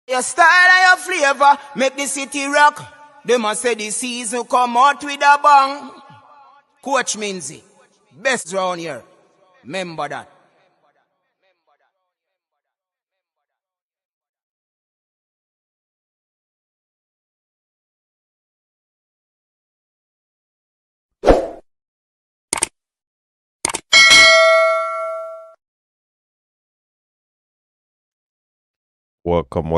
Your style and your flavor make the city rock. They must say the season come out with a bang. Coach Minzy, best round here. Remember that. Welcome.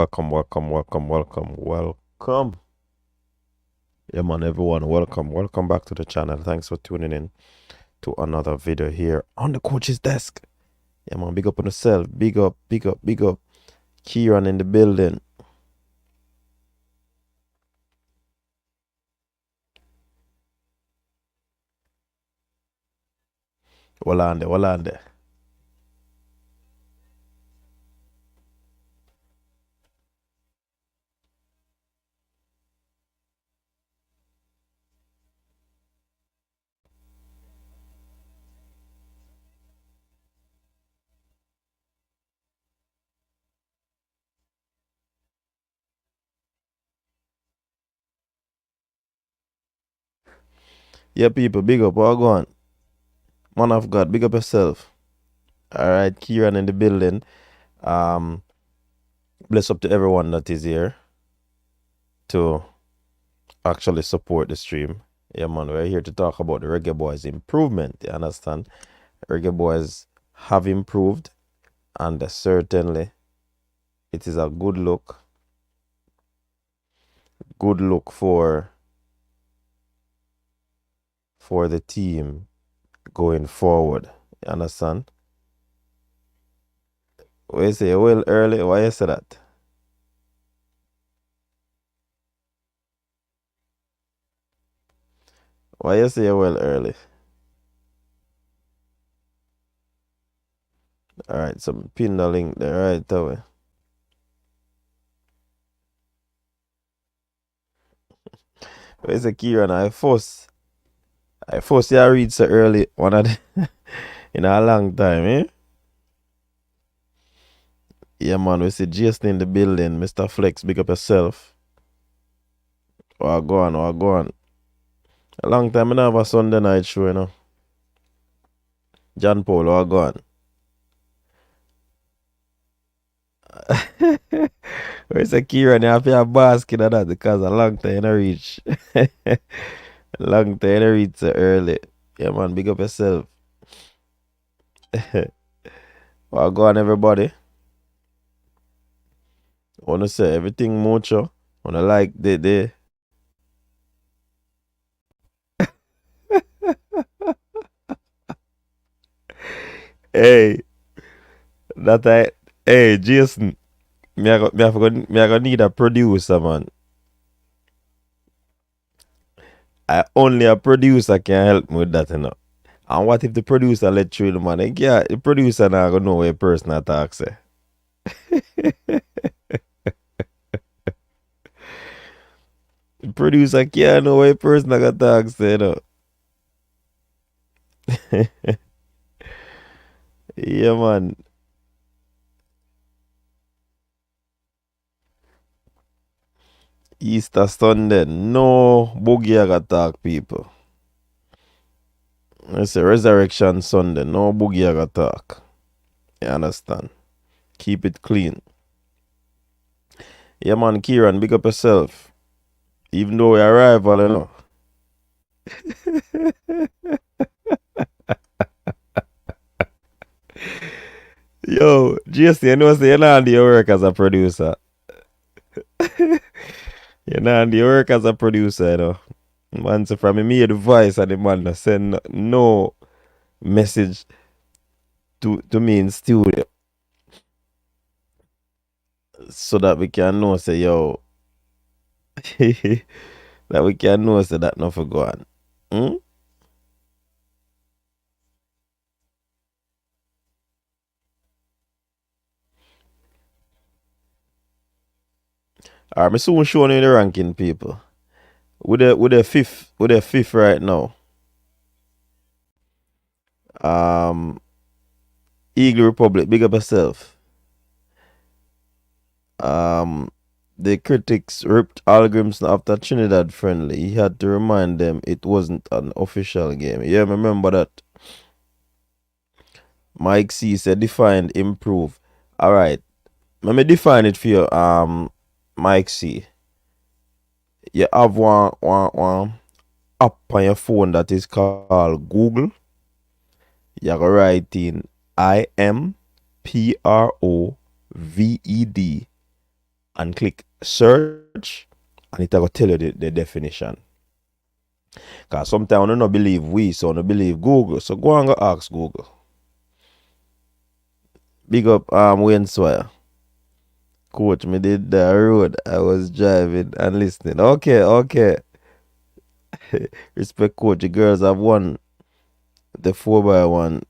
Yeah, man, everyone, welcome back to the channel. Thanks for tuning in to another video here on the coach's desk. Yeah, man, big up on yourself. Big up. Kieran in the building. Walande. Yeah, people, big up. What go on? Man of God, big up yourself. All right, Kieran in the building. Bless up to everyone that is here to actually support the stream. Yeah, man, we're here to talk about the Reggae Boyz improvement. You understand? Reggae Boyz have improved, and certainly it is a good look for the team going forward. You understand? Why you say well early? Why you say that? Why you say well early? Alright, so pin the link there right away. Why you say Kieran? I force you to read so early one of the in a long time, eh? Yeah, man, we see Jason in the building. Mr. Flex, big up yourself. Go on. A long time I don't have a Sunday night show, you know. John Paul, go on. Where's the Kieran? You have to have basket of that because a long time you don't reach. A long time you don't reach so early. Yeah, man, big up yourself. Go on, everybody. I want to say everything mucho. I want to like the hey, hey, Jason. Me I go need a producer, man. Only a producer can help me with that, you know. And what if the producer let you in, man? Yeah, the producer now gonna know where person attack say. The producer can't know where person attack say, you know. Yeah, man. Easter Sunday, no boogie attack, people. It's a Resurrection Sunday, no boogie attack. You understand? Keep it clean. Yeah, man, Kieran, big up yourself. Even though we arrive, you know. Yo, JC, you know, say you're not do your work as a producer. You're not do your work as a producer, you know. Man, so from me, the voice and the man no send no message to me in studio so that we can know, say, yo, that we can know, say, that not for go on. Hmm? Alright, me soon showing you the ranking, people. With the fifth right now. Eagle Republic, big up yourself. The critics ripped Hallgrimsson after Trinidad friendly. He had to remind them it wasn't an official game. Yeah, remember that. Mike C said defined improve. Alright. Let me define it for you, Mike C. You have one app on your phone that is called Google. You go write in IMPROVED and click search, and it will tell you the definition. Because sometimes I don't believe we, so I don't believe Google. So go and go ask Google. Big up Wayne Swire. Coach, me did the road. I was driving and listening. Okay. Respect, coach. The girls have won the 4x1.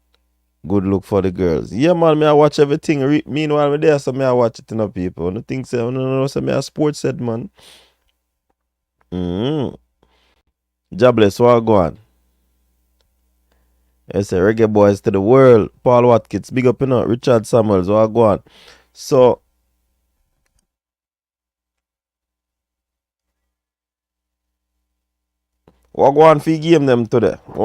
Good look for the girls. Yeah, man, me I watch everything. Meanwhile, me there, so me I watch it, people. No think so. No, so me a sports said, man. Jobless, what go on? I say Reggae Boyz to the world. Paul Watkins, big up, Richard Samuels, what go on? So, what go on for game them today? What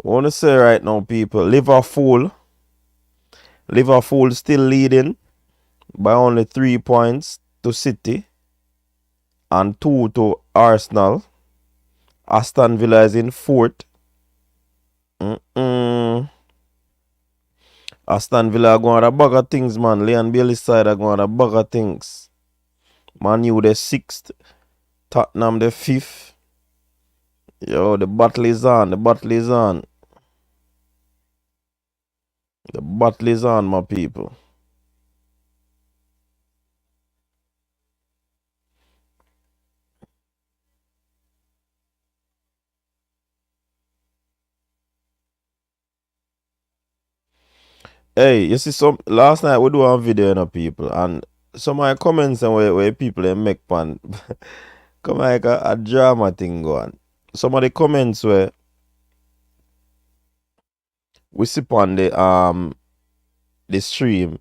want to say right now, people? Liverpool still leading by only 3 points to City and 2 to Arsenal. Aston Villa is in 4th. Aston Villa are going to bag of things, man. Leon Bailey's side are going to bag of things. Man U the 6th. Tottenham the 5th. Yo, the battle is on. The battle is on, my people. Hey, you see, last night we do a video, people, and some of my comments and where people they make fun, come like a drama thing going. Some of the comments where we see on the stream,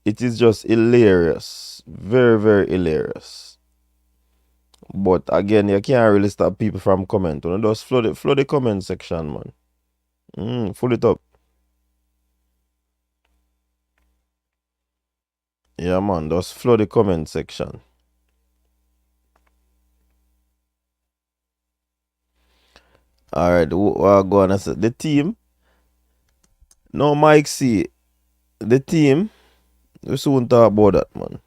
it is just hilarious, very very hilarious. But again, you can't really stop people from commenting. Just flood the comment section, man. Full it up. Yeah, man, just flood the comment section. Alright, we'll go on. The team. No, Mike C. The team. We soon talk about that, man.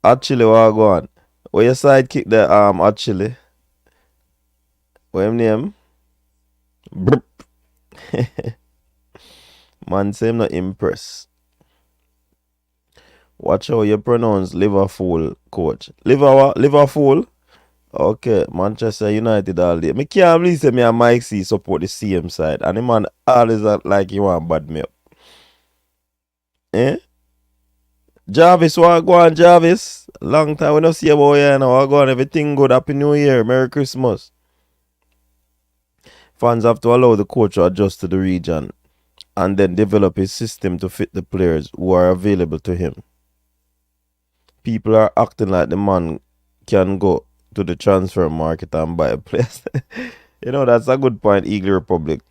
Actually, we'll go on. Where your sidekick there, actually. What him name? Brp. Man, say I'm not impressed. Watch how you pronounce Liverpool, coach. Liverpool? Okay, Manchester United all day. Me can't believe say me and Mike C support the same side. And the man always act like you want bad me up. Eh? Jarvis, what go on, Jarvis? Long time we don't see about you now. What go on? Everything good. Happy New Year. Merry Christmas. Fans have to allow the coach to adjust to the region and then develop his system to fit the players who are available to him. People are acting like the man can go to the transfer market and buy a place. That's a good point, Eagle Republic.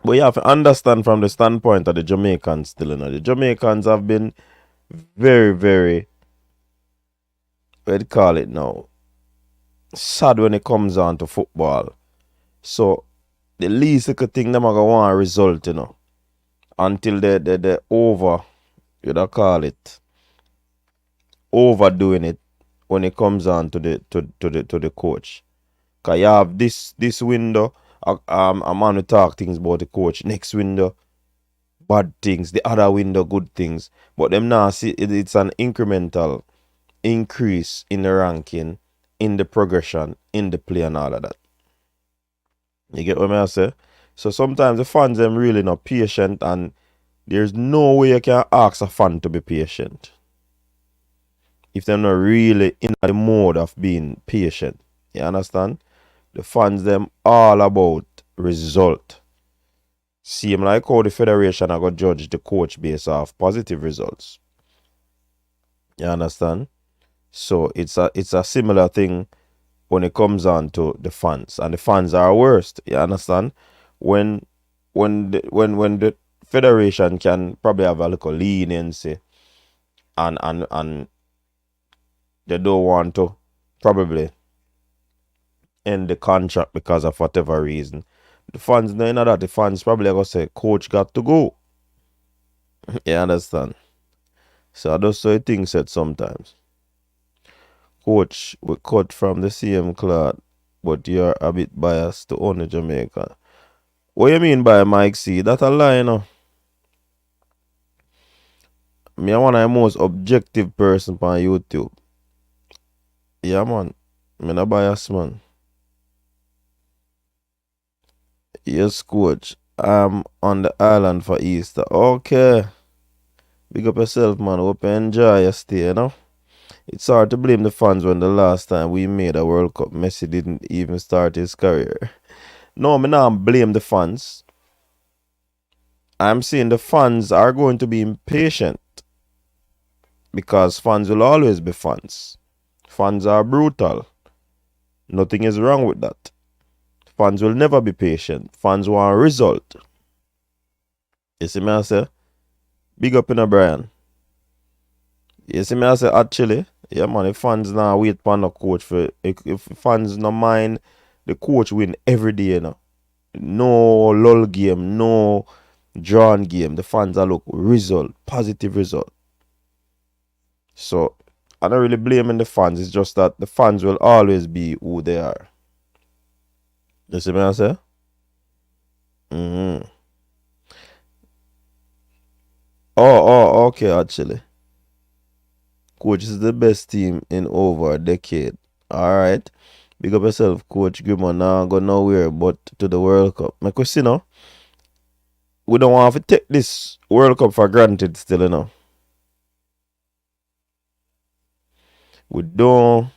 But you have to understand from the standpoint of the Jamaicans still. The Jamaicans have been very, very, what do you call it now, sad when it comes on to football. So, the least little thing them are going to want a result, until they over, call it, overdoing it when it comes on to the coach. Because you have this window, a man will talk things about the coach. Next window, bad things. The other window, good things. But them now see it's an incremental increase in the ranking, in the progression, in the play and all of that. You get what I say? So sometimes the fans them really not patient, and there's no way you can ask a fan to be patient if they're not really in the mode of being patient. You understand? The fans them all about result. Same like how the federation are going to judge the coach based off positive results. You understand? So it's a similar thing when it comes on to the fans, and the fans are worst. You understand? When when the federation can probably have a little leniency, and they don't want to probably end the contract because of whatever reason. The fans, no, you know that the fans probably gonna say, "Coach got to go." You understand? So I just so things said sometimes. Coach, we cut from the same cloth, but you're a bit biased to only Jamaica. What you mean by Mike C? That a lie, you know. Me I one of the most objective person on YouTube. Yeah, man. Me no bias, man. Yes, coach. I'm on the island for Easter. Okay. Big up yourself, man. Hope you enjoy your stay, you know. It's hard to blame the fans when the last time we made a World Cup, Messi didn't even start his career. No, me not blame the fans. I'm saying the fans are going to be impatient because fans will always be fans. Fans are brutal. Nothing is wrong with that. Fans will never be patient. Fans want a result. You see me I say? Big up in a Brian. You see me I say actually, yeah man, if fans now wait for the coach for if fans no mind the coach win every day, you know. No lull game, no drawn game. The fans are look result, positive result. So I don't really blaming the fans. It's just that the fans will always be who they are. You see me I say? Mm-hmm. Okay, actually. Coach is the best team in over a decade. Alright. Big up yourself, Coach Grimmon. Now go nowhere but to the World Cup. My question now, we don't want to take this World Cup for granted still, you know. We don't.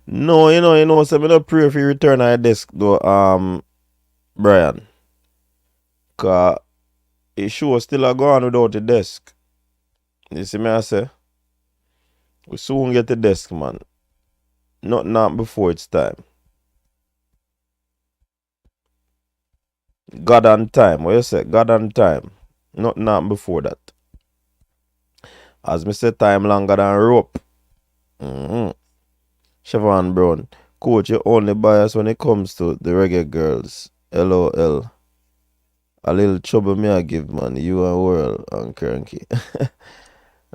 No, so me not pray if you return our desk though, Brian. Cause it sure still a go on without the desk. You see me I say? We soon get the desk, man. Not before it's time. God and time. What you say? God and time. Not before that. As me say, time longer than rope. Mm-hmm. Siobhan Brown. Coach, you only bias when it comes to the reggae girls. LOL. A little trouble me I give, man. You and world and cranky.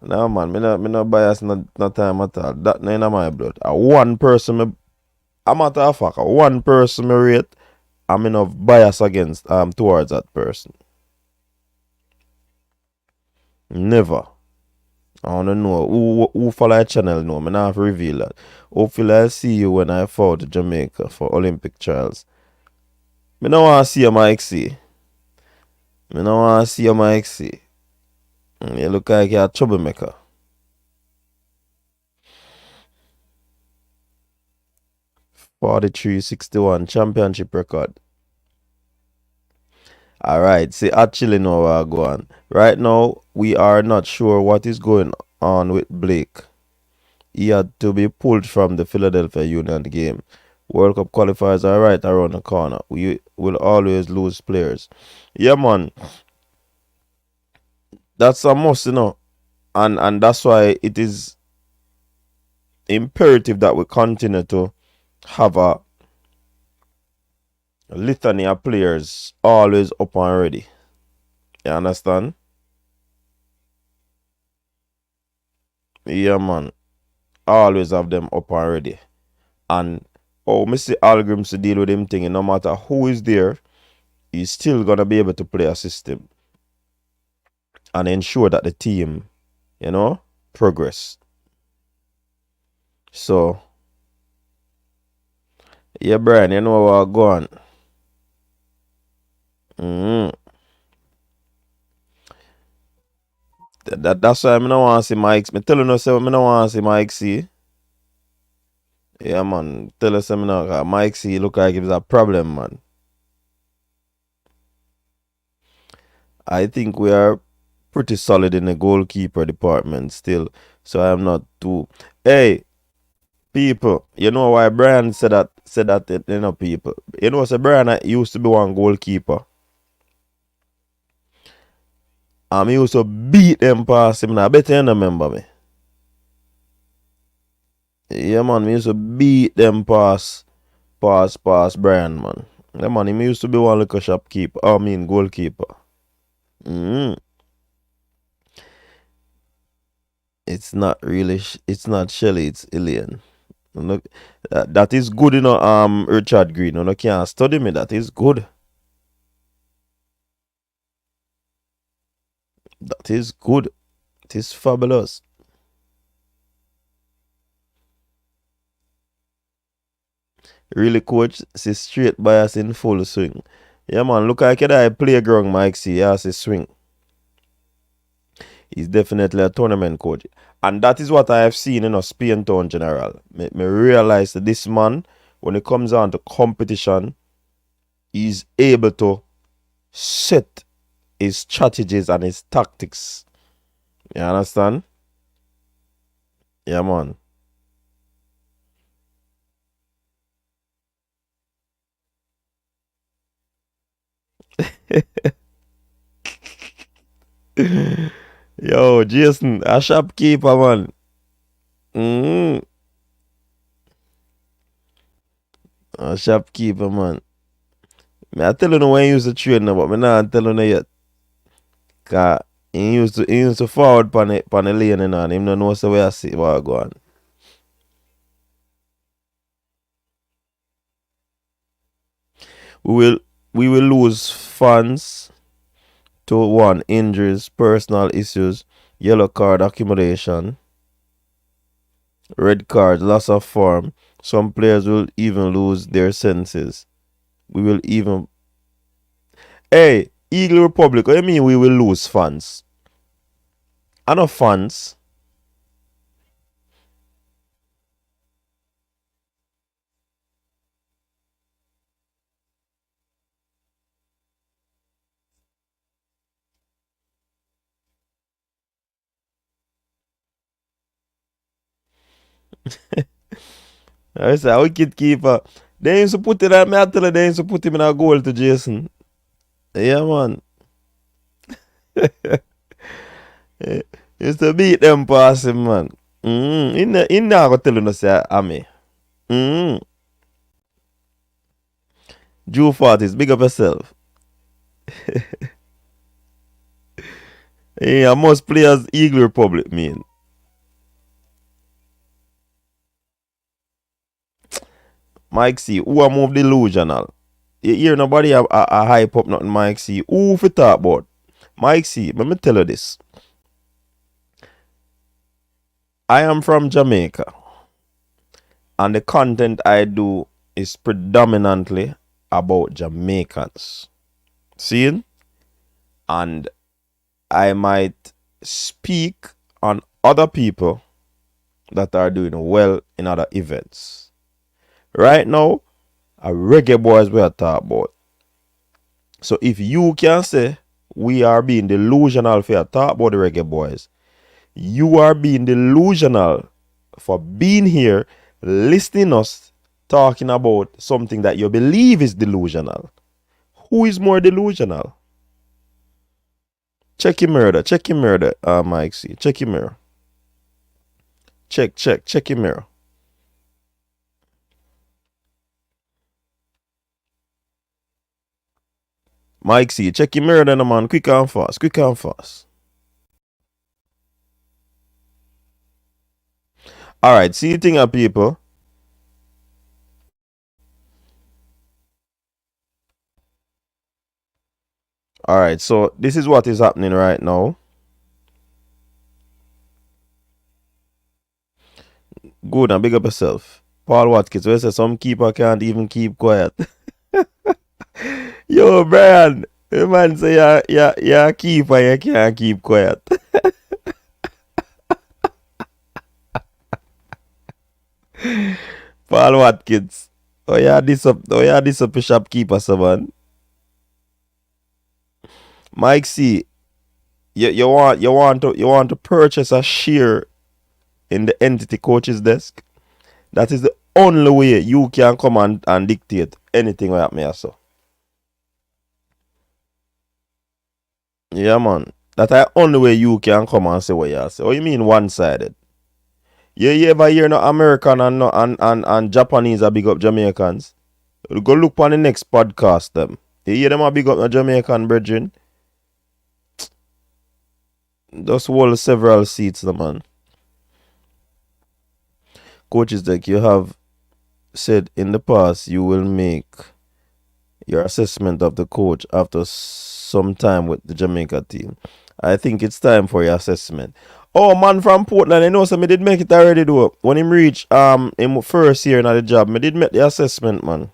Nah, man. Me not bias no time at all. That ain't in my blood. A one person me, a matter of fact, a one person me rate, I'm enough bias against towards that person. Never. I wanna know who follow the channel know. Me not have to reveal that. Hopefully I see you when I fall to Jamaica for Olympic trials. Me no wanna see you, Mike C. Me no wanna see you, Mike C. You look like you're a troublemaker. 43-61 championship record. Alright, see actually know where I go on. Right now, we are not sure what is going on with Blake. He had to be pulled from the Philadelphia Union game. World Cup qualifiers are right around the corner. We will always lose players. Yeah, man. That's a must, And that's why it is imperative that we continue to have a litany of players always up and ready. You understand? Yeah, man. Always have them up and ready. And Mr. Hallgrimsson deal with him thing. No matter who is there, he's still gonna be able to play a system and ensure that the team, progress. So, yeah, Brian, you know where we're going. Mm-hmm. That's why I don't want to see Mike. I tell you no, say I don't want to see Mike C. Yeah, man. Tell us, now, Mike C look like it's a problem, man. I think we are pretty solid in the goalkeeper department still. So I'm not too. Hey, people, you know why Brian said that, you know, people. You know, so Brian used to be one goalkeeper. He used to beat them past him. Now, I bet you don't remember me. Yeah, man, me used to beat them past Brian, man. Yeah, man, he used to be one little shopkeeper. I mean, goalkeeper. Mm. It's not really, it's not Shelly, it's Ilian. Look, that is good, you know, Richard Green. You know, can't study me, that is good. That is good. It is fabulous. Really, coach, see straight bias in full swing. Yeah, man, look like that playground, Mike C. Yeah, see swing. He's definitely a tournament coach. And that is what I have seen in Spain Town General. Me realize that this man, when it comes on to competition, he's able to set his strategies and his tactics. You understand? Yeah, man. Yo, Jason, a shopkeeper, man. Mm-hmm. A shopkeeper, man. I tell you when he used to train now, but me not tell you yet. Cause he used to forward pan the lane and him no know so where I see what go on. We will we will lose funds to one injuries, personal issues, yellow card accumulation, red card, loss of form. Some players will even lose their senses. We will even Hey, Eagle Republic, what do you mean we will lose fans? I know fans. I say a wicket keeper. They used to put it on me, I tell you, they used to put him in a goal to Jason. Yeah, man. Eh, used to beat them past him, man. He not gonna tell you no say I'm me. Mm-hmm. Drew Fortis, big up yourself. Yeah, most players Eagle Republic mean. Mike C, who are move delusional? You hear nobody a hype up nothing Mike C. Who fi talk about? Mike C, let me tell you this. I am from Jamaica and the content I do is predominantly about Jamaicans. See? And I might speak on other people that are doing well in other events. Right now, a Reggae Boyz we are talking about. So if you can say we are being delusional for talk about the Reggae Boyz, you are being delusional for being here, listening us talking about something that you believe is delusional. Who is more delusional? Check your murder. Check your murder, Mike C. Check your mirror. Check your mirror. Mike C. Check your mirror then, man. Quick and fast. Quick and fast. Alright, see you thing, people. Alright, so this is what is happening right now. Good and big up yourself. Paul Watkins, where say some keeper can't even keep quiet. Yo, Brian, the man say you're a keeper, you can't keep quiet. Paul Watkins. Oh yeah, this up a shopkeeper, so man. Mike C, you want to purchase a share in the entity coach's desk. That is the only way you can come and dictate anything like me so. Yeah man. That's the only way you can come and say what you say. What you mean one sided? You ever hear no American and no and Japanese a big up Jamaicans? Go look on the next podcast them. You hear them a big up the Jamaican brethren? Just hold several seats the man. Coaches like you have said in the past you will make your assessment of the coach after some time with the Jamaica team. I think it's time for your assessment. Oh man from Portland, I know so me did make it already though. When him reach him first year in the job, me did make the assessment, man.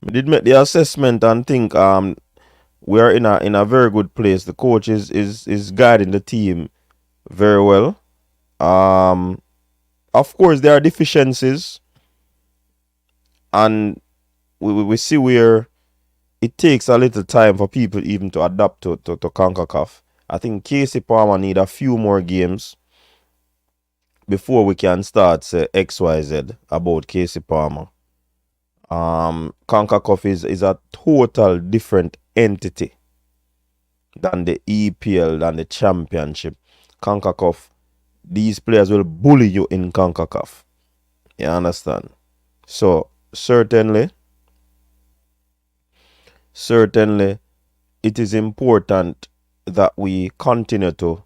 Me did make the assessment and think we are in a very good place. The coach is guiding the team very well. Of course there are deficiencies and we see where it takes a little time for people even to adapt to CONCACAF. I think Casey Palmer need a few more games before we can start say XYZ about Casey Palmer. CONCACAF is a total different entity than the EPL, than the championship. CONCACAF, these players will bully you in CONCACAF. You understand? So certainly it is important that we continue to,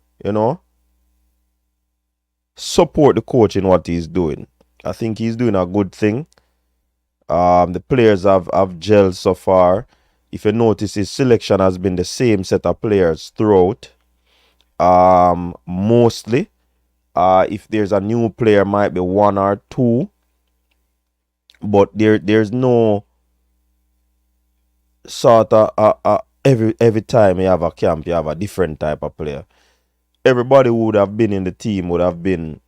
support the coach in what he's doing. I think he's doing a good thing. The players have gelled so far. If you notice, his selection has been the same set of players throughout. Mostly. If there's a new player, might be one or two. But there's no sort of every time you have a camp, you have a different type of player. Everybody who would have been in the team would have been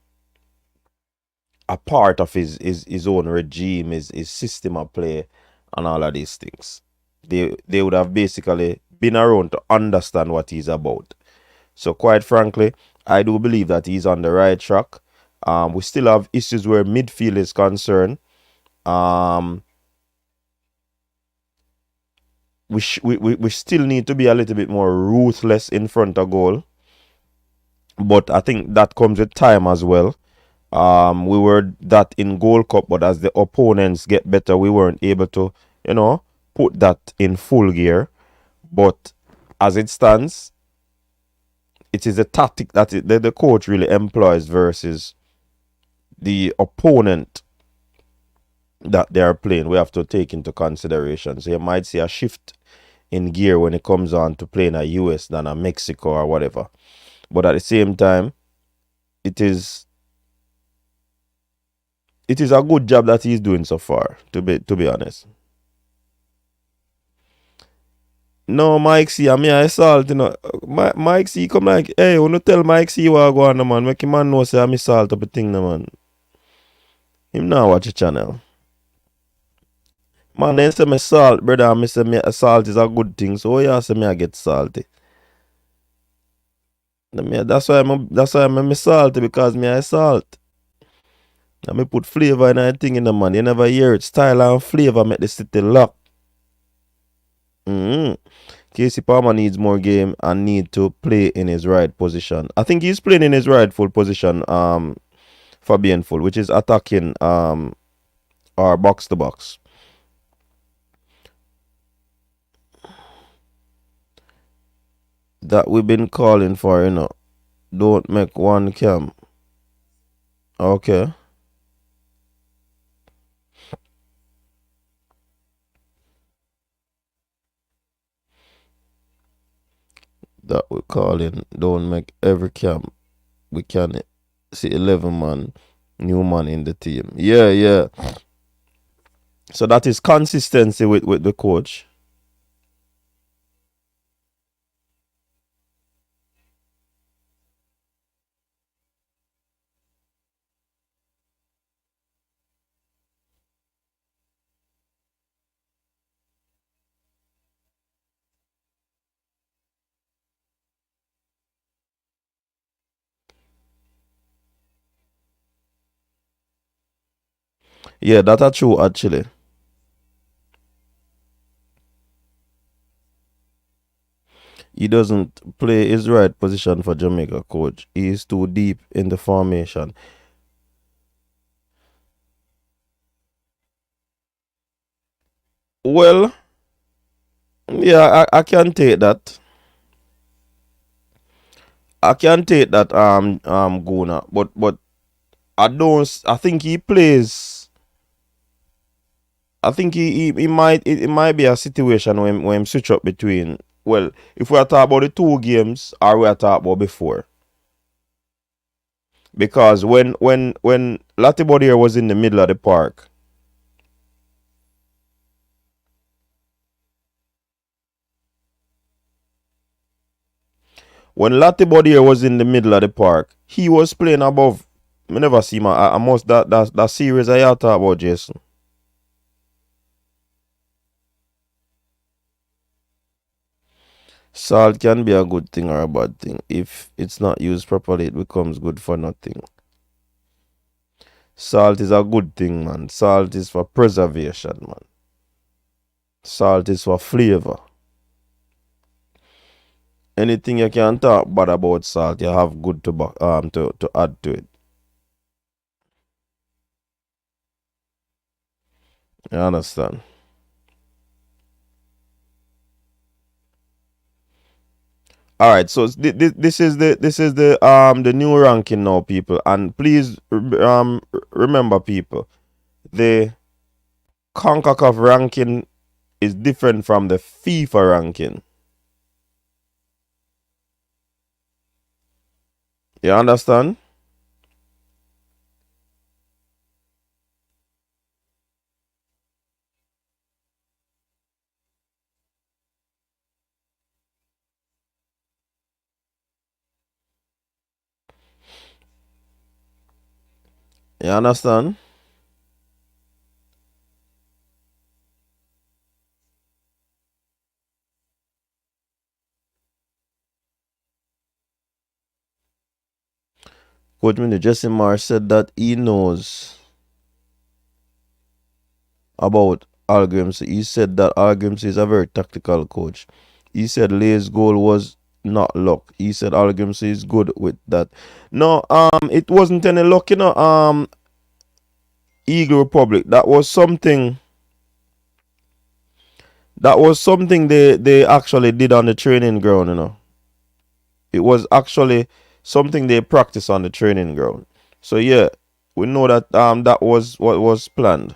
a part of his own regime, his system of play, and all of these things. They would have basically been around to understand what he's about. So quite frankly, I do believe that he's on the right track. We still have issues where midfield is concerned. We still need to be a little bit more ruthless in front of goal. But I think that comes with time as well. We were that in Gold Cup, but as the opponents get better, we weren't able to, put that in full gear. But as it stands, it is a tactic that the coach really employs versus the opponent that they are playing. We have to take into consideration. So you might see a shift in gear when it comes on to playing a US than a Mexico or whatever. But at the same time, it is a good job that he's doing so far, to be honest. No, Mike C, I mean I salt, Mike C come like, hey, wanna tell Mike C what I go on, man. Make him man know say I'm salt up a thing, man. Him now watch the channel. Man, then say me salt, brother, and me say me salt is a good thing. So you say me I get salty. That's why I'm salty, because me I salt. And me put flavor in anything in the man. You never hear it. Style and flavor make the city lock. Casey Palmer needs more game and need to play in his right position. I think he's playing in his rightful position for being full, which is attacking or box to box. That we've been calling for, Don't make one cam. Okay. That we're calling don't make every camp. We can see 11 man, new man in the team. Yeah. So that is consistency with the coach. Yeah, that are true actually. He doesn't play his right position for Jamaica, coach. He is too deep in the formation. Well, yeah, I can take that. I can take that Guna, but I think he plays. I think he might it might be a situation when him switch up between, well, if we are talking about the two games or we are talking about before. Because when Latibodier was in the middle of the park, when Latibodier was in the middle of the park, he was playing above. I never see my I must that series I talk about, Jason. Salt can be a good thing or a bad thing. If it's not used properly, it becomes good for nothing. Salt is a good thing, man. Salt is for preservation, man. Salt is for flavor. Anything you can talk bad about salt, you have good to add to it. You understand? All right, so this is the new ranking now, people, and please remember, people, the Concacaf ranking is different from the FIFA ranking. You understand? You understand? Coach Mini Jesse Marsh said that he knows about Hallgrimsson. He said that Hallgrimsson is a very tactical coach. He said Lay's goal was not luck. He said Hallgrimsson is good with that. No, it wasn't any luck, Eagle Republic. That was something they actually did on the training ground. It was actually something they practiced on the training ground. So yeah, we know that that was what was planned.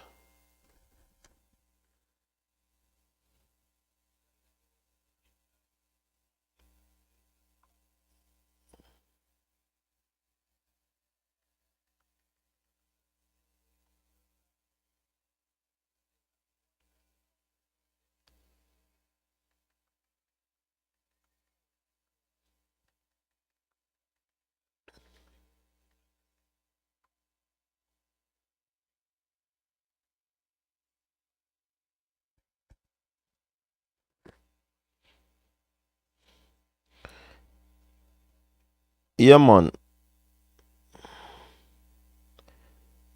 Yeah, man.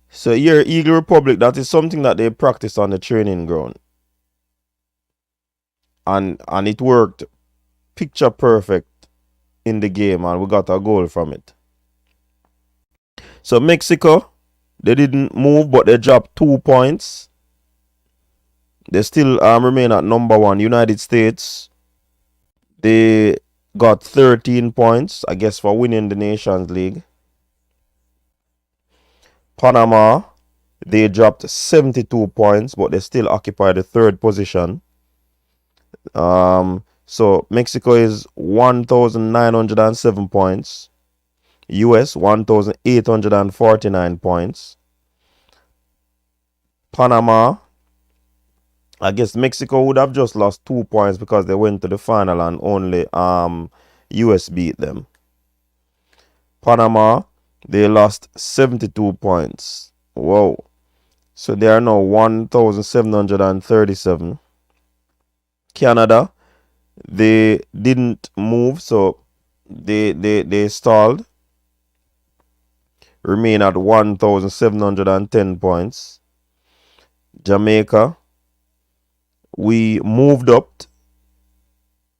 So here, Eagle Republic, that is something that they practice on the training ground, and it worked picture perfect in the game, and we got a goal from it. So Mexico, they didn't move, but they dropped 2 points. They still remain at number one. United States, they got 13 points, I guess, for winning the Nations League. Panama, they dropped 72 points, but they still occupy the third position. So Mexico is 1,907 points. US 1,849 points. Panama, I guess Mexico would have just lost 2 points because they went to the final and only US beat them. Panama, they lost 72 points. Whoa. So they are now 1,737. Canada, they didn't move, so they stalled. Remain at 1,710 points. Jamaica, we moved up,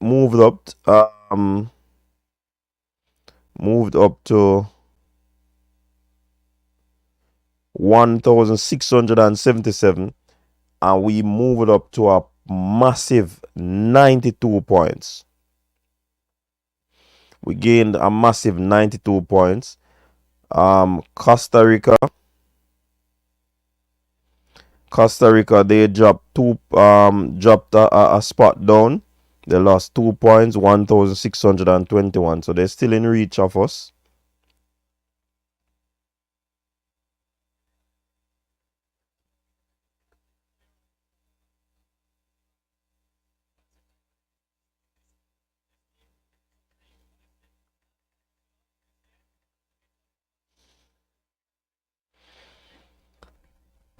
um, moved up to 1,677, and we moved up to a massive 92 points. We gained a massive 92 points. Costa Rica, they dropped a spot down. They lost 2 points, 1,621. So they're still in reach of us.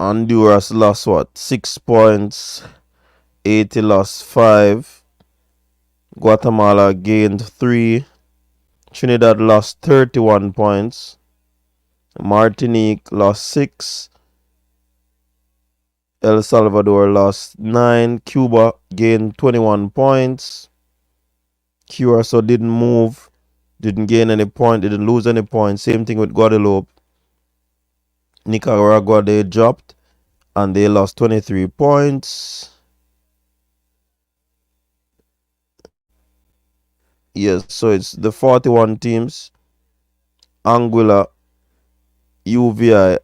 Honduras lost what? 6 points. Haiti lost 5. Guatemala gained 3. Trinidad lost 31 points. Martinique lost 6. El Salvador lost 9. Cuba gained 21 points. Curacao didn't move. Didn't gain any point. Didn't lose any points. Same thing with Guadeloupe. Nicaragua, they dropped. And they lost 23 points. Yes, so it's the 41 teams. Anguilla, UVI,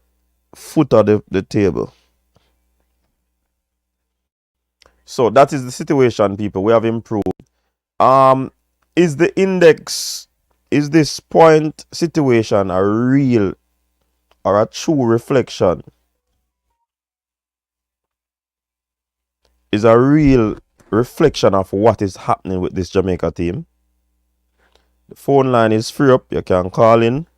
foot of the table. So that is the situation, people. We have improved. Is the index, is this point situation a real or a true reflection? Is a real reflection of what is happening with this Jamaica team? The phone line is free up. You can call in.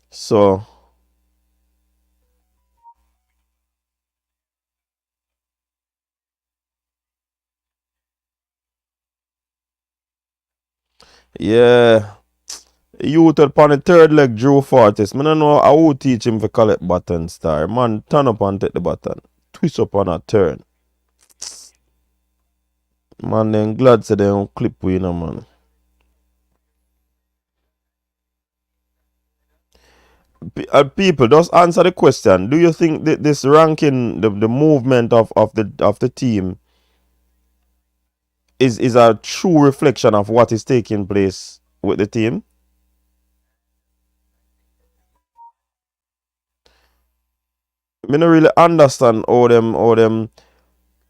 So yeah, youth upon the third leg Drew Fortis. I don't know how to teach him to collect button star. Man, turn up and take the button. Twist up on a turn. Man, then glad to they don't clip with you, man. People, just answer the question. Do you think that this ranking, the movement of the team is a true reflection of what is taking place with the team? I don't really understand how them.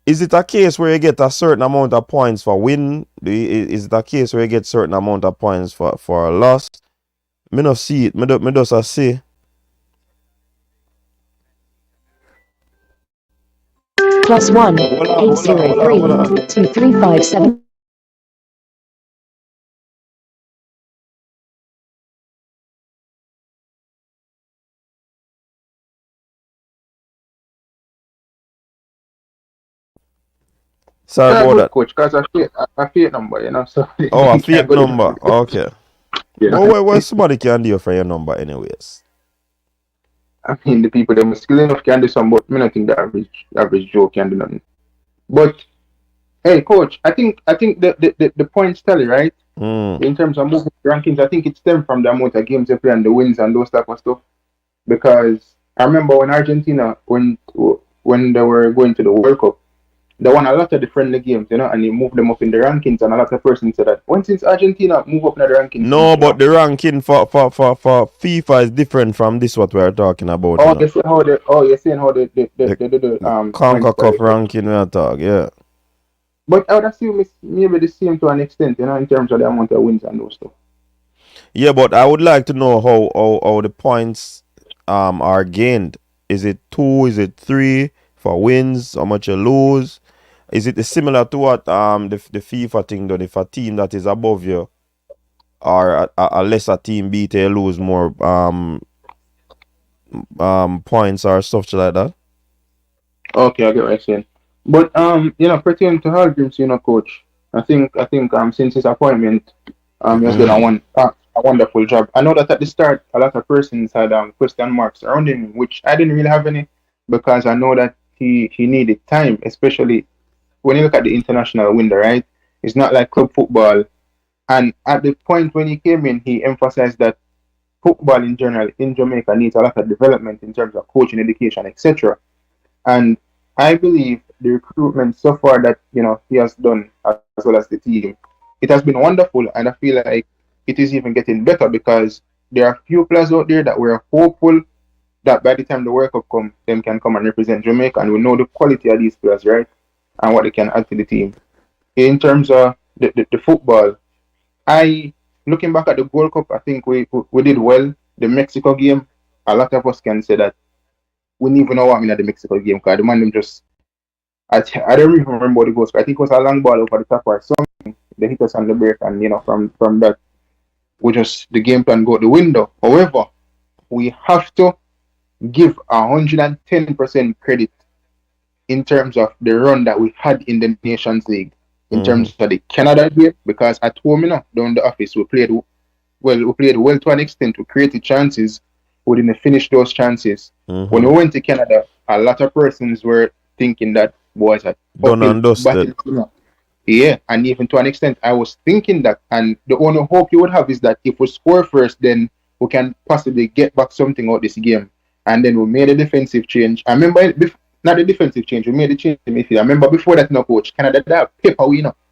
Is it a case where you get a certain amount of points for win? Is it a case where you get certain amount of points for a loss? Me not see it. Me just see. +1 803 2357. Sorry about that. Coach, because a fake number, you know. So oh, a fake number. Okay. Yeah. Well, somebody can do for your number anyways. I mean, the people that are skilled enough can do some, but I don't think the average Joe can do nothing. But hey, coach, I think the points tally, right? In terms of movement rankings, I think it stemmed from the amount of games they play and the wins and those type of stuff. Because I remember when Argentina when they were going to the World Cup, they won a lot of the friendly games, you know, and they moved them up in the rankings, and a lot of persons said that when since Argentina move up in the rankings. No, but the ranking for FIFA is different from this what we are talking about. Oh, you see how you're saying how the Concacaf ranking we are talking, yeah. But I would assume it's maybe the same to an extent, you know, in terms of the amount of wins and those stuff. Yeah, but I would like to know how the points are gained. Is it 2? Is it 3 for wins? How much you lose? Is it similar to what the FIFA thing done? If a team that is above you or a lesser team beat you, lose more points or stuff like that? Okay, I get what you're saying. But you know, pertaining to Hallgrimsson, you know, coach, I think since his appointment, he has been on one path a wonderful job. I know that at the start, a lot of persons had question marks around him, which I didn't really have any, because I know that he needed time, especially when you look at the international window, right? It's not like club football. And at the point when he came in, he emphasized that football in general in Jamaica needs a lot of development in terms of coaching, education, etc. And I believe the recruitment so far that he has done, as well as the team, it has been wonderful, and I feel like it is even getting better because there are few players out there that we're hopeful that by the time the World Cup come, them can come and represent Jamaica, and we know the quality of these players, right, and what they can add to the team. In terms of the football, I looking back at the Gold Cup, I think we did well. The Mexico game, a lot of us can say that we didn't even know what I mean at the Mexico game because the man them just I don't even remember the goals. I think it was a long ball over the top or something. They hit us on the break, and from that, we just the game plan go out the window. However, we have to give 110% credit in terms of the run that we had in the Nations League, in terms of the Canada game, because at home, down the office, we played well to an extent. We created chances, we didn't finish those chances. When we went to Canada, a lot of persons were thinking that boys had done and dusted. Yeah, and even to an extent, I was thinking that, and the only hope you would have is that if we score first, then we can possibly get back something out this game. And then we made a defensive change. I remember, not the defensive change, we made the change in midfield. I remember before that, coach, Canada, that Pepper,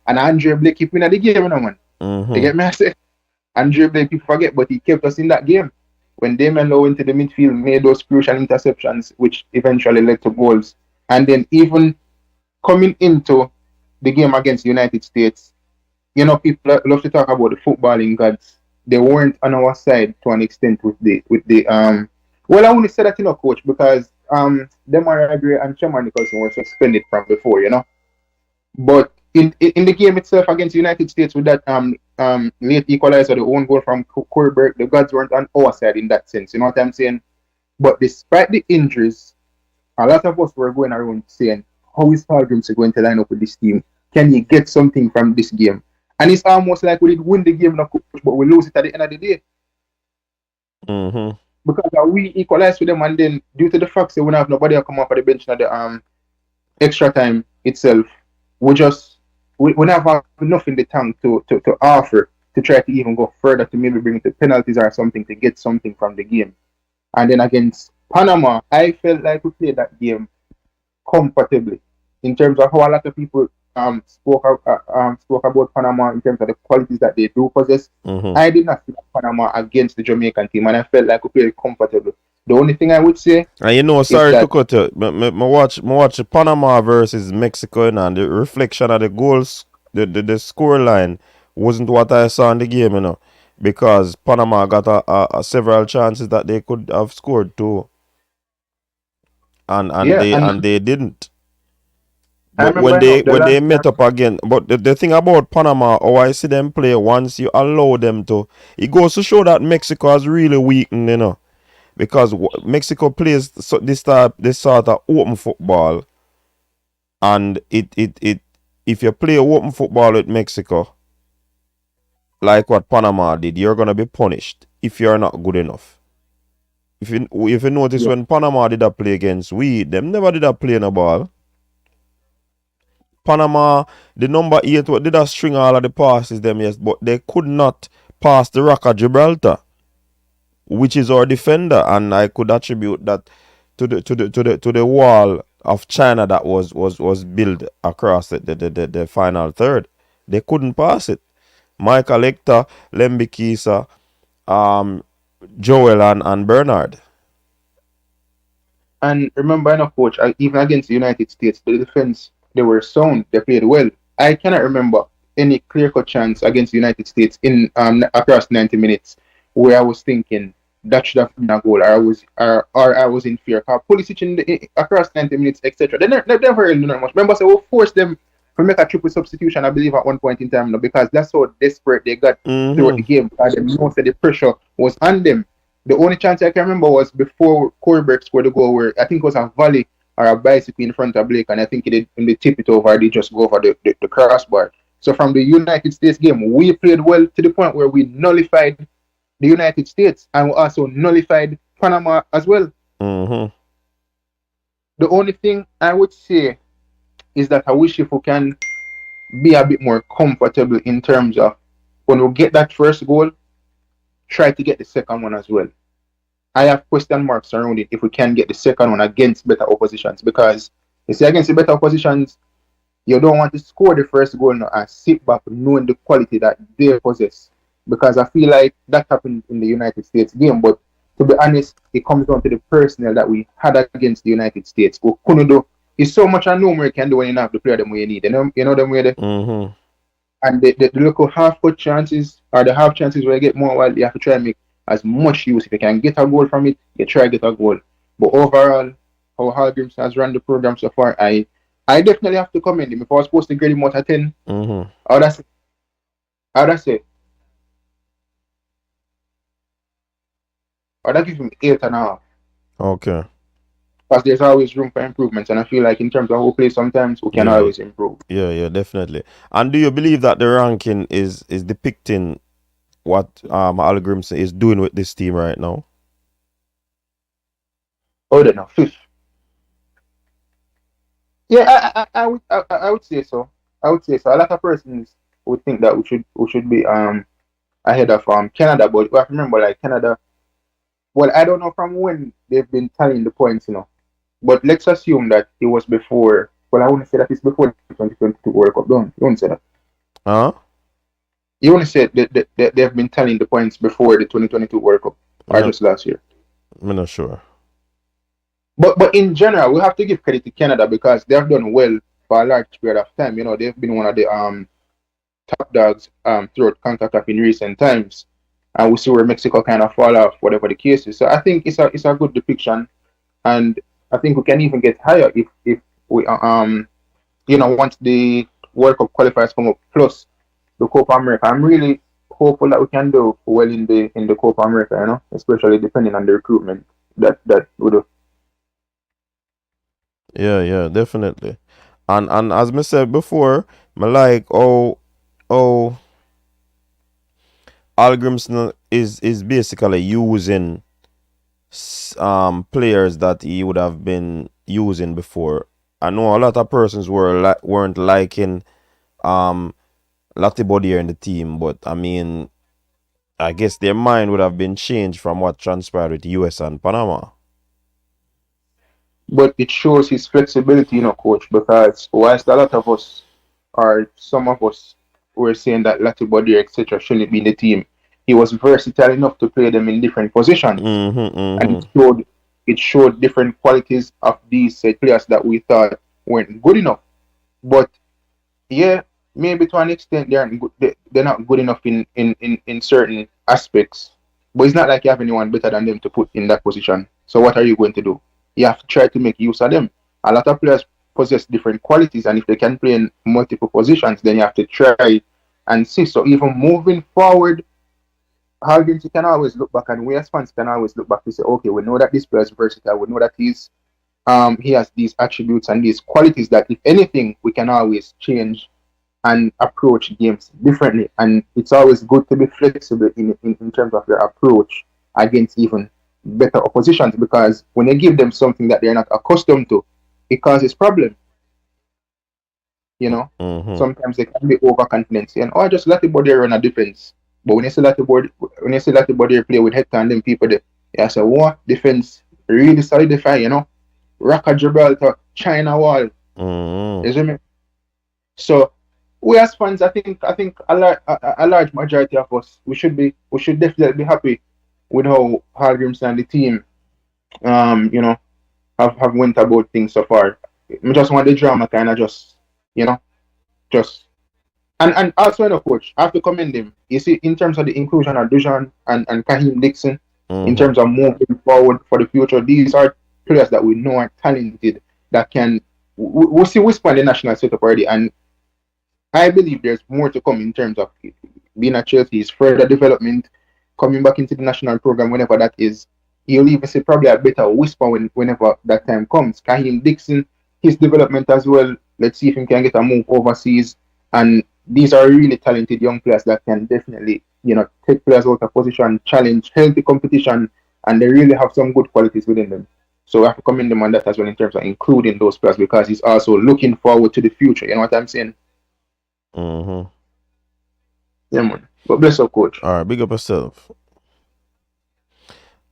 and Andre Blake keep winning the game, man. You get me? I say, Andre Blake, people forget, but he kept us in that game. When Damien Lowe into the midfield, made those crucial interceptions, which eventually led to goals. And then even coming into the game against the United States, people love to talk about the footballing gods. They weren't on our side to an extent with the well, I only say that, coach, because Demar Agre and Chairman Nicholson were suspended from before, But in the game itself against the United States with that late equalizer, the own goal from Corberg, the gods weren't on our side in that sense. You know what I'm saying? But despite the injuries, a lot of us were going around saying, how is Hallgrimsson going to line up with this team? Can he get something from this game? And it's almost like we did win the game, but we lose it at the end of the day. Because we equalized with them, and then due to the fact that we don't have nobody come off of the bench at the extra time itself, we don't have enough in the tank to offer to try to even go further, to maybe bring it to penalties or something to get something from the game. And then against Panama, I felt like we played that game comfortably in terms of how a lot of people spoke about Panama in terms of the qualities that they do possess. I did not see Panama against the Jamaican team, and I felt like we played comfortably. The only thing I would say, and sorry to cut you, watch Panama versus Mexico, and the reflection of the goals, the score line wasn't what I saw in the game, because Panama got a several chances that they could have scored too, and they didn't. But when they met up again, but the thing about Panama, how I see them play, once you allow them to, it goes to show that Mexico has really weakened, because Mexico plays this sort of open football, and it if you play open football with Mexico, like what Panama did, you're gonna be punished if you're not good enough. If you notice, when Panama did a play against them never did a play in a ball. Panama, the number 8, did a string all of the passes them, yes, but they could not pass the Rock of Gibraltar, which is our defender, and I could attribute that to the wall of China that was built across the final third. They couldn't pass it. Michael Hector, Lembi Kisa, Joel and Bernard. And remember, coach, even against the United States, the defense, they were sound. They played well. I cannot remember any clear-cut chance against the United States in across 90 minutes where I was thinking that should have been a goal, or I was in fear. Pulisic across 90 minutes, etc. They never really done much. Remember, so we forced them to make a triple substitution, I believe, at one point in time, because that's how desperate they got throughout the game. Because most of the pressure was on them. The only chance I can remember was before Corberg scored the goal, where I think it was a volley or a bicycle in front of Blake, and I think they tip it over, they just go over the crossbar. So from the United States game, we played well to the point where we nullified the United States, and we also nullified Panama as well. Mm-hmm. The only thing I would say is that I wish if we can be a bit more comfortable in terms of when we get that first goal, try to get the second one as well. I have question marks around it if we can get the second one against better oppositions, because you see against the better oppositions, you don't want to score the first goal now and sit back knowing the quality that they possess. Because I feel like that happened in the United States game, but to be honest, it comes down to the personnel that we had against the United States. We couldn't do. It's so much I know more you can do when you don't have the player them you need. You know them way there. Mm-hmm. And the local half foot chances or the half chances where you get more wild, you have to try and make as much use. If you can get a goal from it, you try to get a goal. But overall, how Hallgrimsson has run the program so far, I definitely have to commend him. If I was supposed to grade him out of 10, Mm-hmm. I would say I'd give him 8.5. Okay. Because there's always room for improvements, and I feel like in terms of how we play, sometimes we can always improve. Yeah, definitely. And do you believe that the ranking is depicting what Hallgrimsson is doing with this team right now? Oh, no, 5th. Yeah, I would say so. I would say so. A lot of persons would think that we should be ahead of Canada, but we have to remember like Canada. Well, I don't know from when they've been tallying the points, but let's assume that it was before. Well, I want to say that it's before the 2022 World Cup. Don't you want to say that? Huh? You want to say that they've been tallying the points before the 2022 World Cup, or just last year? I'm not sure. But in general, we have to give credit to Canada because they have done well for a large period of time. They've been one of the top dogs throughout CONCACAF in recent times, and we see where Mexico kind of fall off, whatever the case is. So I think it's a good depiction, and I think we can even get higher if we once the World Cup qualifiers come up plus the Copa America. I'm really hopeful that we can do well in the Copa America, especially depending on the recruitment that we do. Yeah, definitely. And as I said before, I like Hallgrimsson is basically using players that he would have been using before. I know a lot of persons weren't liking Latibodier in the team, but I mean, I guess their mind would have been changed from what transpired with US and Panama. But it shows his flexibility, coach, because whilst a lot of us, or some of us, were saying that Latibodier, etc., shouldn't be in the team, he was versatile enough to play them in different positions. And it showed different qualities of these players that we thought weren't good enough. But yeah, maybe to an extent they're not good enough in certain aspects. But it's not like you have anyone better than them to put in that position. So what are you going to do? You have to try to make use of them. A lot of players possess different qualities, and if they can play in multiple positions, then you have to try and see. So even moving forward, Hallgrimsson can always look back, and we as fans can always look back to say, okay, we know that this player is versatile. We know that he has these attributes and these qualities that, if anything, we can always change and approach games differently. And it's always good to be flexible in terms of your approach against even better oppositions, because when you give them something that they're not accustomed to, it causes problems. Sometimes they can be overconfident and I just let the body run a defense. But when you see let the body play with Hector and them people there, you say, what defense really solidify, Raqqa Gibraltar, China wall. You see me? So we as fans, I think a large majority of us, we should definitely be happy with how Hallgrimsson and the team, have went about things so far. I just want the drama kind of just and also, coach, I have to commend him. You see, in terms of the inclusion of Dujan and Kahim Dixon, in terms of moving forward for the future, these are players that we know are talented, that can, we see whisper in the national setup already, and I believe there's more to come in terms of being at Chelsea's further development, coming back into the national program whenever that is. You'll even see probably a better whisper whenever that time comes. Kahim Dixon, his development as well. Let's see if he can get a move overseas. And these are really talented young players that can definitely take players out of position, challenge, healthy competition, and they really have some good qualities within them. So we have to commend them on that as well in terms of including those players, because he's also looking forward to the future. You know what I'm saying? Mm-hmm. Yeah, man. But bless up, coach. All right, big up yourself.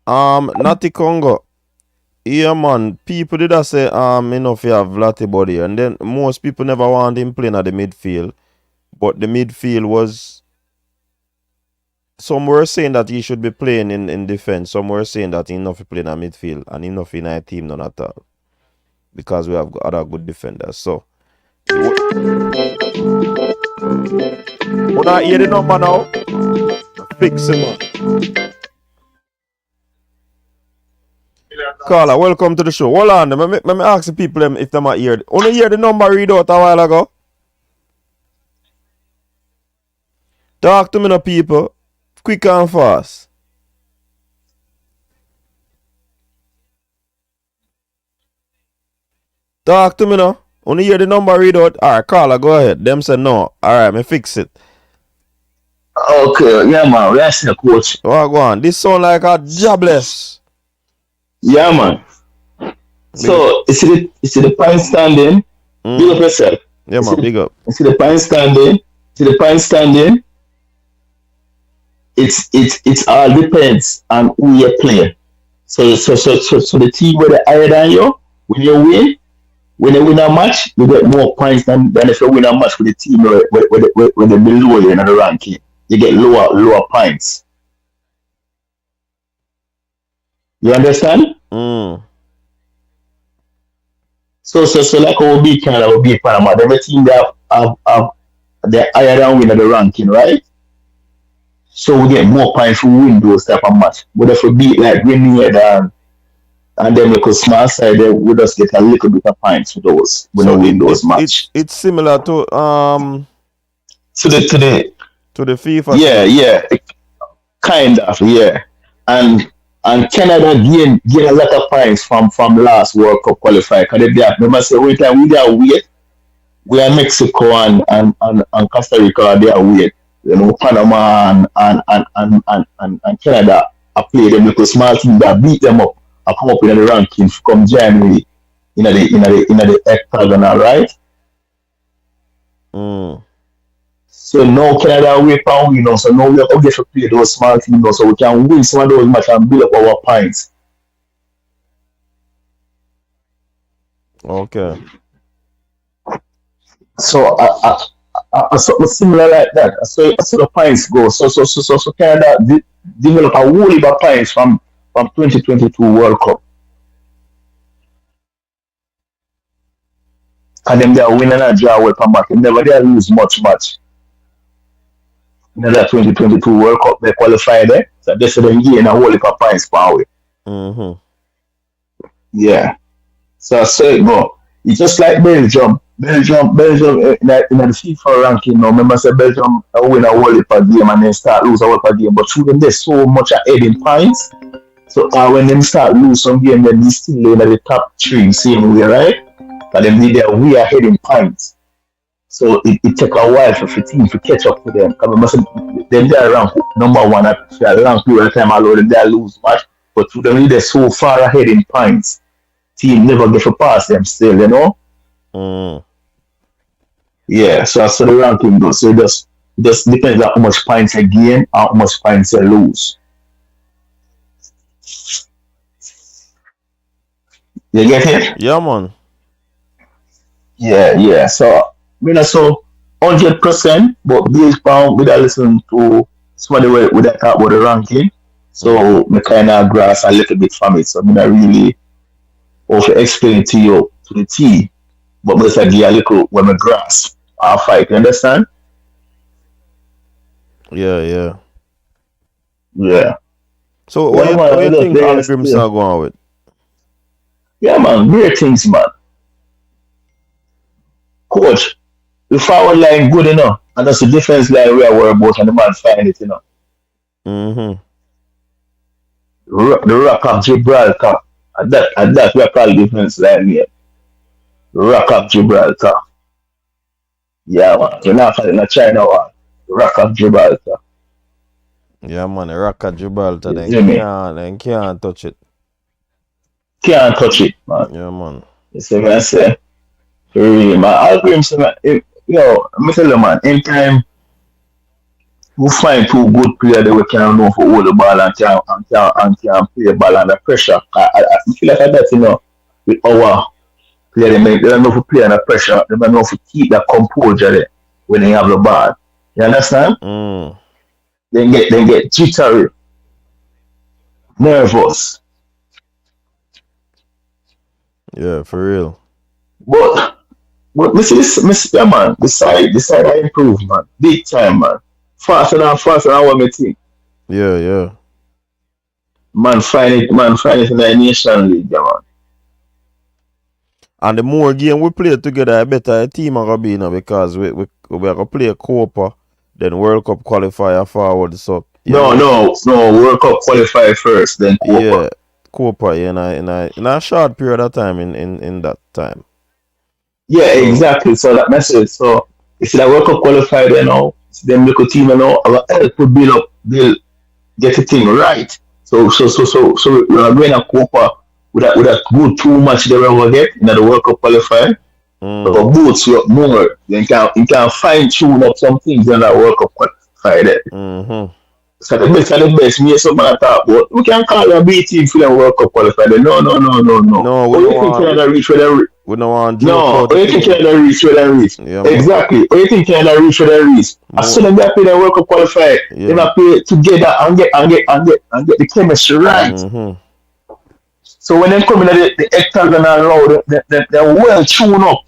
Natty Congo. Yeah, man. People did I say enough you have Vlatty body, and then most people never want him playing at the midfield. But the midfield was, some were saying that he should be playing in defense. Some were saying that he enough playing at midfield and enough in our team, none at all. Because we have other good defenders. So when I hear the number now, fix him up. Carla, welcome to the show. Hold on, let me ask the people if they might hear. Only hear the number read out a while ago. Talk to me now, people. Quick and fast. Talk to me now. Only hear the number read out. Alright, Carla, go ahead. Them say no. Alright, me fix it. Okay, yeah, man. That's the coach. Oh, go on. This sound like a jobless. Yeah, man. So, you see the pine standing. Big up yourself. Yeah, man, big up. You see the pine standing. It's all depends on who you're playing. So the team where they higher than you, when you win a match, you get more points than if you win a match with the team where they below you in the ranking. You get lower points. You understand? So like our big Canada, our big Panama, the team that have they're higher than win the ranking, right? So we get more points to win those type of match. But if we beat like Grenada and then we could small side, we just get a little bit of points for those when we win those match. It's similar to the FIFA. Yeah, kind of, yeah. And Canada gain a lot of points from last World Cup qualifier. Because they remember say every time we are weird, we are Mexico and Costa Rica they are weird. You know, Panama and Canada I play them little small team that beat them up. I come up in the rankings come January in the hexagonal, right? So now Canada away from we know. So now we have to play those small teams now, so we can win some of those matches and build up our points. Okay. So something similar like that. So the points go. So Canada develop a whole heap of points from 2022 World Cup. And then they are winning a draw with match. Never they lose much match. In that 2022 World Cup they qualified there. So they said they gain a whole heap of points per way. Yeah. So it go. It's just like Belgium in the FIFA ranking now. Remember, say Belgium win a World Cup game and then start lose a World Cup game. But through them, there's so much ahead in points. So when them start lose some game, then they still in the top 3 same way, right? But then we are ahead in points. So it take a while for the team to catch up to them. Because remember, then they are ranked number 1 at a long period of time alone, they lose much. But through them, they're so far ahead in points. Team never get to pass them still, you know? Yeah, so the ranking goes. So it just depends on how much points you gain and how much points you lose. You get it? Yeah, man. Yeah. So 100%, but based on we listen to somebody with that talk about the ranking. So me kind of grasp a little bit from it. So I really also explain it to you to the T. But it's like a little when we grasp our fight, you understand? Yeah. So what do you think Hallgrimsson are going with? Yeah, man, great things, man. Coach, the forward line good enough, and that's the defense line we are worried about, and the man find it, you know. The Rock of Gibraltar, at that we are probably defense line here. Rock of Gibraltar. Yeah, man. We're not fighting a China one. Rock of Gibraltar. Yeah, man, the Rock of Gibraltar, You see me? they can't touch it. Can't touch it, man. Yeah, man. You see me? I say, for real, man. Hallgrimsson, man, yo, let me tell you, man, anytime we find two good players that we can know for hold the ball and can play the ball under pressure. I feel like that, with our player, they don't know for play under pressure. They don't know for keep that composure there when they have the ball. You understand? Mm. They get jittery, nervous. Yeah, for real. But yeah, man, the side I improve, man. Big time, man. Faster than what me think. Yeah. Man, find it in the Nation League, yeah, man. And the more game we play together, the better the team are gonna be now because we are gonna play Copa, then World Cup qualifier forward. So No, World Cup qualify first, then Copa. Yeah, Copa in a short period of time in that time. Yeah, exactly. So that message. So if that World Cup qualify, them little team, our help to build, get the thing right. So we are going to Copa with that good too much they will get in the World Cup qualifier. But boots you up more. You can fine tune up some things in that World Cup qualifier there. Mm-hmm. So the best. Me some man talk about. We can call a B team for the World Cup qualifier. No. No, we don't want. Canada reach where they reach? We don't want. No, you think Canada reach where they reach? Yeah, Exactly. Or you think Canada reach where they reach? As soon as they play the World Cup qualifier, they might play together and get the chemistry right. Mm-hmm. So when they come in the hectagonal road, they're well tuned up.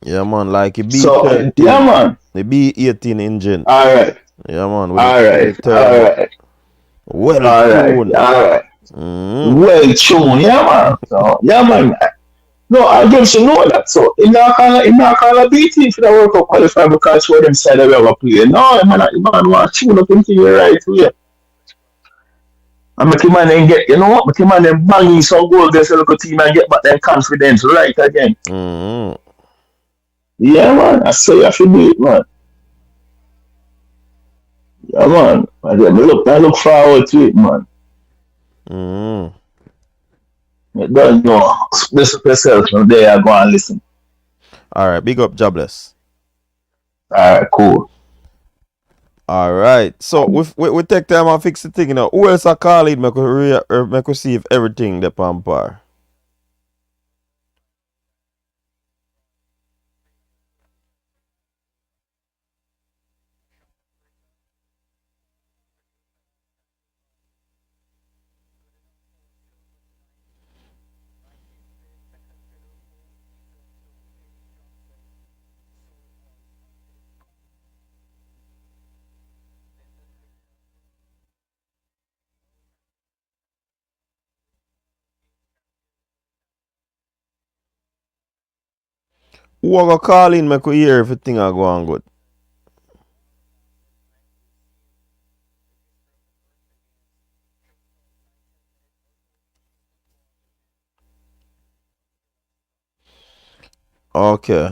Yeah, man, like it So B13. yeah, man. The B18 engine. All right. Yeah, man. All right. Well tuned. All right. Mm-hmm. Well tuned, yeah, man. So yeah, man. No, I just know that. So in not call a B team for the World Cup qualifier because for them side of our play. No, man want to tune up into the right way. And make him man then get, make him man then bang in some goal against the local team and get back their confidence right again. Mm-hmm. Yeah, man. I say I should do it, man. Yeah, man. I look forward to it, man. Mm-hmm. You don't know. Listen to yourself from there. I go and listen. All right, big up, jobless. All right, cool. All right, so we take time and fix the thing. Who else are calling? Make we see if everything the par. Who are gonna call in? Make we hear if everything are going good. Okay.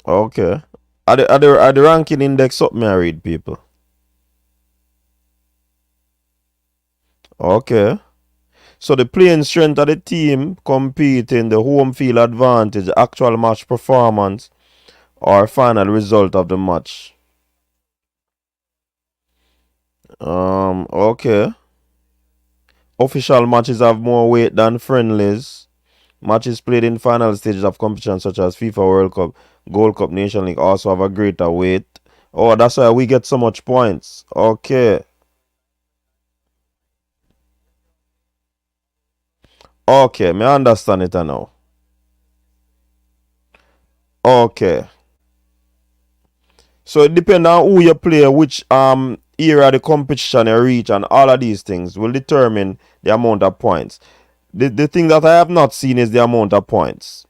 Okay. Are the ranking index up, me read people? Okay. So the playing strength of the team competing, the home field advantage, actual match performance, or final result of the match. Okay. Official matches have more weight than friendlies. Matches played in final stages of competition such as FIFA World Cup, Gold Cup, Nation League also have a greater weight. Oh, that's why we get so much points. Okay. Okay, me understand it now. Okay. So it depends on who you play, which era of the competition you reach, and all of these things will determine the amount of points. The thing that I have not seen is the amount of points.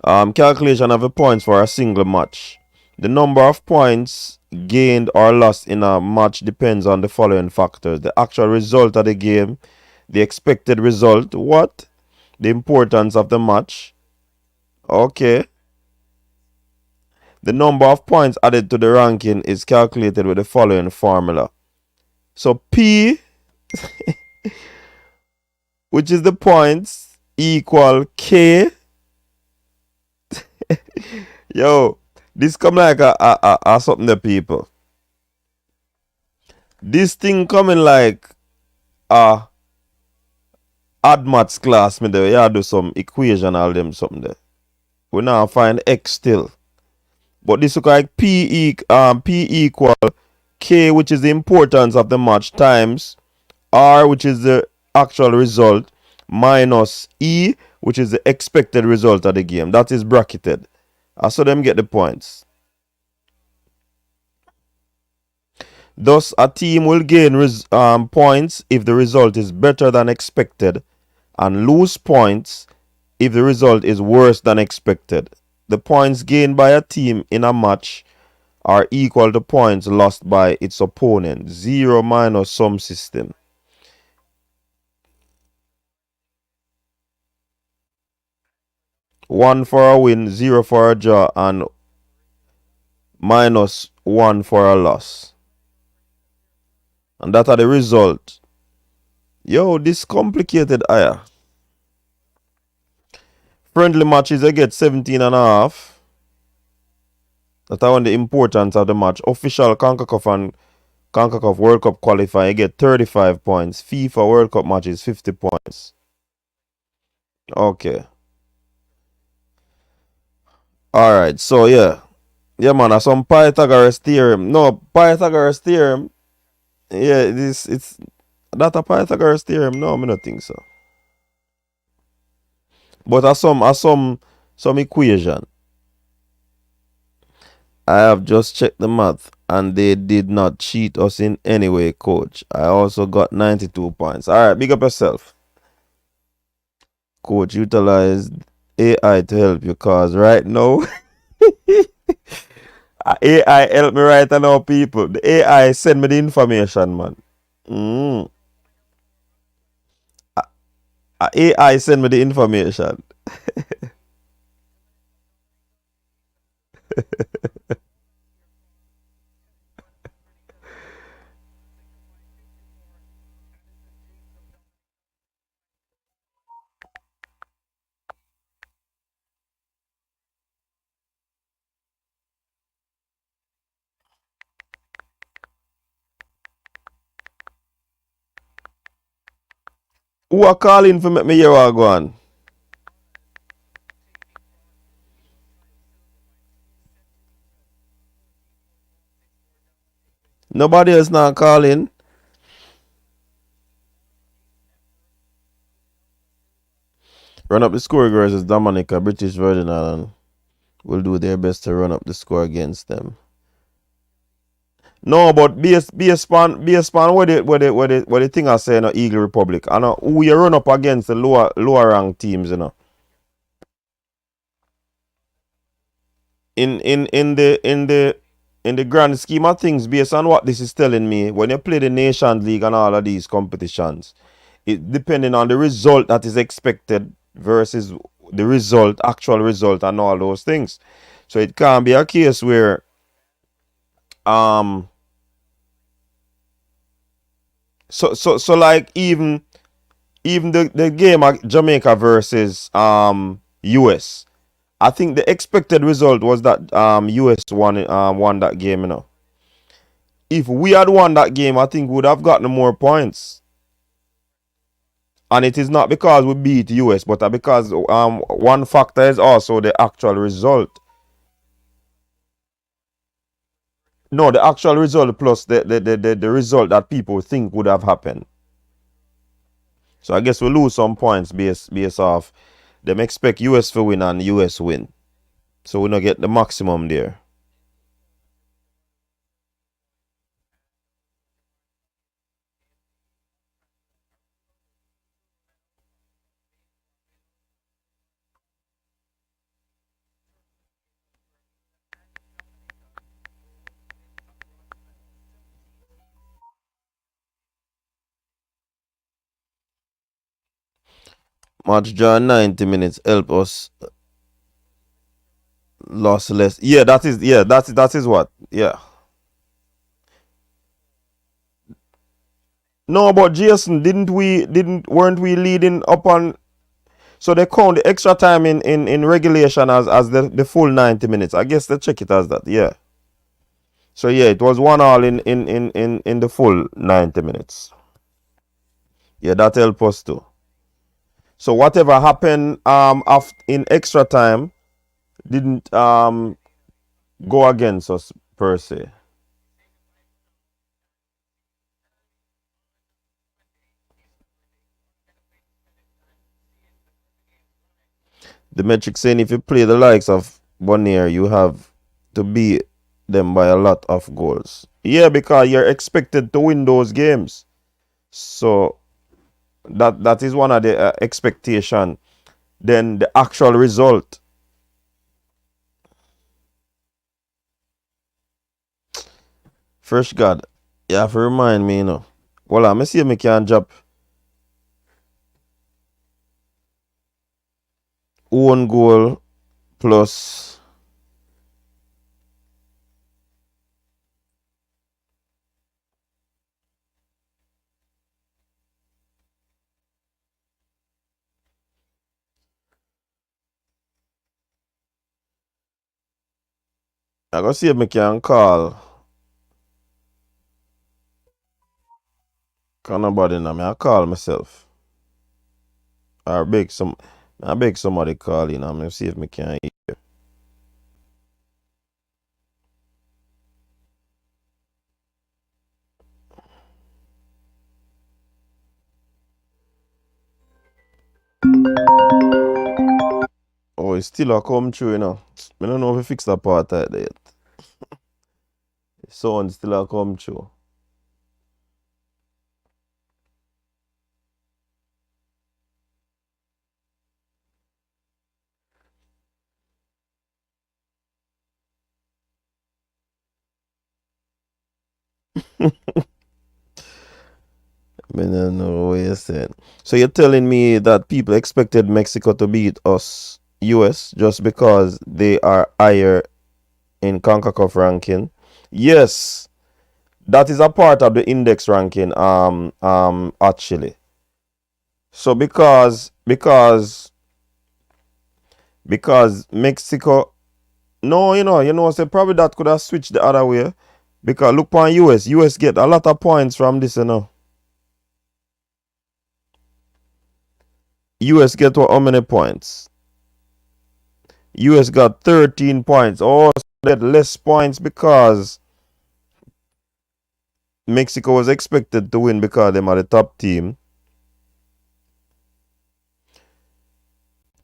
Calculation of the points for a single match. The number of points gained or lost in a match depends on the following factors: the actual result of the game, the expected result, what? The importance of the match. Okay. The number of points added to the ranking is calculated with the following formula. So P, which is the points, equal K. Yo, this come like a something to people. This thing coming like a odd maths class, me there. You do some equation, all them something there. We now find X still. But this look like P equal K, which is the importance of the match, times R, which is the actual result, minus E, which is the expected result of the game. That is bracketed. I saw them get the points. Thus, a team will gain points if the result is better than expected, and lose points if the result is worse than expected. The points gained by a team in a match are equal to points lost by its opponent. 0 minus sum system. One for a win, 0 for a draw, and minus 1 for a loss. And that are the result. Yo, this complicated higher. Friendly matches, I get 17.5. That I want the importance of the match. Official Concacaf and Concacaf World Cup qualifying, I get 35 points. FIFA World Cup matches, 50 points. Okay. Alright, so yeah. Yeah, man, that's some Pythagoras theorem. No, Pythagoras theorem. Yeah, it's that a Pythagoras theorem. No, I don't think so. But as some equation. I have just checked the math and they did not cheat us in any way, coach. I also got 92 points. Alright, big up yourself. Coach, utilize AI to help you, cause right now AI help me right now, people. The AI send me the information, man. AI send me the information. Who are calling for make me hear what go on? Nobody else now calling. Run up the score versus Dominica, British Virgin Island will do their best to run up the score against them. No, but based on what the thing I say, no, Eagle Republic. I know who you run up against the lower ranked teams, you know. In the grand scheme of things, based on what this is telling me, when you play the Nations League and all of these competitions, it depending on the result that is expected versus the actual result and all those things. So it can't be a case where so like even the game of Jamaica versus US, I think the expected result was that US won that game, you know. If we had won that game, I think we would have gotten more points. And it is not because we beat US, but because one factor is also the actual result. No, the actual result plus the result that people think would have happened. So I guess we lose some points based off them expect US to win and US win. So we don't get the maximum there. Match draw 90 minutes help us loss less. Yeah, that is what. Yeah. No, but Jason, weren't we leading up on, so they count the extra time in regulation as the full 90 minutes. I guess they check it as that, yeah. So yeah, it was 1-1 in the full 90 minutes. Yeah, that helped us too. So whatever happened in extra time didn't go against us per se. The metric saying if you play the likes of Bonnier, you have to beat them by a lot of goals. Yeah, because you're expected to win those games. So that is one of the expectation. Then the actual result. Fresh God, you have to remind me, Well, let me see if I can drop own goal plus I go see if I can call nobody now. I call myself. Or I beg somebody call in. I'm gonna see if I can hear. Oh, it's still a come true, I don't know if we fix that part right there yet. The sound still a come true. I don't know what you're saying. So you're telling me that people expected Mexico to beat us, US, just because they are higher in CONCACAF ranking? Yes, that is a part of the index ranking. Actually, so because Mexico, no, so probably that could have switched the other way. Because look on US, US get a lot of points from this, US get how many points? US got 13 points. Oh, so they had less points because Mexico was expected to win because they are the top team.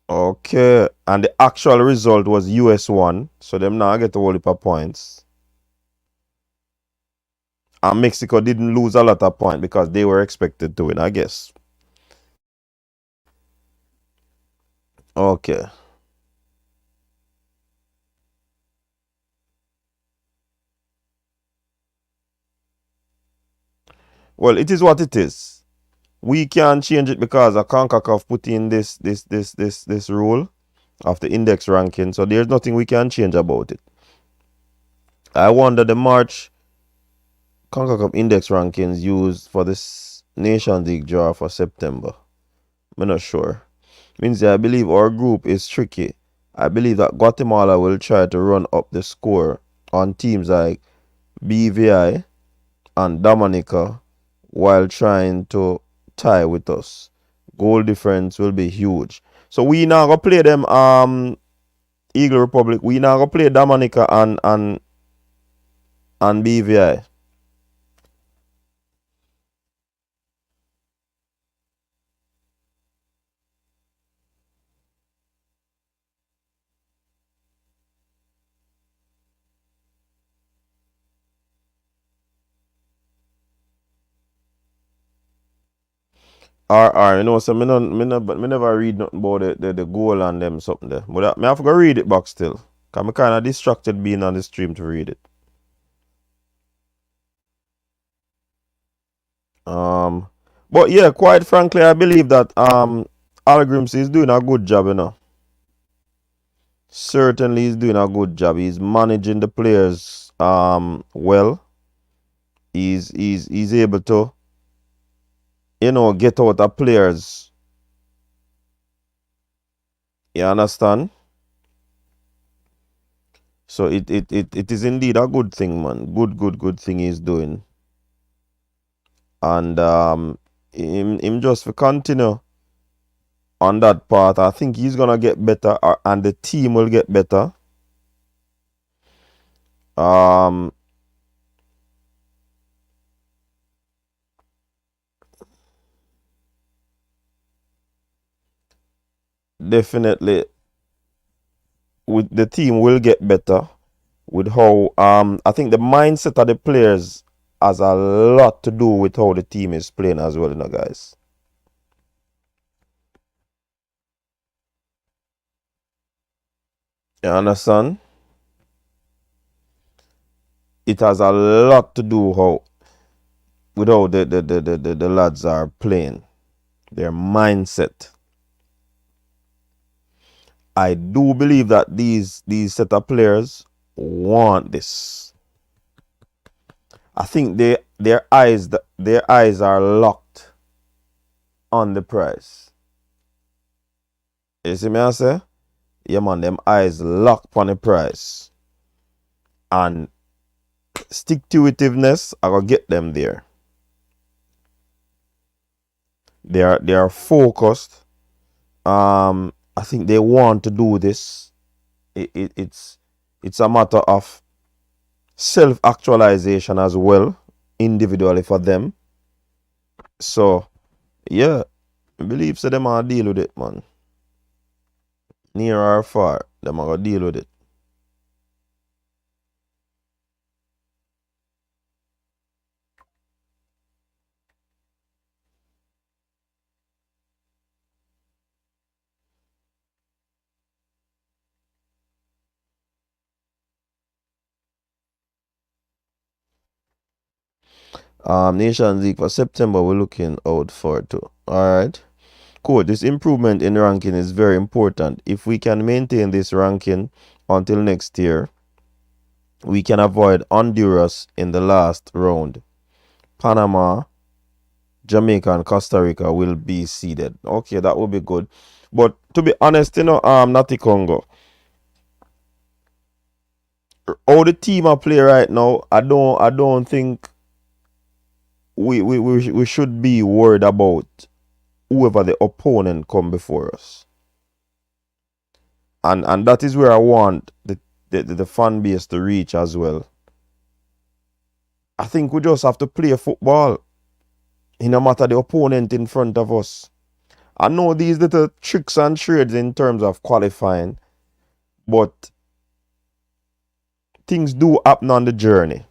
Okay, and the actual result was US won, so them now get a whole heap of points. And Mexico didn't lose a lot of points because they were expected to win, I guess. Okay. Well, it is what it is. We can't change it because a CONCACAF put in this rule of the index ranking, so there's nothing we can change about it. I wonder the March CONCACAF index rankings used for this Nation League draw for September. I'm not sure. Means I believe our group is tricky. I believe that Guatemala will try to run up the score on teams like BVI and Dominica while trying to tie with us. Goal difference will be huge. So we now go play them Eagle Republic. We now go play Dominica and BVI. So me never read nothing about the goal and them something there. But I have to go read it back still. Cause I'm kinda distracted being on the stream to read it. But yeah, quite frankly, I believe that Hallgrimsson is doing a good job, you know. Certainly he's doing a good job. He's managing the players well. He's able to, get out the players. You understand? So it is indeed a good thing, man. Good thing he's doing. And him just for continue on that path. I think he's gonna get better, and the team will get better. Definitely, with the team will get better. With how I think the mindset of the players has a lot to do with how the team is playing as well, guys. You understand? It has a lot to do with how the lads are playing. Their mindset. I do believe that these set of players want this. I think their eyes are locked on the prize. You see me I say? Yeah, man, them eyes locked on the prize. And stick-to-itiveness, I gonna get them there. They are focused. I think they want to do this. It's a matter of self-actualization as well, individually for them. So, yeah, I believe so them are deal with it, man. Near or far, them are gonna deal with it. Nations League for September, we're looking out for too. Alright. Cool. This improvement in ranking is very important. If we can maintain this ranking until next year, we can avoid Honduras in the last round. Panama, Jamaica, and Costa Rica will be seeded. Okay, that will be good. But to be honest, Nati Congo, how the team are play right now, I don't think we should be worried about whoever the opponent come before us. And that is where I want the fan base to reach as well. I think we just have to play football, no matter the opponent in front of us. I know these little tricks and trades in terms of qualifying, but things do happen on the journey.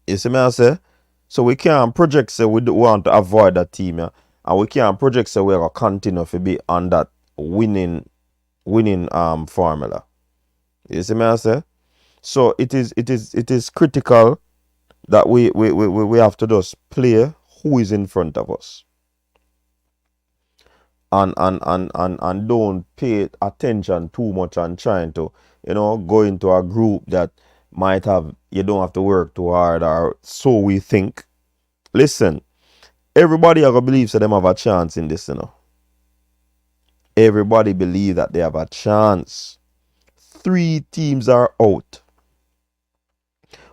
You see me I say? So we can't project say we want to avoid that team, yeah? And we can't project say we're going to continue to be on that winning formula. You see me I say? So it is critical that we have to just play who is in front of us. And don't pay attention too much and trying to, go into a group that might have, you don't have to work too hard, or so we think. Listen, everybody ever believes that them have a chance in this, Everybody believe that they have a chance. 3 teams are out.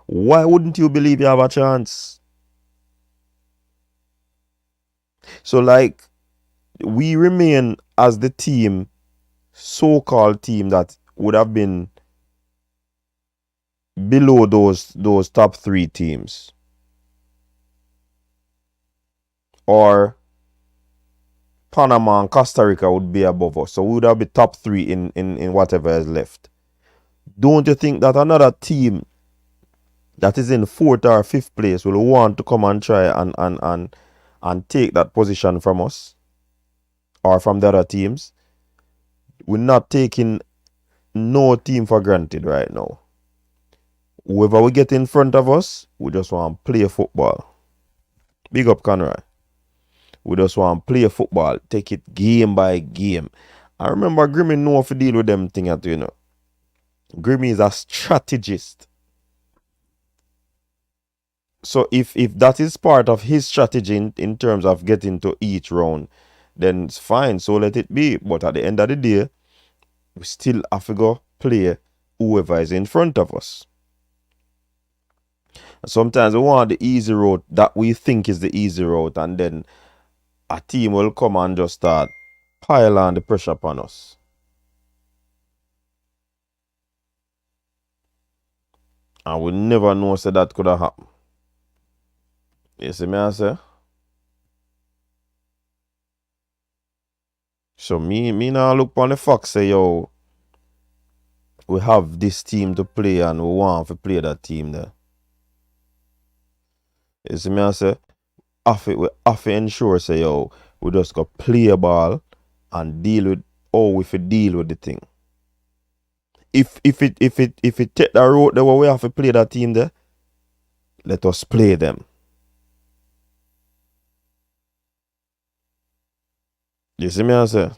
Why wouldn't you believe you have a chance? So like, we remain as the team, so-called team that would have been below those top 3 teams. Or Panama and Costa Rica would be above us. So we would have been top 3 in whatever is left. Don't you think that another team that is in 4th or 5th place will want to come and try and take that position from us? Or from the other teams? We're not taking no team for granted right now. Whoever we get in front of us, we just want to play football. Big up, Conroy. We just want to play football, take it game by game. I remember Grimmy know how to deal with them things, you know. Grimmy is a strategist. So if that is part of his strategy in terms of getting to each round, then it's fine. So let it be. But at the end of the day, we still have to go play whoever is in front of us. Sometimes we want the easy route that we think is the easy route, and then a team will come and just start pile on the pressure upon us. And we never know say that could have happened. You see me I say? So me now look on the fact say, yo, we have this team to play and we want to play that team there. You see me I say? We have to ensure say, yo, we just go play a ball and deal with how we deal with the thing. If it take the road the way we have to play that team there, let us play them. You see me I say?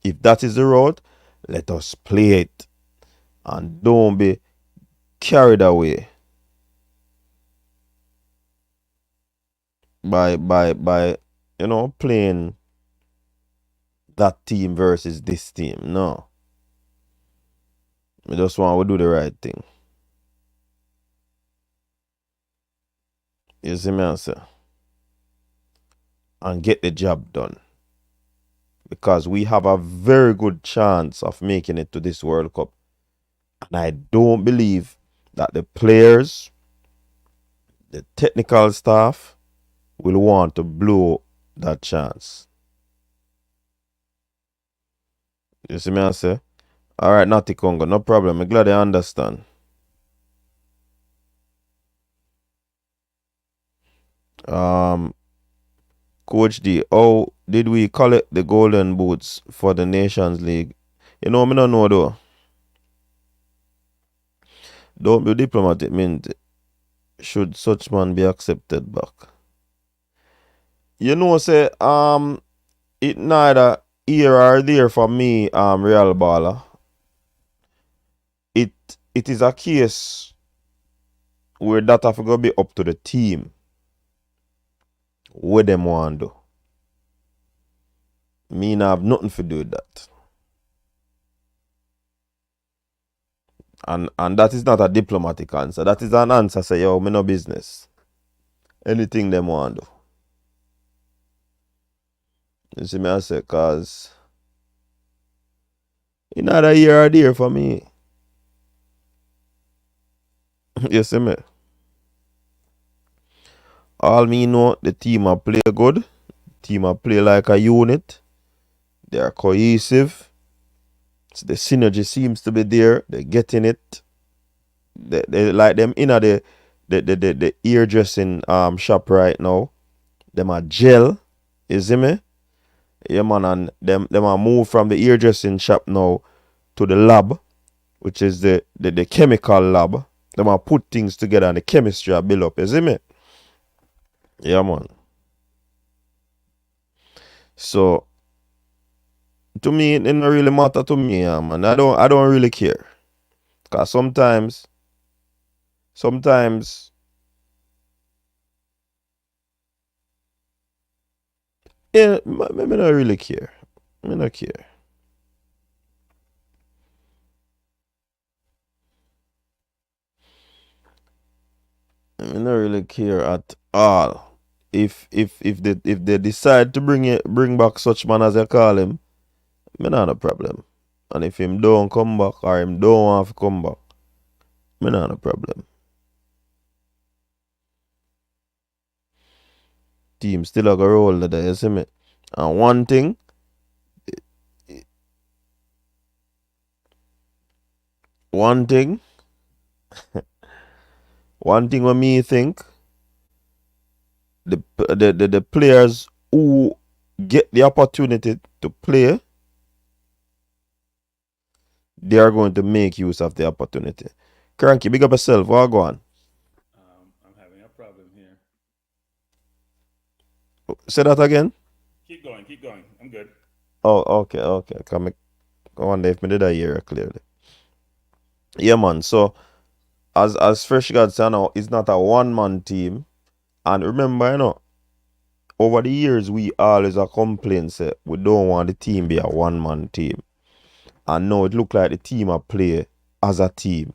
If that is the road, let us play it. And don't be carried away by you know, playing that team versus this team. No. We just want to do the right thing. You see me I say? And get the job done. Because we have a very good chance of making it to this World Cup. And I don't believe that the players, the technical staff, will want to blow that chance. You see me I say? Alright, Natty Congo, no problem. I'm glad I understand. Coach D, how did we collect the golden boots for the Nations League? You know, I don't know though. Don't be diplomatic, mint. Should such man be accepted back? You know, say, it neither here or there for me, Real Baller. It is a case where that have to be up to the team. What them want to do. Me not have nothing to do with that. And that is not a diplomatic answer. That is an answer say, yo, me no business. Anything them want to do. You see me I say, cause it's not a here or there for me. You see me? All me know, the team a play good. Team a play like a unit. They are cohesive. So the synergy seems to be there. They're getting it. They like them in the hairdressing shop right now. Them a gel. You see me? Yeah, man, and them are move from the hairdressing shop now to the lab, which is the chemical lab. Them are put things together and the chemistry are built up. You see me? Yeah, man. So to me, it don't really matter to me, yeah, man. I don't really care. Cause sometimes yeah, me don't really care. Me not care. I don't really care at all. If they decide to bring back such man as I call him, me not a problem. And if him don't come back or him don't want to come back, me not a problem. Team still a go roll there, you see me? And one thing when me think the players who get the opportunity to play, they are going to make use of the opportunity. Cranky, big up yourself. What go on? I'm having a problem here. Say that again. Keep going. I'm good. Oh, okay. I wonder if me did I hear it clearly. Yeah, man. So as Fresh God said, now it's not a one-man team. And remember, over the years we always a complain say we don't want the team be a one-man team. And now it look like the team a play as a team.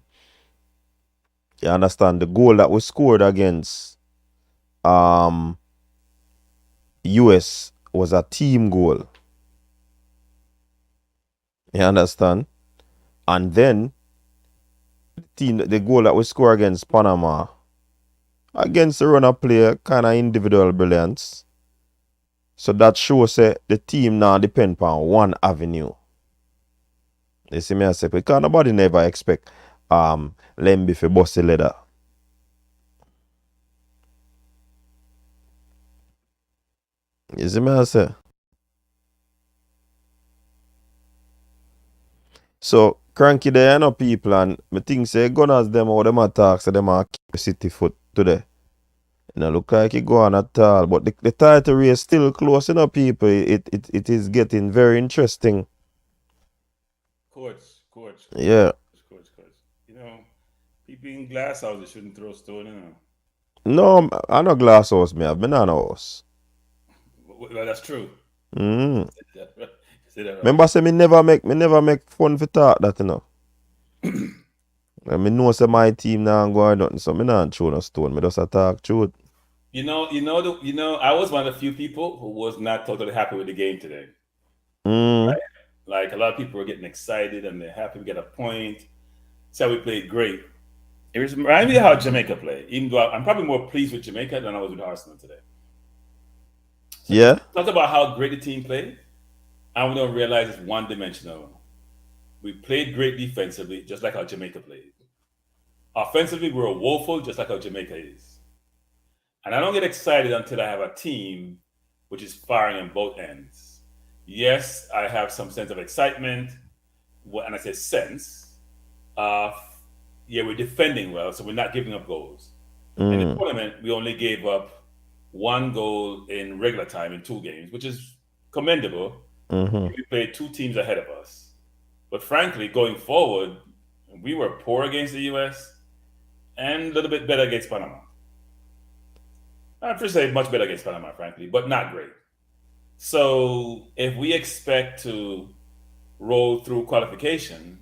You understand? The goal that we scored against US was a team goal. You understand? And then the goal that we score against Panama, against the runner player, kind of individual brilliance. So that shows the team now depend on one avenue. You see me I say, because nobody never expect Lemby for bust the leather. You see me I say? So cranky there, people, and me think say Gunners them how them attack, so them are keep City foot today. Look like it go on at all. But the title race still close, people. It is getting very interesting. Coach. Yeah. Coach. People in glass houses shouldn't throw stone, No, I no glass house, me have banana house. Well, that's true. Say that right. Remember, say me never make fun for talk that, I know say my team now going nothing, so me not throw no stone. Me just talk truth. I was one of the few people who was not totally happy with the game today. Right? Like a lot of people were getting excited and they're happy to get a point. So we played great. It reminds me of how Jamaica played. Even though I'm probably more pleased with Jamaica than I was with Arsenal today. So yeah. Talk about how great the team played, and we don't realize it's one-dimensional. We played great defensively, just like how Jamaica played. Offensively, we were woeful, just like how Jamaica is. And I don't get excited until I have a team which is firing on both ends. Yes, I have some sense of excitement, and I say sense. We're defending well, so we're not giving up goals. In the tournament, we only gave up 1 goal in regular time in 2 games, which is commendable. We played 2 teams ahead of us. But frankly, going forward, we were poor against the US and a little bit better against Panama. I'd say much better against Panama, frankly, but not great. So if we expect to roll through qualification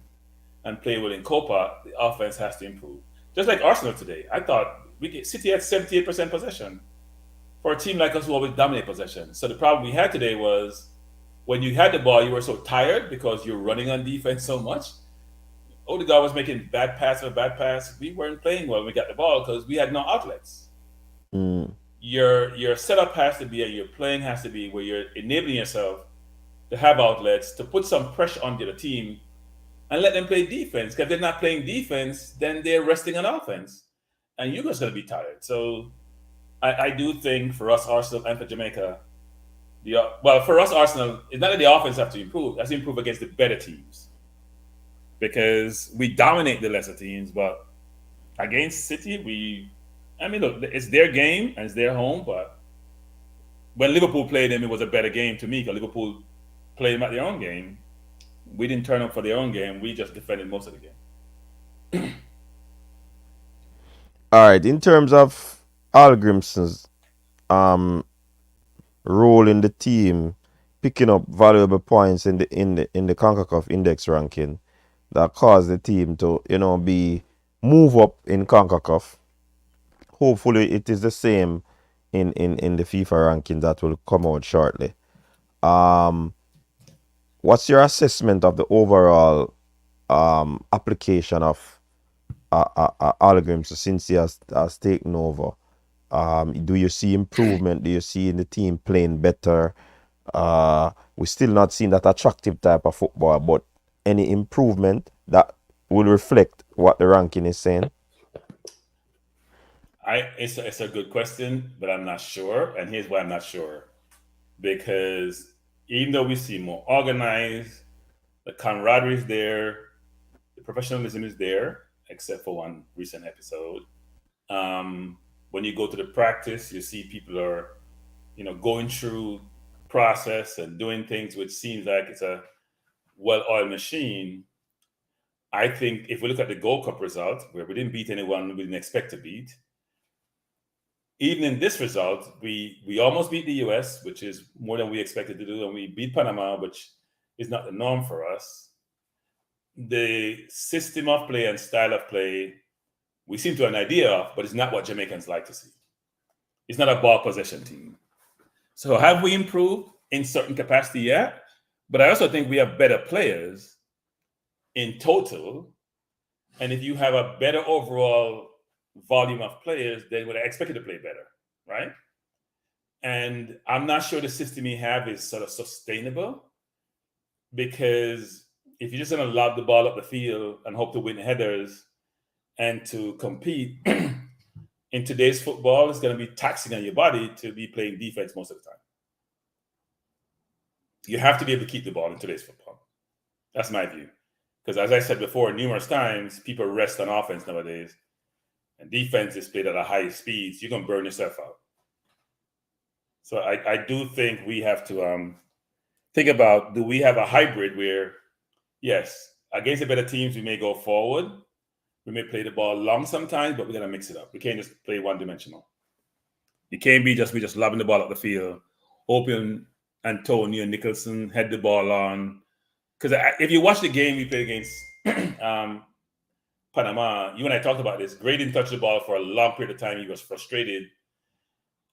and play well in Copa, the offense has to improve. Just like Arsenal today, I thought City had 78% possession for a team like us who always dominate possession. So the problem we had today was when you had the ball, you were so tired because you're running on defense so much. Odegaard was making bad pass after bad pass. We weren't playing well when we got the ball because we had no outlets. Your setup has to be, and your playing has to be where you're enabling yourself to have outlets, to put some pressure on the team and let them play defense. Because if they're not playing defense, then they're resting on offense. And you're just going to be tired. So I do think for us, Arsenal, and for Jamaica, for us, Arsenal, it's not that the offense have to improve. It has to improve against the better teams. Because we dominate the lesser teams, but against City, look, it's their game and it's their home, but when Liverpool played them, it was a better game to me because Liverpool played them at their own game. We didn't turn up for their own game. We just defended most of the game. All right. In terms of Hallgrimsson's role in the team, picking up valuable points in the Concacaf index ranking, that caused the team to move up in Concacaf. Hopefully, it is the same in the FIFA ranking that will come out shortly. What's your assessment of the overall application of Hallgrimsson since he has taken over? Do you see improvement? Do you see in the team playing better? We're still not seeing that attractive type of football, but any improvement that will reflect what the ranking is saying? It's a good question, but I'm not sure. And here's why I'm not sure. Because even though we see more organized, the camaraderie is there, the professionalism is there, except for one recent episode. When you go to the practice, you see people are going through process and doing things which seems like it's a well-oiled machine. I think if we look at the Gold Cup result, where we didn't beat anyone we didn't expect to beat, even in this result, we almost beat the US, which is more than we expected to do, and we beat Panama, which is not the norm for us. The system of play and style of play, we seem to have an idea of, but it's not what Jamaicans like to see. It's not a ball possession team. So have we improved in certain capacity? Yeah. But I also think we have better players in total. And if you have a better overall volume of players, then would I expect you to play better, right? And I'm not sure the system you have is sort of sustainable, because if you're just going to lob the ball up the field and hope to win headers and to compete in today's football, it's going to be taxing on your body to be playing defense most of the time. You have to be able to keep the ball in today's football. That's my view. Because as I said before numerous times, people rest on offense nowadays. And defense is played at a high speed, so you're going to burn yourself out. So I do think we have to think about, do we have a hybrid where, yes, against the better teams, we may go forward. We may play the ball long sometimes, but we're going to mix it up. We can't just play one-dimensional. You can't be just lobbing the ball up the field, hoping Antonio Nicholson head the ball on. Because if you watch the game we played against Panama, you and I talked about this. Gray didn't touch the ball for a long period of time. He was frustrated.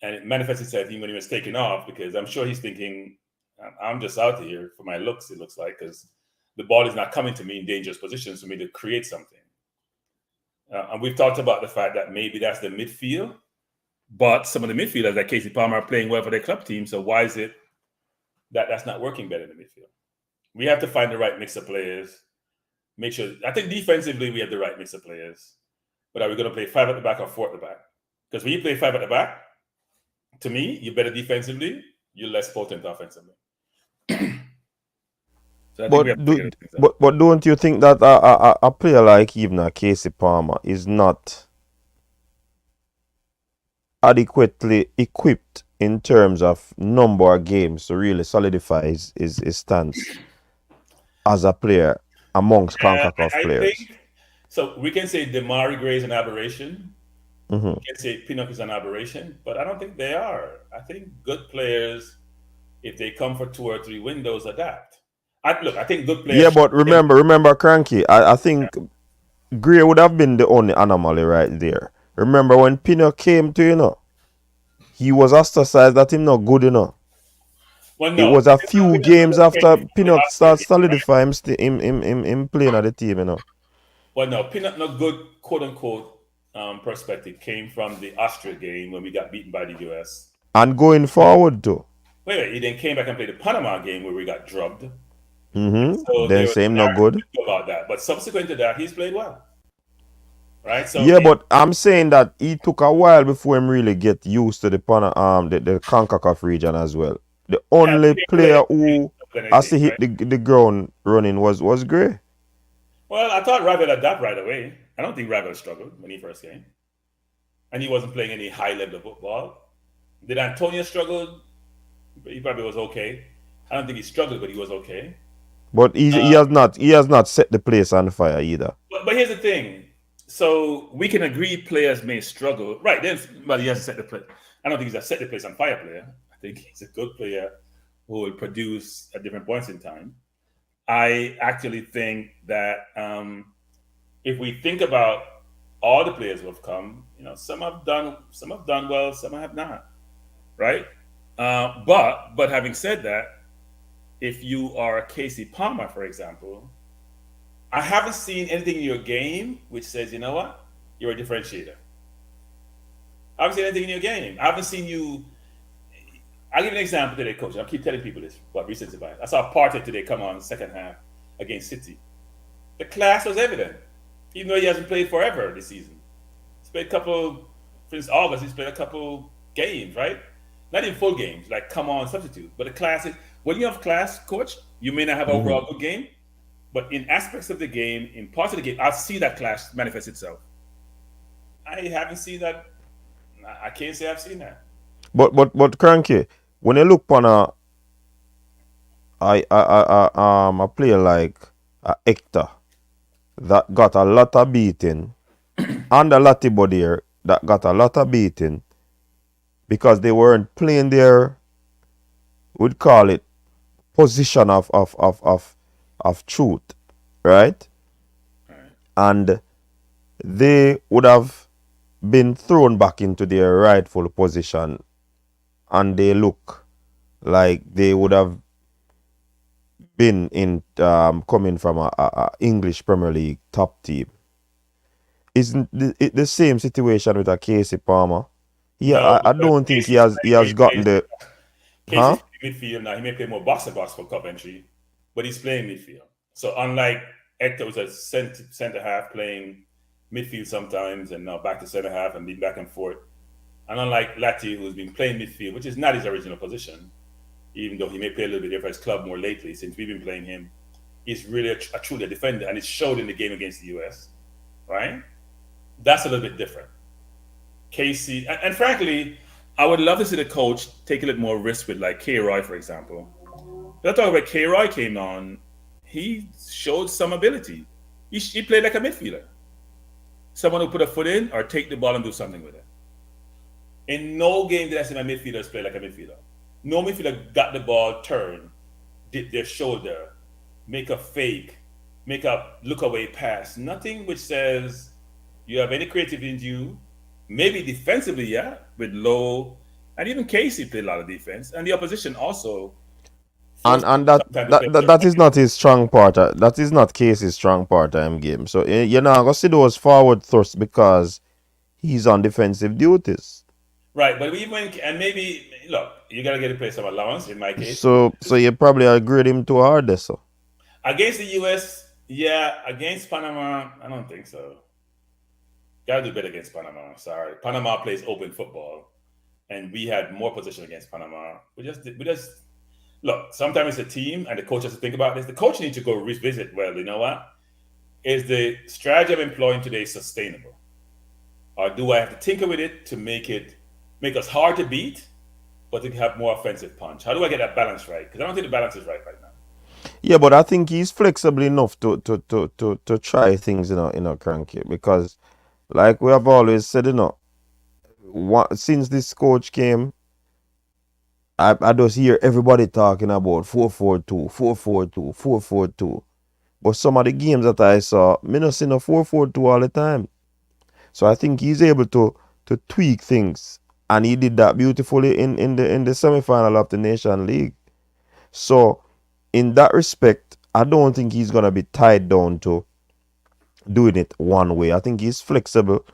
And it manifested itself when he was taking off, because I'm sure he's thinking, I'm just out here for my looks, it looks like, because the ball is not coming to me in dangerous positions for me to create something. And we've talked about the fact that maybe that's the midfield, but some of the midfielders like Casey Palmer are playing well for their club team. So why is it that that's not working better in the midfield? We have to find the right mix of players. Make sure, I think defensively we have the right mix of players. But are we going to play 5 at the back or 4 at the back? Because when you play 5 at the back, to me, you're better defensively, you're less potent offensively. So but don't you think that a player like even a Casey Palmer is not adequately equipped in terms of number of games to really solidify his stance as a player amongst CONCACAF players? So we can say Damari Gray is an aberration. Mm-hmm. We can say Pinnock is an aberration, but I don't think they are. I think good players, if they come for 2 or 3 windows, adapt. I think good players. Yeah, but remember, Cranky, I think Gray would have been the only anomaly right there. Remember when Pinnock came to, he was ostracized that him not good enough. Well, no, it was a few games after Pinnock started solidifying him playing at the team, Well, no, Pinnock not good, quote unquote, perspective came from the Austria game when we got beaten by the US. And going forward too. Wait, he then came back and played the Panama game where we got drubbed. Mm-hmm. So then same not good about that, but subsequent to that, he's played well. Right? So yeah, but I'm saying that he took a while before him really get used to the CONCACAF region as well. The only player who has to hit the ground running was Gray. Well, I thought Ravel adapted right away. I don't think Ravel struggled when he first came. And he wasn't playing any high level of football. Did Antonio struggle? He probably was okay. I don't think he struggled, but he was okay. But he has not set the place on fire either. But here's the thing. So we can agree players may struggle. Right, then well, he hasn't set the place. I don't think he's a set the place on fire player. I think he's a good player who will produce at different points in time. I actually think that if we think about all the players who have come, some have done well, some have not, right? But having said that, if you are a Casey Palmer, for example, I haven't seen anything in your game which says, you know what, you're a differentiator. I haven't seen anything in your game. I haven't seen you. I'll give you an example today, Coach. I'll keep telling people this, what recency bias. I saw Partey today come on second half against City. The class was evident, even though he hasn't played forever this season. He's played a couple, since August, he's played a couple games, right? Not even full games, like come on substitute. But the class is, when you have class, Coach, you may not have overall good game, but in aspects of the game, in parts of the game, I'll see that class manifest itself. I haven't seen that. I can't say I've seen that. But Cranky, when you look on a player like Hector that got a lot of beating, and a Latibo there that got a lot of beating because they weren't playing their, we'd call it, position of truth, right? And they would have been thrown back into their rightful position, and they look like they would have been in coming from a English Premier League top team. Isn't it the same situation with a Casey Palmer? Yeah, No, I don't think he has gotten the Casey's midfield now. He may play more box to box for Coventry, but he's playing midfield. So unlike Hector, who's a centre half playing midfield sometimes, and now back to centre half and being back and forth, and unlike Lati, who's been playing midfield, which is not his original position, even though he may play a little bit different for his club more lately since we've been playing him, he's really a truly a defender, and it showed in the game against the US, right? That's a little bit different. Casey, and frankly, I would love to see the coach take a little more risk with like K. Roy, for example. But I thought when K. Roy came on, he showed some ability. He played like a midfielder. Someone who put a foot in or take the ball and do something with it. In no game did I see my midfielders play like a midfielder. No midfielder got the ball, turn, dip their shoulder, make a fake, make a look away pass. Nothing which says you have any creativity in you. Maybe defensively, yeah, with Low, and even Casey played a lot of defense, and the opposition also. And that is not his strong part. That is not Casey's strong part of game. So you're not gonna see those forward thrusts because he's on defensive duties. Right, but even and maybe look, you gotta get to play some allowance in my case. So you probably agreed him too hard there, so. Against the US, yeah. Against Panama, I don't think so. Gotta do better against Panama. Sorry, Panama plays open football, and we had more possession against Panama. We just look. Sometimes it's a team, and the coach has to think about this. The coach needs to go revisit. Well, you know what? Is the strategy I'm employing today sustainable, or do I have to tinker with it to make us hard to beat, but to have more offensive punch? How do I get that balance right? Because I don't think the balance is right now. Yeah, but I think he's flexible enough to try things, Cranky, because. Like we have always said, since this coach came, I just hear everybody talking about 4-4-2, 4-4-2, 4-4-2. But some of the games that I saw, me not seeing a 4-4-2 all the time. So I think he's able to tweak things, and he did that beautifully in the semi-final of the Nation League. So in that respect, I don't think he's gonna be tied down to doing it one way. I think he's flexible.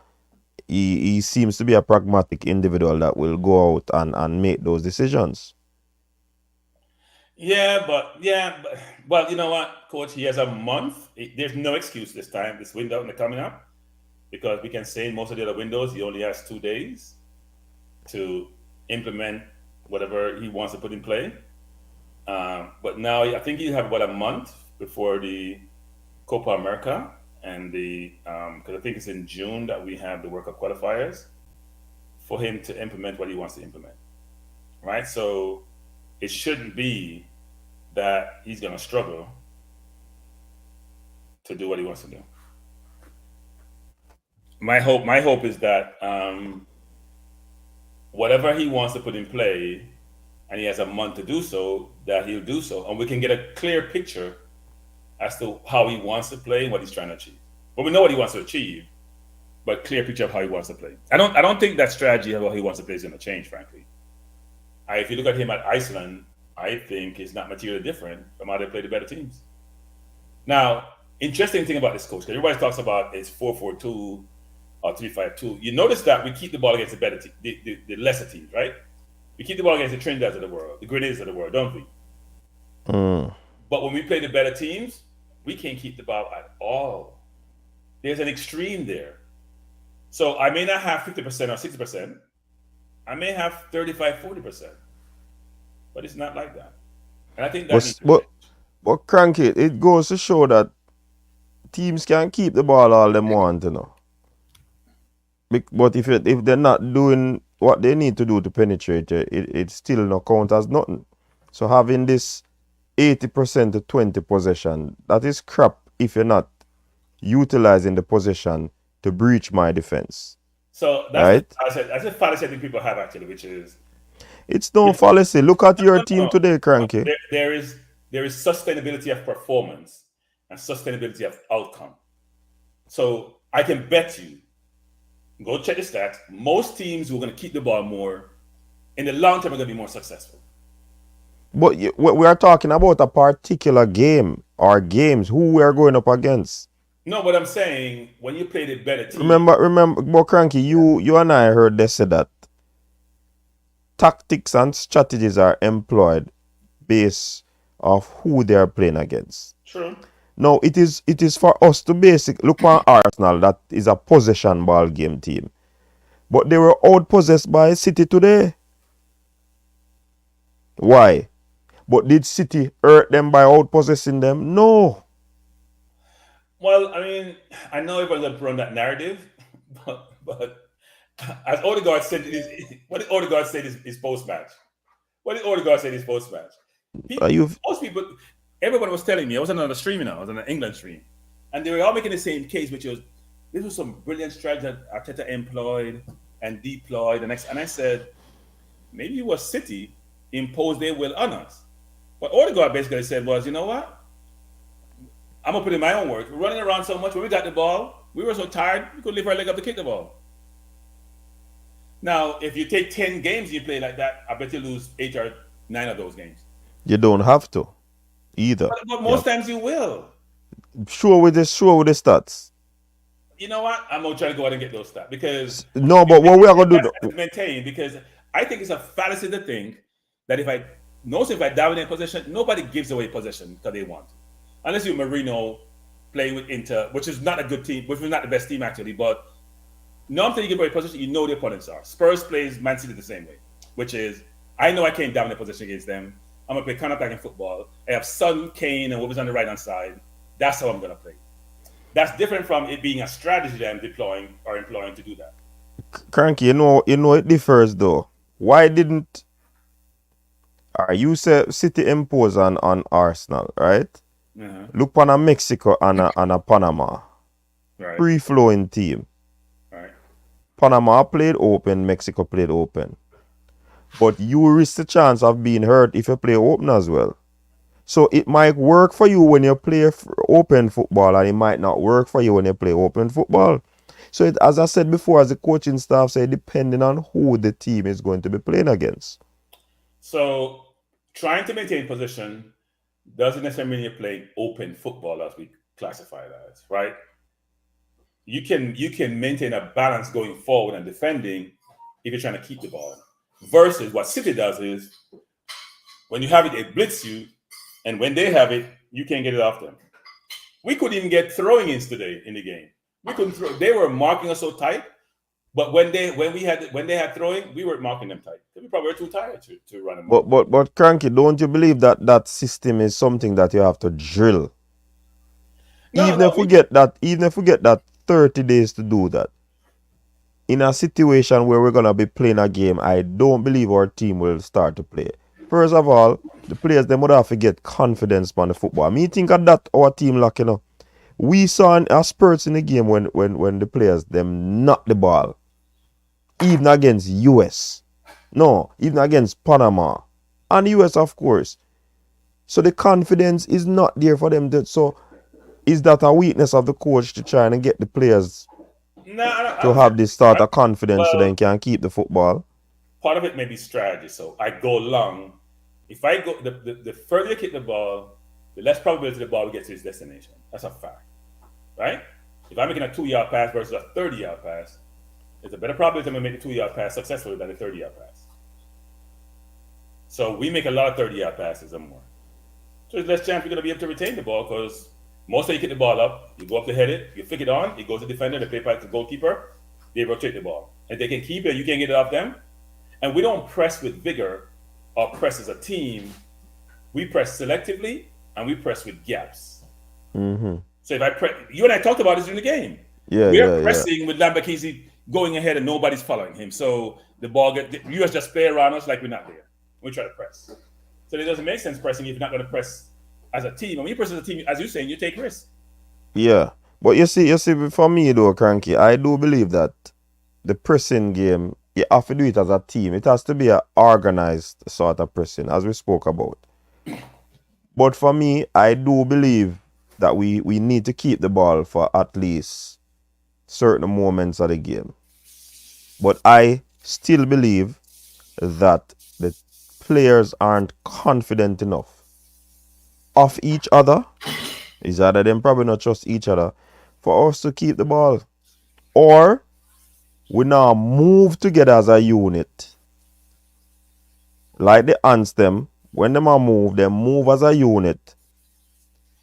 He seems to be a pragmatic individual that will go out and make those decisions. But well, you know what, Coach? He has a month. There's no excuse this time, this window coming up, because we can say in most of the other windows he only has 2 days to implement whatever he wants to put in play. But now I think he'll have about a month before the Copa America. And because I think it's in June that we have the World Cup qualifiers, for him to implement what he wants to implement, right? So it shouldn't be that he's going to struggle to do what he wants to do. My hope is that whatever he wants to put in play, and he has a month to do so, that he'll do so, and we can get a clear picture as to how he wants to play and what he's trying to achieve. But we know what he wants to achieve, but clear picture of how he wants to play. I don't think that strategy of how he wants to play is going to change, frankly. If you look at him at Iceland, I think it's not materially different from how they play the better teams. Now, interesting thing about this coach, because everybody talks about it's 4-4-2 or 3-5-2. You notice that we keep the ball against the better team, the lesser teams, right? We keep the ball against the Trinidads of the world, the Grenadiers of the world, don't we? But when we play the better teams, we can't keep the ball at all. There's an extreme there. So I may not have 50% or 60%. I may have 35, 40%. But it's not like that. And I think that but Cranky, it goes to show that teams can keep the ball all they want, But if they're not doing what they need to do to penetrate it still no count as nothing. So having this 80% to 20 possession, that is crap if you're not utilizing the possession to breach my defense. So that's a fallacy I think people have actually, which is it's no fallacy. Look at your team today, Cranky. There is sustainability of performance and sustainability of outcome. So I can bet you, go check the stats, most teams who are going to keep the ball more, in the long term are going to be more successful. But we are talking about a particular game or games, who we are going up against. No, but I'm saying, when you play the better team... Remember, but Cranky, you and I heard they say that tactics and strategies are employed based off who they are playing against. True. No, it is for us to look on Arsenal, that is a possession ball game team. But they were outpossessed by City today. Why? But did City hurt them by outpossessing them? No. Well, I mean, I know everyone's going to run that narrative, but as Odegaard said, what did Odegaard say is post-match? What did Odegaard say is post-match? Most people, everyone was telling me, I was on another stream now, I was on an England stream, and they were all making the same case, which was, this was some brilliant strategy that Arteta employed and deployed, and I said, maybe it was City imposed their will on us. What Odegaard basically said was, you know what? I'm going to put in my own work. We're running around so much. When we got the ball, we were so tired, we could lift our leg up to kick the ball. Now, if you take 10 games and you play like that, I bet you lose 8 or 9 of those games. You don't have to either. But most times you will. Sure with the stats. You know what? I'm going to try to go out and get those stats. Because... No, but what we are going to do... maintain, because I think it's a fallacy to think that if I dominate possession, nobody gives away possession because they want. Unless you're Marino playing with Inter, which is not a good team, which was not the best team actually, but no, until you give away possession, you know the opponents are. Spurs plays Man City the same way, which is, I know I can't dominate possession against them. I'm going to play counter-attacking football. I have Son, Kane, and whoever's on the right-hand side. That's how I'm going to play. That's different from it being a strategy that I'm deploying or employing to do that. Cranky, you know it differs though. Why didn't... you say City impose on Arsenal, right? Uh-huh. Look on a Mexico and a Panama. Right. Free-flowing team. Right. Panama played open, Mexico played open. But you risk the chance of being hurt if you play open as well. So it might work for you when you play open football, and it might not work for you when you play open football. So as I said before, as the coaching staff say, depending on who the team is going to be playing against. So trying to maintain position doesn't necessarily mean you're playing open football, as we classify that as, right? You can maintain a balance going forward and defending if you're trying to keep the ball. Versus what City does is, when you have it, they blitz you, and when they have it, you can't get it off them. We couldn't even get throwing-ins today in the game. We couldn't throw. They were marking us so tight, but when they had throwing, we weren't marking them tight. We probably were too tired to run them. But Cranky, don't you believe that system is something that you have to drill? Even if we get that 30 days to do that, in a situation where we're gonna be playing a game, I don't believe our team will start to play. First of all, the players, they would have to get confidence on the football. Me think of that our team lack, you know. We saw a spurts in the game when the players them knock the ball. Even against US. No, even against Panama. And US, of course. So the confidence is not there for them. So is that a weakness of the coach to try and get the players to have this sort of confidence so they can keep the football? Part of it may be strategy. So I go long. If I go, the further you kick the ball, the less probability the ball gets to its destination. That's a fact, right? If I'm making a 2-yard pass versus a 30-yard pass, there's a better probability I'm going to make the 2-yard pass successfully than the 30-yard pass. So we make a lot of 30-yard passes or more. So there's less chance we're going to be able to retain the ball because most of you kick the ball up, you go up to head it, you flick it on, it goes to the defender, they play back to the goalkeeper, they rotate the ball. If they can keep it, you can't get it off them. And we don't press with vigor or press as a team. We press selectively and we press with gaps. Mm-hmm. So if I press, you and I talked about this during the game. We are pressing with Lambakisi going ahead and nobody's following him. So the ball the US just play around us like we're not there. We try to press. So it doesn't make sense pressing if you're not going to press as a team. And when you press as a team, as you're saying, you take risks. Yeah. But you see, for me though, Cranky, I do believe that the pressing game, you have to do it as a team. It has to be an organized sort of pressing, as we spoke about. But for me, I do believe that we need to keep the ball for at least certain moments of the game. But I still believe that the players aren't confident enough of each other. Is either them probably not trust each other for us to keep the ball. Or we now move together as a unit. Like the ants them, when them move, they move as a unit.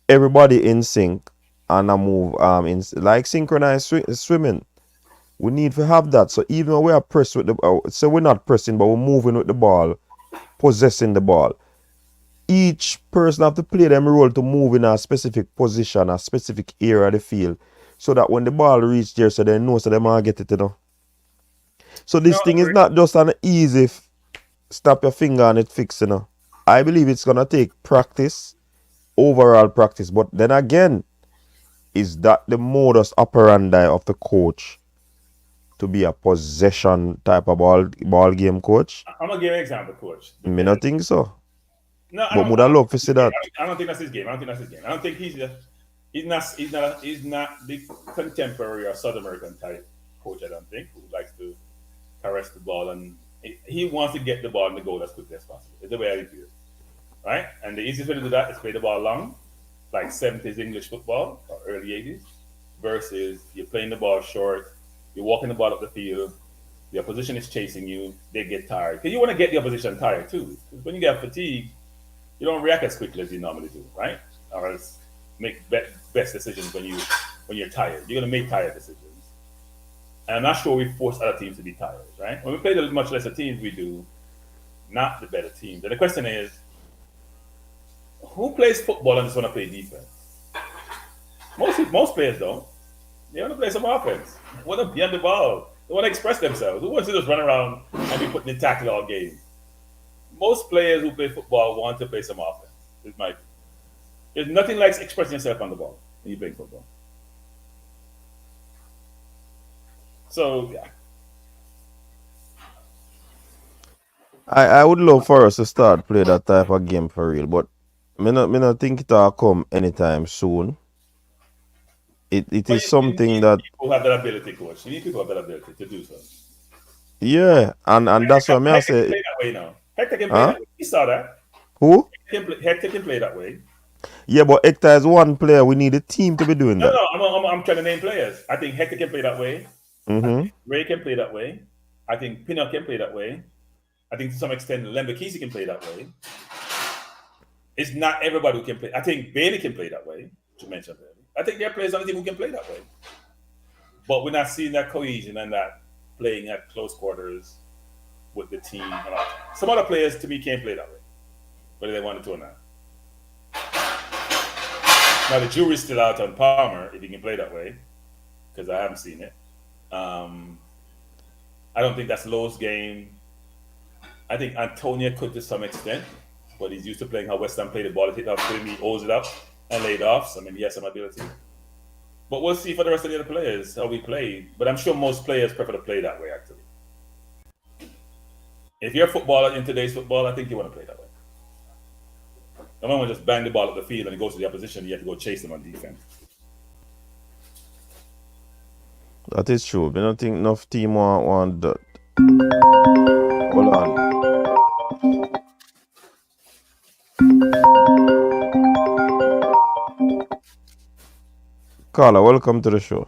Everybody in sync and a move in like synchronized swimming. We need to have that. So even when we are pressed with the so we're not pressing, but we're moving with the ball, possessing the ball. Each person have to play them role to move in a specific position, a specific area of the field, so that when the ball reach there, so they know so they might get it, So this thing is not just an easy snap your finger and it fix, I believe it's gonna take practice, overall practice. But then again, is that the modus operandi of the coach to be a possession type of ball game coach? I'm gonna give an example, coach. Me not think so. No, but would I love to see that? I don't think that's his game. I don't think he's not the contemporary or South American type coach. I don't think who likes to caress the ball, and he wants to get the ball in the goal as quickly as possible. It's the way I feel, right? And the easiest way to do that is play the ball long, like 70s English football or early 80s, versus you're playing the ball short, you're walking the ball up the field, the opposition is chasing you, they get tired. Because you want to get the opposition tired too. When you get fatigued, you don't react as quickly as you normally do, right? Or else make best decisions when you're tired. You're gonna make tired decisions. And I'm not sure we force other teams to be tired, right? When we play the much lesser teams, we do, not the better teams. And the question is, who plays football and just want to play defense? Most players don't. They want to play some offense. They want to be on the ball. They want to express themselves. Who wants to just run around and be putting in tackle all game? Most players who play football want to play some offense. There's nothing like expressing yourself on the ball when you play football. So yeah, I would love for us to start play that type of game for real, but me not think it'll come anytime soon. It is something that people have that ability, coach. You need people have that ability to do so. Yeah, and that's what I say. Play that way now. Hector can play that way. You saw that. Who? Hector can play that way. Yeah, but Hector is one player. We need a team to be doing that. No, I'm trying to name players. I think Hector can play that way. Mm-hmm. Ray can play that way. I think Pinnock can play that way. I think to some extent Lembekisi can play that way. It's not everybody who can play. I think Bailey can play that way, to mention earlier. I think there are players on the team who can play that way. But we're not seeing that cohesion and that playing at close quarters with the team. Some other players, to me, can't play that way, whether they wanted to or not. Now, the jury's still out on Palmer, if he can play that way, because I haven't seen it. I don't think that's Lowe's game. I think Antonio could to some extent, but he's used to playing how West Ham play the ball. He holds it up and laid off, so maybe he has some ability. But we'll see for the rest of the other players how we play. But I'm sure most players prefer to play that way, actually. If you're a footballer in today's football, I think you want to play that way. No one will just bang the ball up the field and it goes to the opposition. You have to go chase them on defense. That is true. I don't think enough team want that. Hold on. Carla, welcome to the show.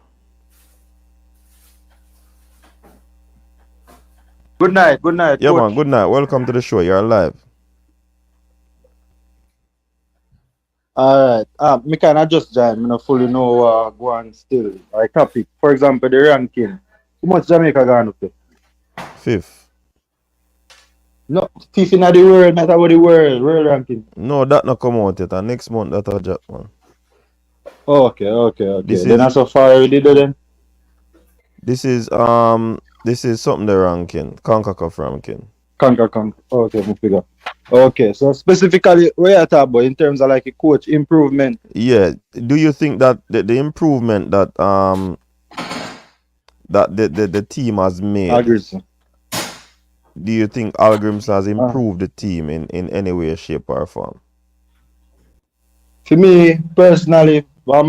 Good night. Yeah, coach. man, good night. Welcome to the show. You're live. Alright. Me can adjust join. Me not fully know go on still. Like topic. For example, the ranking. How much Jamaica gone up to? 5th. No, fifth in the world, not about the world ranking. No, that not come out yet. And next month that'll drop, man. Okay. This Then is- so far we did it then. This is something the ranking. Concacaf ranking. Concacaf. Okay, me figure. Okay, so specifically, where you talk about in terms of like a coach improvement? Yeah. Do you think that the improvement that that the team has made, Hallgrimsson. do you think Hallgrimsson has improved the team in any way, shape, or form? For me personally, what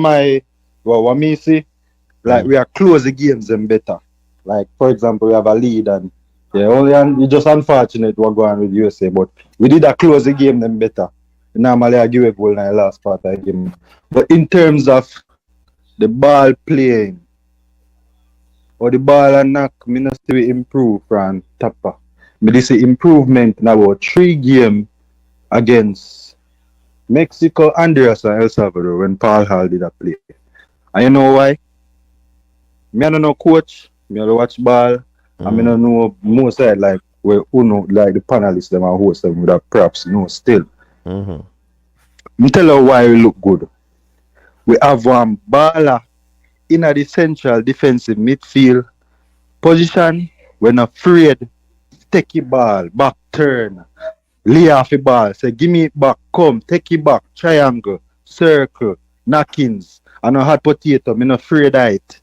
me see, like we are close the games them better. Like for example, we have a lead and it's just unfortunate what going on with USA, but we did a close the game them better. Normally I give a goal in the last part of the game. But in terms of the ball playing or the ball and knock, me not see we improve from Tapper. Me see improvement in about 3 games against Mexico, Honduras, and El Salvador when Paul Hall did a play. And you know why? Me I don't know coach, me I don't watch ball, and me don't know most side like where Uno like the panelists them and host them with that props no still. Me tell you why we look good. We have one baller in the central defensive midfield position. We're not afraid take it ball, back turn, lay off the ball, say give me it back, come, take it back, triangle, circle, knockings, and a hot potato, me not afraid of it.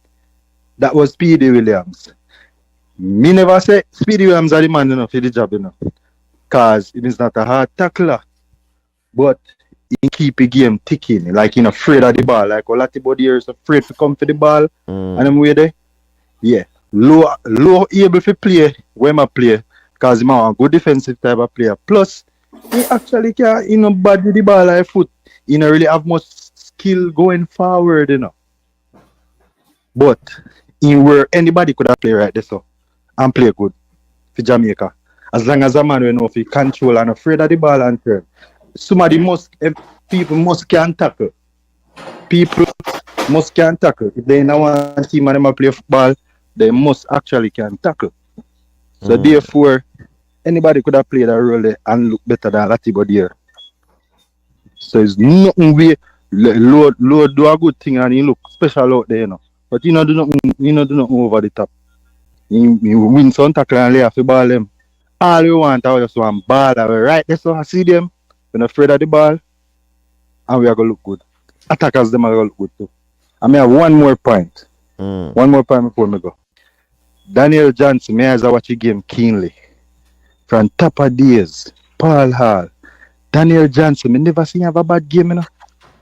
That was Speedy Williams. Me never say Speedy Williams are the man enough for the job, because it is not a hard tackler, but he keep the game ticking, like he's afraid of the ball, like a lot of body is afraid to come for the ball, and I'm way there. Yeah, low able to play when I play, because he's a good defensive type of player. Plus, he actually can, bad with the ball like foot. He don't really have much skill going forward, But where anybody could have played right there, so and play good for Jamaica. As long as a man we know if he control and afraid of the ball and turn. People must can tackle. People must can tackle. If they in one team and them play football, they must actually can tackle. So therefore, anybody could have played that role there and look better than Latibo there. So it's nothing we Lord do a good thing and he look special out there, But do nothing over the top. You win some tackle and lay off the ball them. All we want is just one ball right there, so I see them. We're not afraid of the ball. And we are going to look good. Attackers, them are going to look good too. And I have one more point. One more point before me go. Daniel Johnson, me as I watch the game keenly. From top of days, Paul Hall, Daniel Johnson, me never seen have a bad game,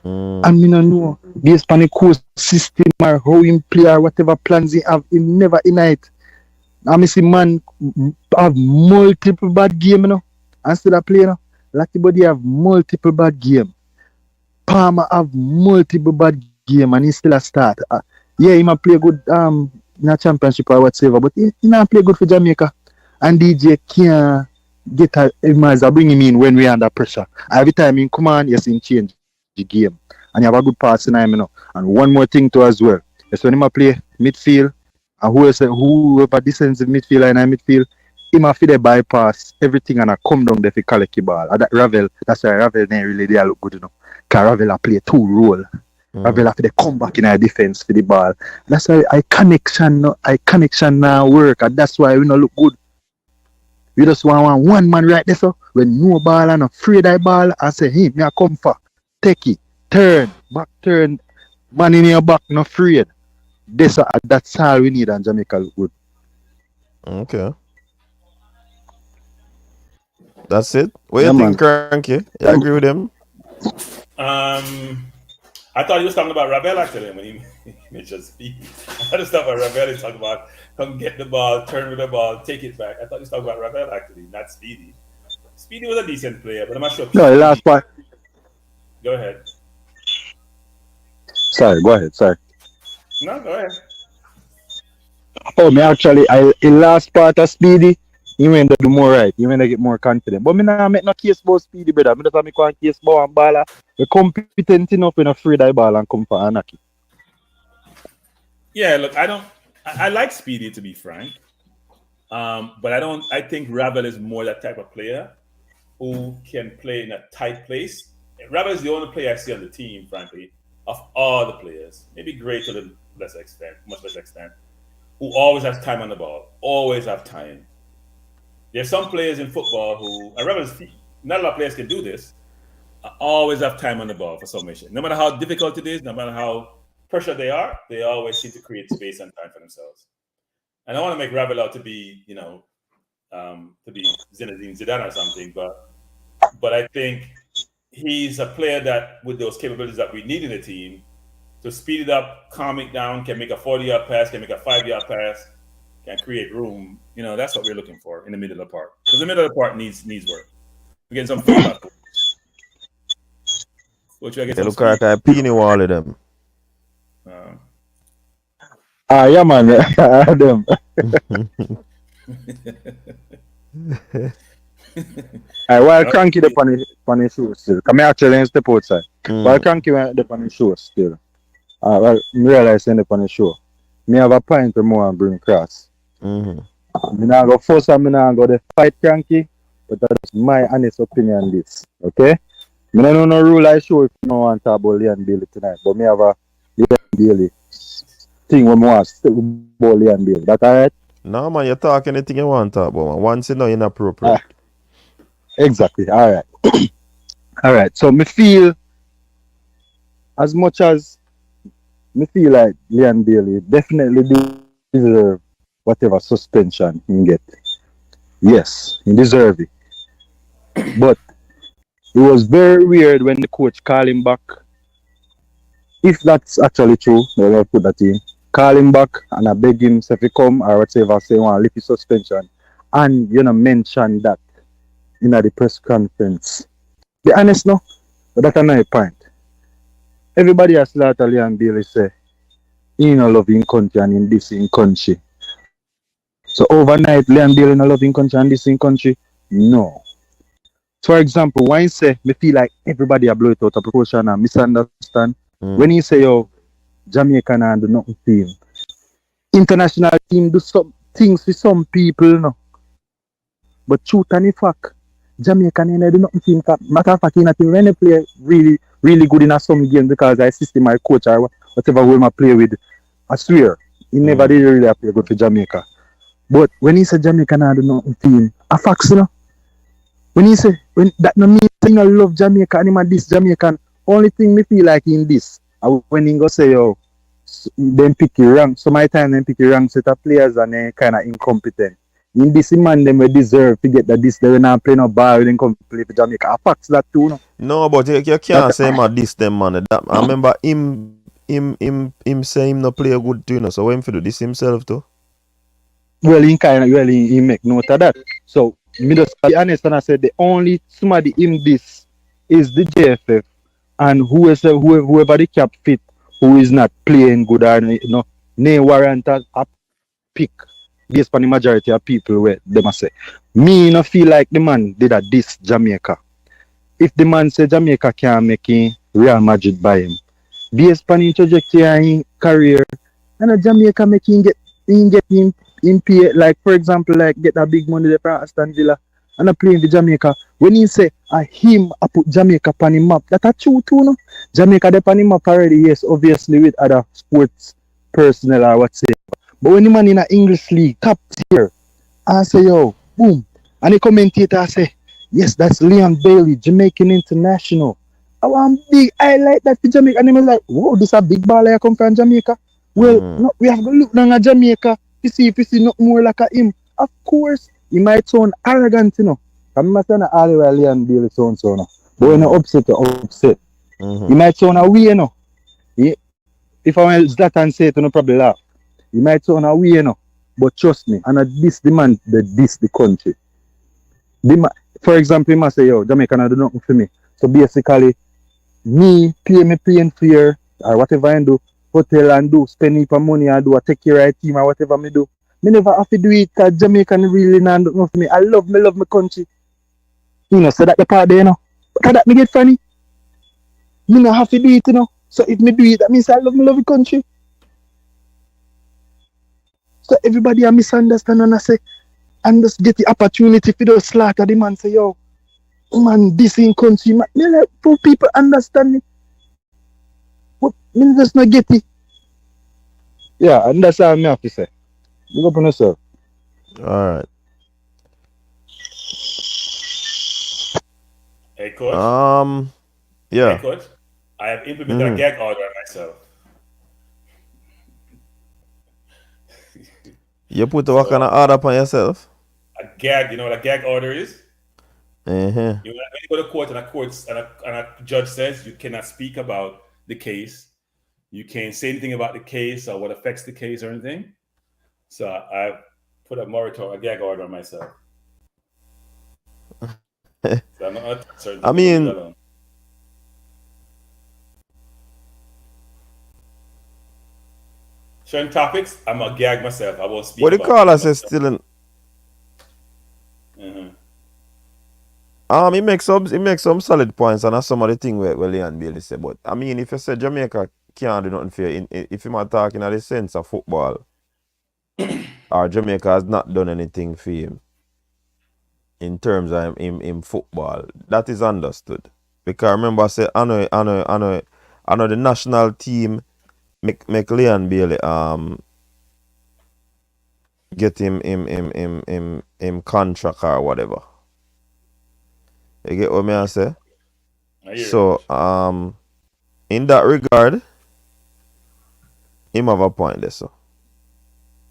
And me no know, based on the course system or how him play or whatever plans he have, he never in it. And me see man have multiple bad game, and still a play, Latibody have multiple bad game. Palmer have multiple bad game and he still a start. Yeah, he might play good in a championship or whatever, but he not play good for Jamaica. And DJ can't get a bring him in when we under pressure. Every time he come on, yes, he change the game. And he have a good pass in him, And one more thing too as well. Is when he play midfield, and whoever descends in midfield and midfield, he might feel the bypass everything and I come down there for collect the ball. And that Ravel, that's why Ravel ain't really there look good, Because Ravel play 2 roles. Ravel have to come back in our defense for the ball. That's why I connection now work, and that's why we not look good. We just want one man right there, so when no ball and afraid of the ball, I say, hey, me I come for take it, turn, back turn, man in your back, not afraid. That's all we need and Jamaica look good. Okay. That's it. What do you think, Cranky? You agree with him? I thought he was talking about Ravel actually when he mentioned speed. I thought he was talking about Ravel. He's talking about come get the ball, turn with the ball, take it back. I thought he was talking about Ravel actually, not Speedy. Speedy was a decent player, but I'm not sure. No, the last part. Go ahead. Sorry, go ahead. Sorry. No, go ahead. Oh, me actually, in last part of Speedy, he went to do more right. He went to get more confident. But me not make no case about Speedy, brother. Me just make one case about one baller. We're competent enough and afraid of the ball and come for anarchy. Yeah, look, I like Speedy to be frank. But I think Ravel is more that type of player who can play in a tight place. Ravel is the only player I see on the team, frankly, of all the players. Maybe Gray to the much less extent, who always have time on the ball. Always have time. There's some players in football who, I remember, not a lot of players can do this. Always have time on the ball for some mission. No matter how difficult it is, no matter how pressured they are, they always seem to create space and time for themselves. And I want to make Ravel out to be, to be Zinedine Zidane or something, but I think he's a player that, with those capabilities that we need in the team, to speed it up, calm it down, can make a 40-yard pass, can make a 5-yard pass, can create room. That's what we're looking for in the middle of the park. Because the middle of the park needs work. We're getting some feedback. They look like a peony wall of them. Yeah, man. Them. While Cranky the on his shoes still. Come actually step outside. While Cranky went up on his shoes still. Well, me realize the on the show. Me have a pint or more and bring cross. Me now go first and me now go the fight Cranky, but that's my honest opinion on this. Okay? Me don't know no rule I show if you don't want to talk about Leon Bailey tonight, but me have a Leon Bailey thing when I want to still about Leon Bailey. That alright? No man, you talk anything you want to talk about, man. Once you know inappropriate. Exactly. Alright. Alright. So me feel as much as me feel like Leon Bailey definitely deserve whatever suspension he get. Yes, he deserve it. But it was very weird when the coach called him back. If that's actually true, then I'll put that in. Call him back and I beg him if he come or whatever, say want to lift his suspension. And mention that in the press conference. Be honest no, but that's another point. Everybody has started Leon Bailey say, he no love in country and in this in country. So overnight, Leon Bailey no love in country and this in country? No. For example, when he say, me feel like everybody a blow it out of proportion and misunderstand. When he say, yo, Jamaica and do nothing to him. International team do some things for some people, no. But truth and the fact, Jamaica and do nothing to him. Matter of fact, he not even play really, really good in some games because I assist my coach or whatever way I play with. I swear, he never did really play good for Jamaica. But when he say Jamaica and do nothing to him, a fact, you know. When that no mean you know love Jamaica and him this Jamaican, only thing me feel like in this, when he go say yo, them pick the rank. So my time them pick the rank set of players and they kind of incompetent. In this man them we deserve to get that this they not play no ball when come play for Jamaica. A facts that too no. No, but you can't say him this them man. I remember him say him no play good too, you know. So when he do this himself too. Well, he make note of that. So me just be honest and I said the only somebody in this is the JFF and whoever the cap fit who is not playing good or nay warrant a pick based on the majority of people where they must say. Me no feel like the man did a diss Jamaica. If the man say Jamaica can't make him Real Madrid buy him, based on his trajectory and his career, and Jamaica make him get him in pay, like for example, like get that big money from Aston Villa and I playing for Jamaica. When he say him I put Jamaica on the map, that's a true too, no? Jamaica they on the map already, yes, obviously with other sports personnel or whatsoever. But when the man in an English league, top tier, I say yo, boom, and the commentator say, yes, that's Leon Bailey, Jamaican international. I want big highlight that for Jamaica, and he was like, whoa, this a big baller I come from Jamaica. Well, no, we have to look down at Jamaica to see if we see not more like him. Of course, he might sound arrogant, you know. I'm not saying all the way Leon Bailey sound so, no. But when you upset, you're upset. He might sound away, you know. If I want Zlatan say it, you know, probably laugh. He might sound away, you know. But trust me, and this the man, this the country. For example, he must say, yo, Jamaica do nothing for me. So basically, me playing fair or whatever I do, hotel and do, spend for money and do, I take care of team or whatever me do. Me never have to do it because Jamaican really not do nothing for me. I love my country. You know, so that the part there, you know. But that me get funny. Me not have to do it, you know. So if me do it, that means I love my country. So everybody I misunderstand and I say, and just get the opportunity for those slaughter the man say, yo, man, this in country, man, me like for people understand me. But me just not get it. Yeah, and that's all I have to say. Big up on yourself. All right. Hey, coach. Hey, Yeah. coach. I have implemented a gag order on myself. You put what kind of order upon yourself? A gag, you know what a gag order is? Uh-huh. You know, when you go to court and a judge says you cannot speak about the case, you can't say anything about the case or what affects the case or anything. So I put a moratorium, a gag order on myself. So I'm not certain I mean, alone. Certain topics, I'm gonna gag myself. I won't speak. what the about caller it. says still in. Mhm. He makes some solid points, and that's some of the thing where Leon Bailey said. But I mean, if you say Jamaica can't do nothing for you, if you're not talking in the sense of football, or Jamaica has not done anything for him in terms of in football, that is understood. Because remember, I said I know the national team make Leon Bailey get him contract or whatever. You get what I say? So in that regard, him have a point there, so.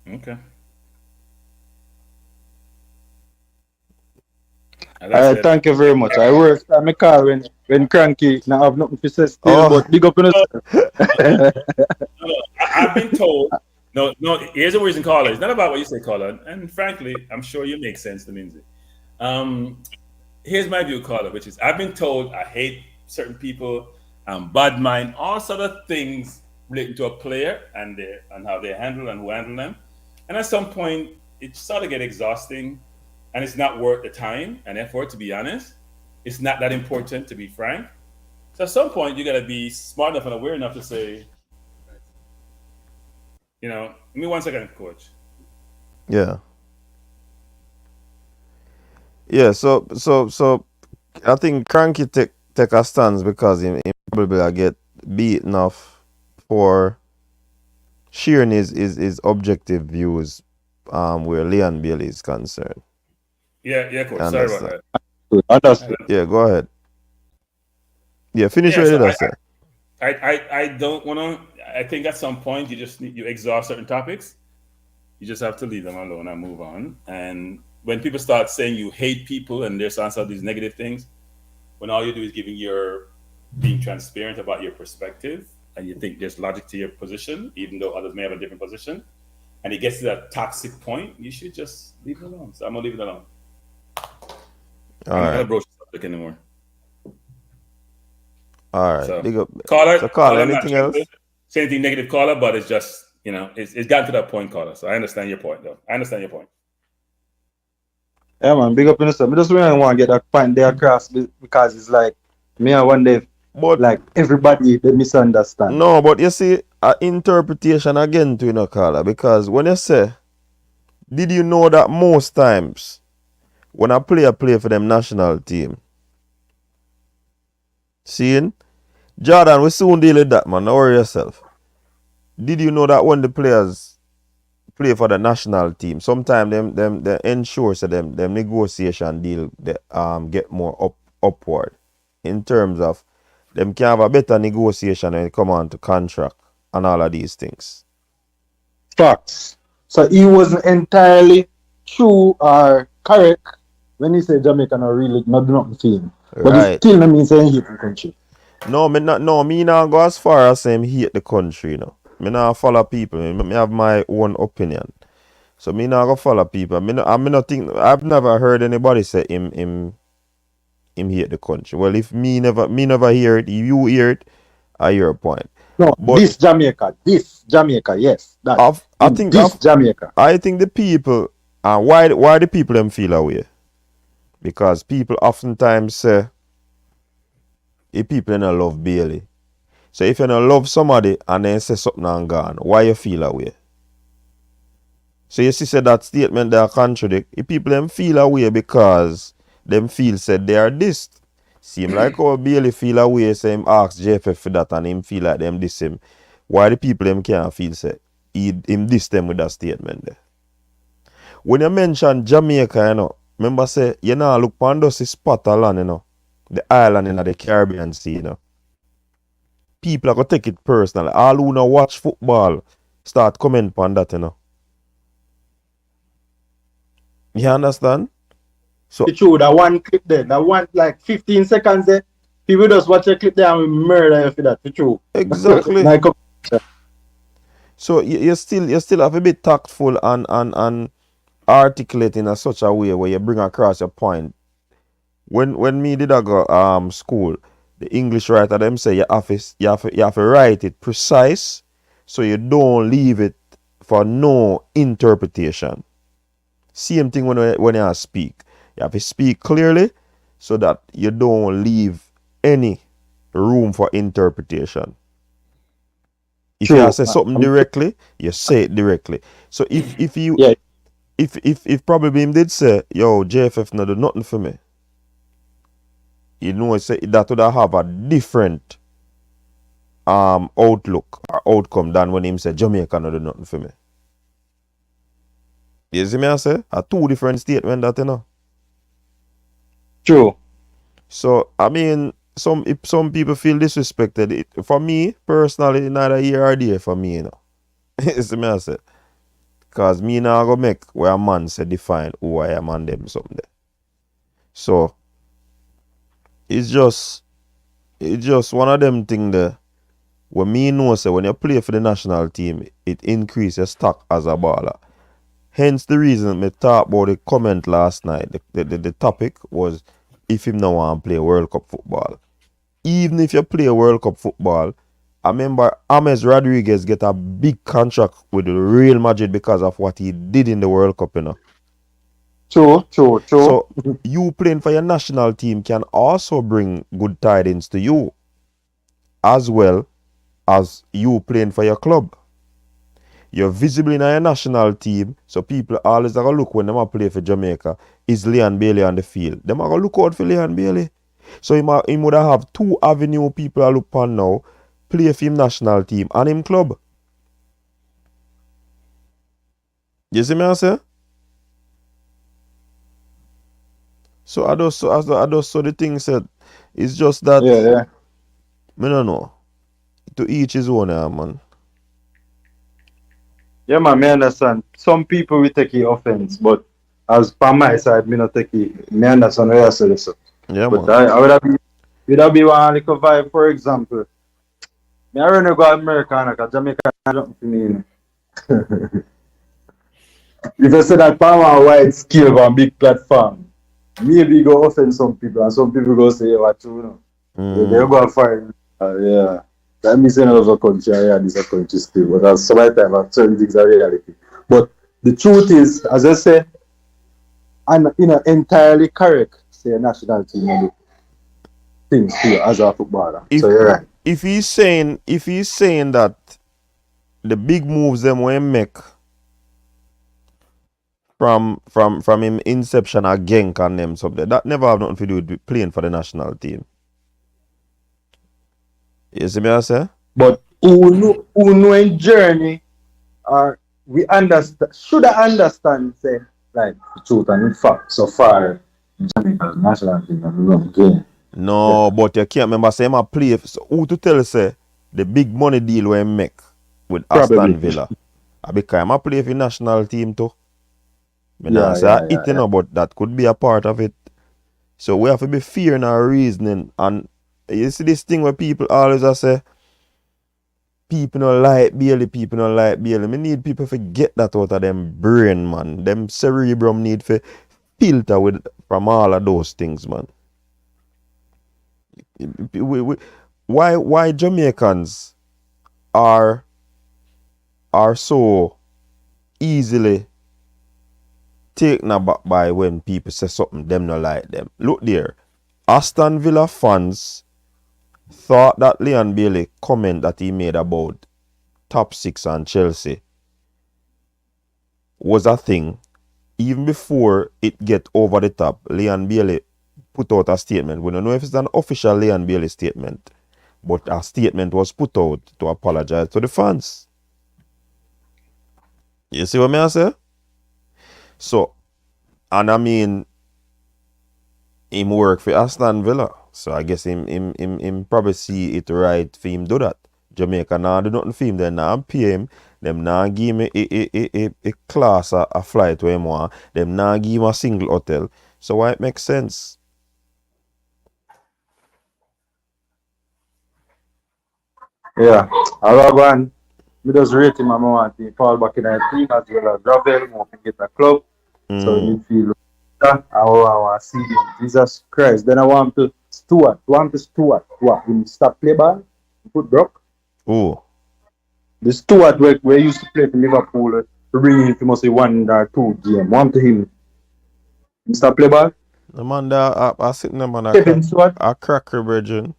Okay. Thank you very much. I work at my car when cranky, now have nothing to say still, but big up on yourself. I've been told. No. Here's the reason, caller. It's not about what you say, caller. And frankly, I'm sure you make sense to Lindsay. Here's my view, caller, which is I've been told I hate certain people, bad mind, all sort of things relating to a player and how they handle and who handle them. And at some point, it sort of get exhausting, and it's not worth the time and effort. To be honest, it's not that important. To be frank, so at some point you got to be smart enough and aware enough to say, give me 1 second, coach. Yeah. Yeah, so I think Cranky take a stance because he probably get beaten off for sharing his objective views where Leon Bailey is concerned. Yeah, coach. Sorry about that. Understood. Yeah, go ahead. Yeah, finish Yeah, what you so just said. I don't want to. I think at some point you exhaust certain topics. You just have to leave them alone and move on. And when people start saying you hate people and there's also these negative things, when all you do is being transparent about your perspective and you think there's logic to your position, even though others may have a different position, and it gets to that toxic point, you should just leave it alone. So I'm gonna leave it alone. I'm not gonna broach the subject anymore. All right. So, caller, anything else? Say anything negative, caller, but it's just, it's gotten to that point, caller. So I understand your point, though. I understand your point. Yeah, man, big up on yourself. I just really want to get that point there across because it's like, me and one day, like, everybody, they misunderstand. No, but you see, interpretation again to caller, because when you say, did you know that most times when a player play for them national team, seeing Jordan, we soon deal with that, man. Don't worry yourself. Did you know that when the players play for the national team, sometimes them ensure so them negotiation deal get more upward in terms of them can have a better negotiation when it come on to contract and all of these things. Facts. So he wasn't entirely true or correct when he said Jamaica not really not do nothing for him. But it still not mean saying hate the country. No, me not go as far as saying hate the country, you know. Me not follow people. Me have my own opinion. So me not go follow people. Me not think, I've never heard anybody say him hate the country. Well, if me never hear it, you hear it, I hear a point. No, but this Jamaica, yes. Jamaica. I think the people, why the people them feel away? Because people oftentimes say, if people don't love Bailey. So if you don't love somebody and then say something and gone, why you feel away? So you see that statement they contradict. If people them feel away because them feel said they are dissed. Seem like how Bailey feel away, say him ask JFF for that and him feel like them diss him. Why the people them can't feel say him diss them with that statement there? when you mention Jamaica, you know, remember say, you know, look on this spot of land, you know, the island in the Caribbean Sea, you know. People are going to take it personal. All who now watch football start comment on that, you know. You understand? So It's true, that one clip there, that one like 15 seconds there, people just watch a clip there and we murder you for that. It's true. exactly. Like, So you still have a bit tactful and articulate in such a way where you bring across your point. When me did I go school, the English writer them say you have to write it precise, so you don't leave it for no interpretation. Same thing when you speak. You have to speak clearly so that you don't leave any room for interpretation. If true. you say something directly, you say it directly. So if you Yeah. if probably him did say, yo, JFF not do nothing for me, you know, say that would have a different outlook or outcome than when him say Jamaica not do nothing for me. You see me I say? A two different statements that, you know. True. So I mean, if some people feel disrespected, for me personally, neither here or there for me, you know. You see me I say? Because me now go make where a man say define who I am and them something there. So it's just one of them things there where me know say when you play for the national team, it increase your stock as a baller. Hence the reason me talk about the comment last night. The topic was if him no want to play World Cup football. Even if you play World Cup football, I remember James Rodriguez get a big contract with the Real Madrid because of what he did in the World Cup, you know. True. So you playing for your national team can also bring good tidings to you, as well as you playing for your club. You're visible in your national team, so people always are gonna look when them play for Jamaica. Is Leon Bailey on the field? Them are gonna look out for Leon Bailey. So he would have two avenue people I look on now, play for him national team and him club. You see me I say? So I just so the thing said, it's just that Yeah. me don't know. To each his own, man. Yeah, man, me understand. Some people will take it offense, but as per my side, me not take it. Me understand what you say, so. Yeah, But man. I would have be one little vibe, for example. Me I run to go America, because Jamaica don't for me. You know. If I say that power a wide scale on big platform, maybe go offend some people, and some people go say, what you know. They go and find. Yeah. That means another country, yeah, this is a country still. But as sometimes certain things are reality. But the truth is, as I say, I'm entirely correct, say national team and things too as a footballer. So you're right. If he's saying that the big moves them will make from him inception or Genk and them something, that never have nothing to do with playing for the national team. You see me I say? But who know in journey, or we understand, should I understand, say, like the truth and in fact, so far, Jamaica's national team have run game. No, but you can't remember say him a play. So who to tell say the big money deal we make with Probably. Aston Villa? Because I'm a play for the national team too. I Yeah, say it, you know, but that could be a part of it. So we have to be fearing our reasoning. And you see this thing where people always say, people don't like Bailey, people don't like Bailey. Me need people to get that out of them brain, man. Them cerebrum need to filter from all of those things, man. Why Jamaicans are so easily taken aback by when people say something them not like them. Look there, Aston Villa fans thought that Leon Bailey comment that he made about top 6 and Chelsea was a thing even before it get over the top. Leon Bailey put out a statement. We don't know if it's an official Leon Bailey statement, but a statement was put out to apologize to the fans. You see what I say? So, and I mean, him work for Aston Villa. So I guess him probably see it right for him do that. Jamaica now do nothing for him, then now pay him. Them now give him a class, a flight where him want. Them now give him a single hotel. So why it makes sense? Yeah. I go on. We just rate him and I want to fall back in the team as well as Gravel. We want to get a club. So midfield. I want to see him. Jesus Christ. Then I want to Stewart. What? When you stop play ball, put Brock. Oh. The Stewart where used to play for Liverpool, bring him to must say 1 or 2 game. Want to him. Mr. Play ball. The man that I sitting them on Kevin Stewart. a cracker virgin.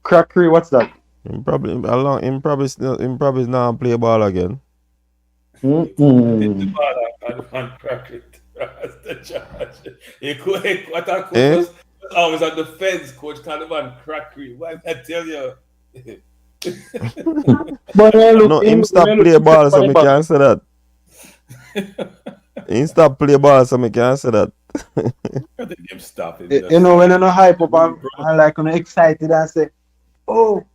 Crackery, what's that? Him probably now play ball again. Hit the ball and crack it. That's the charge. He could, what I could was always on the fence, Coach Canavan crackery. Why did I tell you? But No, him stop play ball so me can't say that. Him stop play ball so me can't say that. I think him stop it. You know, when I hype up and like I'm excited and say, oh,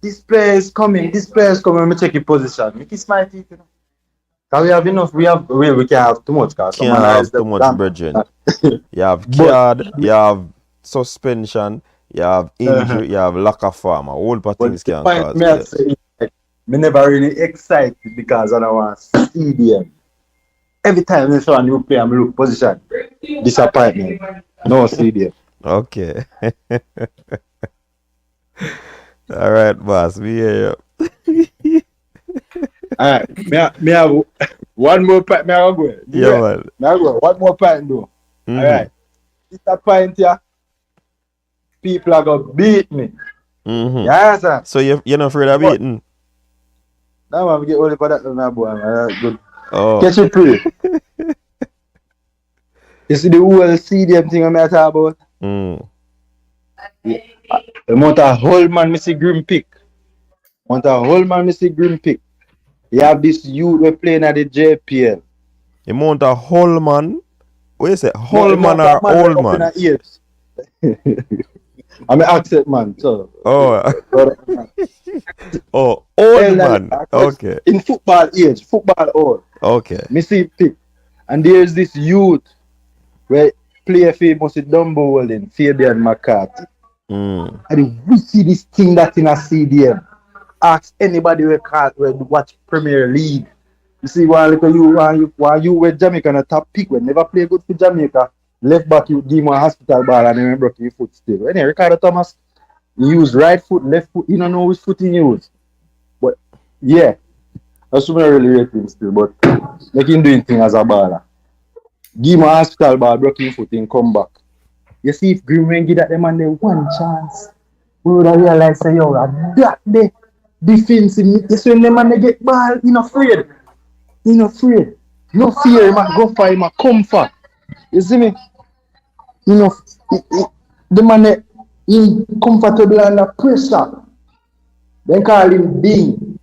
this player is coming, let me check his position. Make it my teeth, you know. Because we have enough, we can't have too much. Can't have too much, brethren. You have card, you have suspension, you have injury, you have lack of form. A whole lot of things can cause this. Me never really excited because I don't want to see them. Every time I saw a new player, I look position. Disappointment. No see them. Okay. All right, boss. We hear you. Alright, me have one more point. Me have go. Yeah, man. Me have go. One more point though. Alright. Disappoint ya. People are gonna beat me. Yes, sir. So you're not afraid of beating? Now I'm get only for that my boy. Good. Oh. Catch it free. You see the whole CDM thing I'm talking about? The amount of whole man me see Grim pick. You have this youth we playing at the JPL. The amount of whole man? What is it? Whole man or old man? I'm an accent man, so. Oh. Oh, old man. Okay. In football age, football old. Okay. Me see pick. And there's this youth where play famous with Dumbo Welding, Fabian McCarthy. And we see this thing that in a CDM. Ask anybody who watch Premier League. You see, while you were Jamaica on a top pick, when never play good for Jamaica, left back you give him a hospital ball and then broke your foot still. Anyway, Ricardo Thomas, he used right foot, left foot, you don't know which foot he used. But yeah, that's what I really rate him still, but make him doing thing as a baller. Give him a hospital ball, broke his foot and come back. You see, if Green give that them man there one chance, we would have realized say, yo, that day defensive. You see when them man they get ball, you not afraid. No fear, man. Go for him, comfort. You see me? You know, the man is comfortable under pressure. Then call him Dean.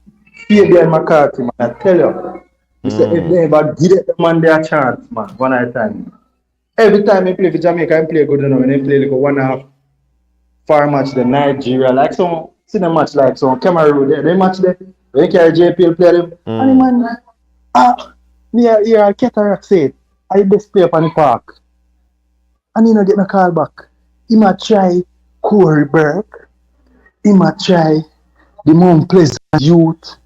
Fabian McCarthy, man. I tell you. He said, if they ever give the man their chance, man, one at a time. Every time he play for Jamaica, he play good enough. When he play like a 1.5 far match the Nigeria, like some see the match like some Cameroon there. They match there. They carry JPL play them. And the man, here Cataract said, I best play up on the park. And he not get no call back. He might try Corey Burke. He might try the Mount Pleasant youth.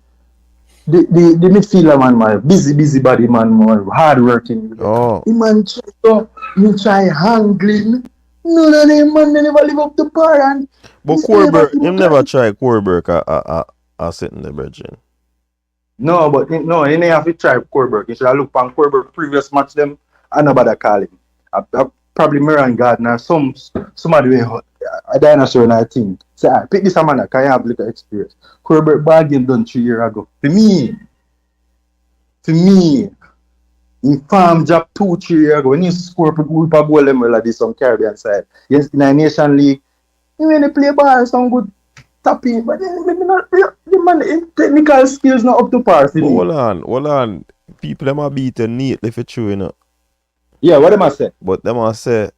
The midfielder man, busy body man, hard working. Oh. He man try Hallgrimsson. None of them man they never live up to par. And but Corberg, him never try Corberg a sitting the bridging. No, but he never have to try Corberg. You should have looked on Corberg previous match them and nobody call him. Probably Miran Gardner, somebody a dinosaur in our team. Say, pick this man that can have little experience. Corberg ball game done 3 years ago. For me, he farm job 2-3 years ago. When he score a goal them like this on Caribbean side. Yes, in a Nation League, he when they play ball some good tapping, but then maybe not the man technical skills not up to par. Hold on. people them a beat you neatly if it's true, you know. Yeah, what am I say? But them a say,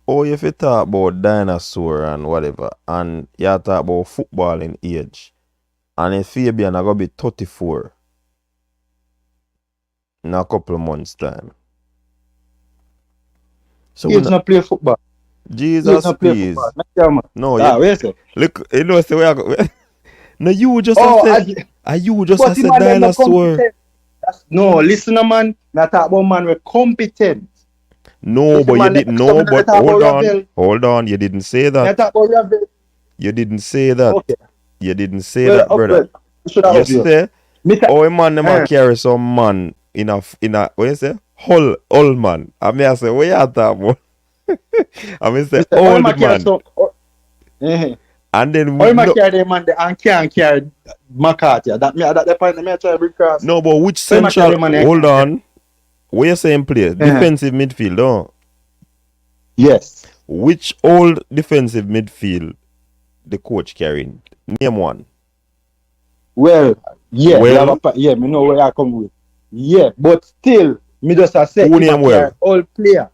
oh, if you talk about dinosaur and whatever, and you talk about football in age, and if Fabian are gonna be 34 in a couple of months' time. So He's not play football. Jesus, not play please. football. Yeah, man. No, Where's it? look, you know, say where I go. No, you just said, you just but said the man them not dinosaur. competent. No, listen, man. Not talk about man we're competent. No, but you didn't know. But hold on. You didn't say that. You didn't say that. Okay. You didn't say that, brother. You say, oh, a man, them carry some man in a what you say? Old man. I mean, I say, where you at that, boy? I mean, say, old man. And then we carry them man and can't carry McCarthy. That the point me try to bring across. No, but which central? Hold on. What you saying, play? Defensive midfield, no? Yes. Which old defensive midfield the coach carrying? Name one. Well, yeah, me know where I come with. Yeah, but still, me just say old player.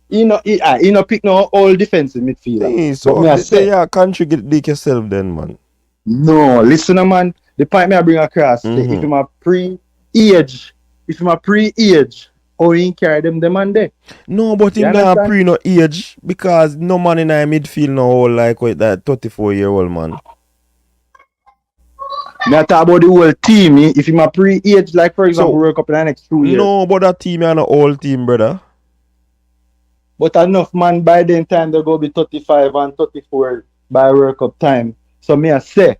You know, pick no old defensive midfielder. So me say you contradict yourself then, man. No, listen, man. The point me I bring across, if I'm a pre-age, or you carry them man there. No, but him not pre no age because no man in a midfield no whole like with that 34-year-old man. Me talk about the whole team. If him a pre-age, like for example, World Cup in the next 2 years. No, but that team is not old team, brother. But enough man by then time they go be 35 and 34 by World Cup time. So me I say.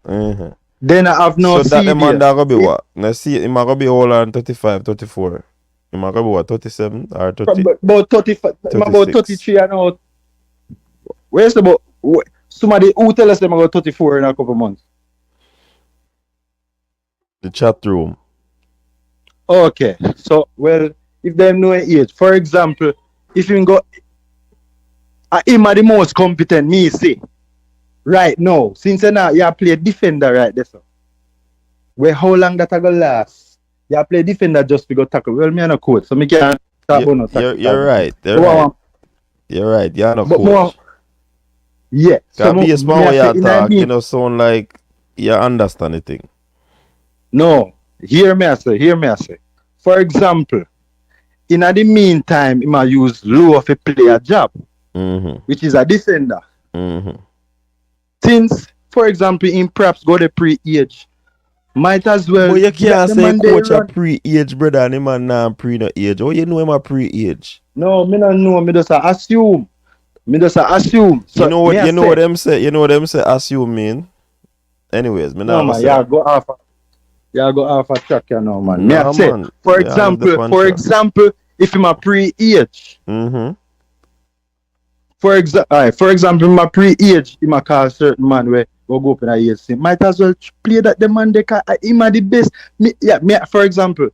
Then I have no. So that the man that go be what? Now see, he might go be older than 35, 34. He might go be what? 37 or 30? About 35. About 33 and out. Where's the somebody who tell us them about 34 in a couple months? The chat room. Okay. So well, if they know age, for example, if you go, him are the most competent. Me say. Right now, since you play defender right there, so. Where how long that I go last? You play defender just to go tackle. Well, me and a coach, so me can't talk about no tackle. You're right. You're right. You're not a coach. Yeah. So be a small way you talk, you know, sound like you understand the thing. No. Hear me I say. For example, in the meantime, he might use low of a player job, which is a defender. Since, for example, in perhaps go the pre-age, might as well. But you can't say coach a pre-age, brother, and him and not pre-age. Oh, you know him a pre-age. No, me don't know. Me just assume. So you know what them say. You know what them say. Assume mean. Anyways, me no man. Yeah, go off a track, you know, man. Me I say, man. For example, if him a pre-age. For example, my pre-age, he might call certain man where we go up in a age. Might as well play that the man they him are the best. For example,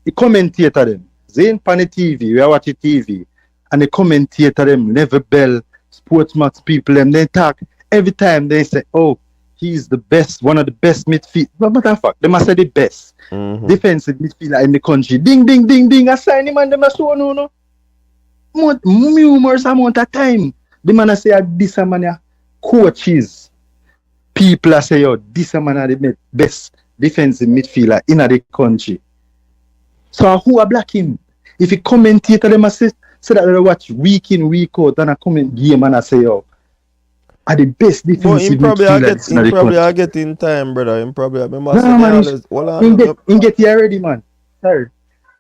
the commentator them, Zane pan the TV, we are watching TV, and the commentator them, Never Bell, Sportsmax people, them they talk every time they say, oh, he's the best, one of the best midfield. What the fuck? They must say the best defensive midfielder in the country. Ding, ding, ding, ding. I sign him and them so no. Numerous amount of time. The man say this man coaches. People say yo, this man are the best defensive midfielder in the country. So who are black him? If he commentate them say that they watch week in, week out, and I comment game and I say yo, are the best defensive midfielders in the country. Probably I get in time, brother. Him probably get here already, man. Sorry.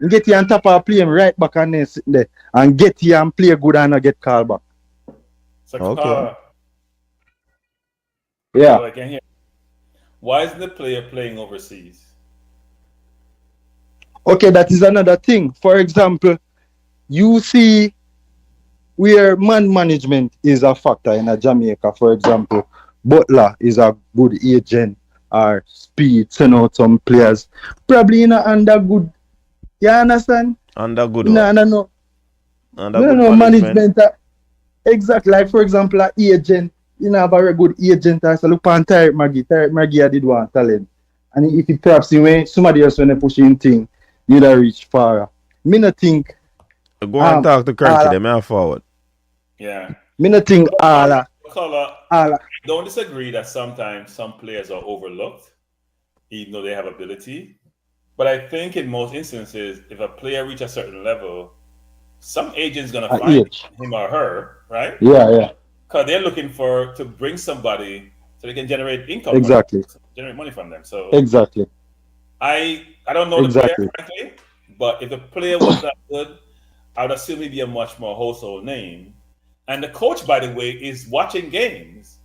You get here on top of play him right back and then sit there and get here and play good and get called back. So, okay. Yeah. Why isn't the player playing overseas? Okay, that is another thing. For example, you see where man management is a factor in a Jamaica. For example, Butler is a good agent or Speed send out some players. Probably in a under good. You understand? Under good. No. Management. Exactly. Like for example, an agent. You know, have a very good agent. I look on Tarek Maggie. Tarek Maggie, I did one talent. And if it perhaps when somebody else when they push in thing, you'd have reached far. Me not think Go and talk to Crunchy, all- them are forward. Yeah. me not think Color, all don't disagree that sometimes some players are overlooked, even though they have ability. But I think in most instances, if a player reaches a certain level, some agent's gonna At find age. him or her, right? yeah. Because they're looking to bring somebody so they can generate income, Exactly. generate money from them. So Exactly. I don't know the Exactly. player frankly, but if the player was that good, I would assume he'd be a much more household name. And the coach, by the way, is watching games.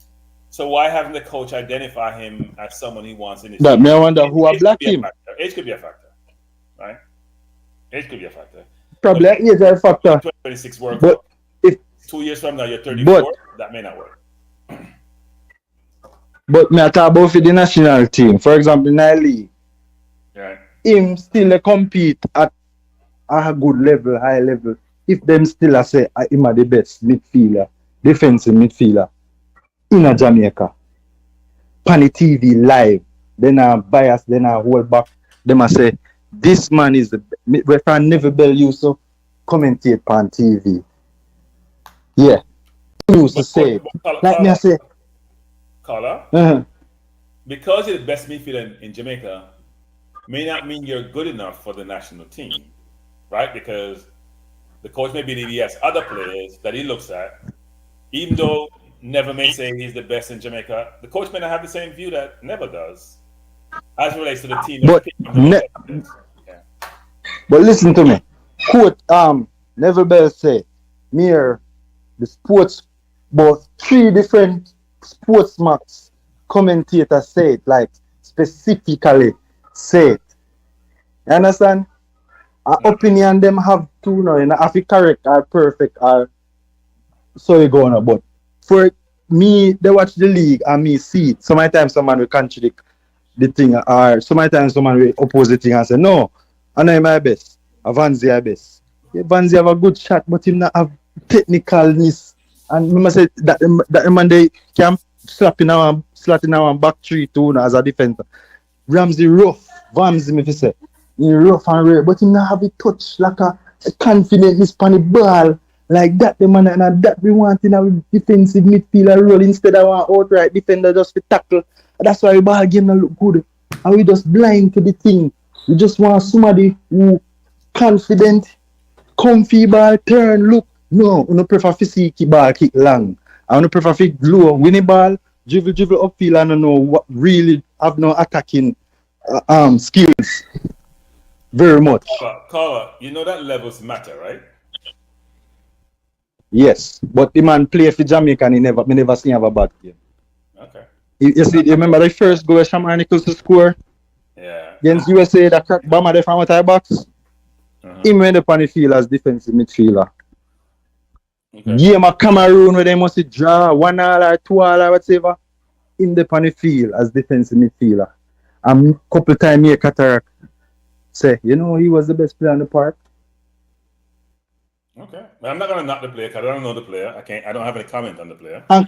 So why haven't the coach identify him as someone he wants in his That team? me I wonder who are Age black could be a him. factor. Age could be a factor, right? Age could be a factor. Probably is a factor. 2026 World But Cup. if 2 years from now, you're 34. That may not work. but me I talk about for the national team. For example, in the league, Right. him still compete at a good level, high level. If them still a say him are the best midfielder, defensive midfielder in a Jamaica. Panny TV live, then a bias, then a hold back. Them a say this man is the if I never bell used to commentate on TV. Yeah. He used to say it. Like me I say, Carla, because you're the best midfielder in Jamaica, may not mean you're good enough for the national team, right? Because the coach may believe he has other players that he looks at, even though Never may say he's the best in Jamaica. The coach may not have the same view that Never does, as it relates to the team. But listen to me. Quote Neville Bell say, mere the sports, both 3 different sports max commentators say it, like specifically say it. You understand? Our opinion them have two now, you know, if it correct or perfect or so you go on. But for me, they watch the league and me see it. Sometimes someone will contradict the thing, or sometimes someone will oppose the thing and say, no, I know my best. Vanzi are best. Yeah, Vanzi have a good shot, but him not have technicalness. And I say that man they can slap in our back 3-2 as a defender. Ramsey rough, Vamsi me fi say. He rough and rare, but him not have a touch like a confidence on the ball. Like that, the man and that we want in a defensive midfielder role instead of an outright defender just to tackle. That's why the ball game not look good. And we just blind to the thing. We just want somebody who confident, comfy ball, turn, look. No, we don't prefer to kick ball, kick long. I don't prefer to low, winning ball, dribble upfield and know what really have no attacking skills. Very much. Carla, you know that levels matter, right? Yes, but the man play for Jamaica and me never seen have a bad game. Okay. You see, you remember the first goal Shamar Nichols to score? Yeah. Against USA, that crack bomber there from a box. He went up on the field as defensive midfielder. Okay. Game of Cameroon where they must draw 1-1 or 2-1 or whatever. In the on the field as defensive midfielder. And couple times here Cataract say, you know, he was the best player on the park. Okay. Well, I'm not gonna knock the player because I don't know the player. I don't have any comment on the player. And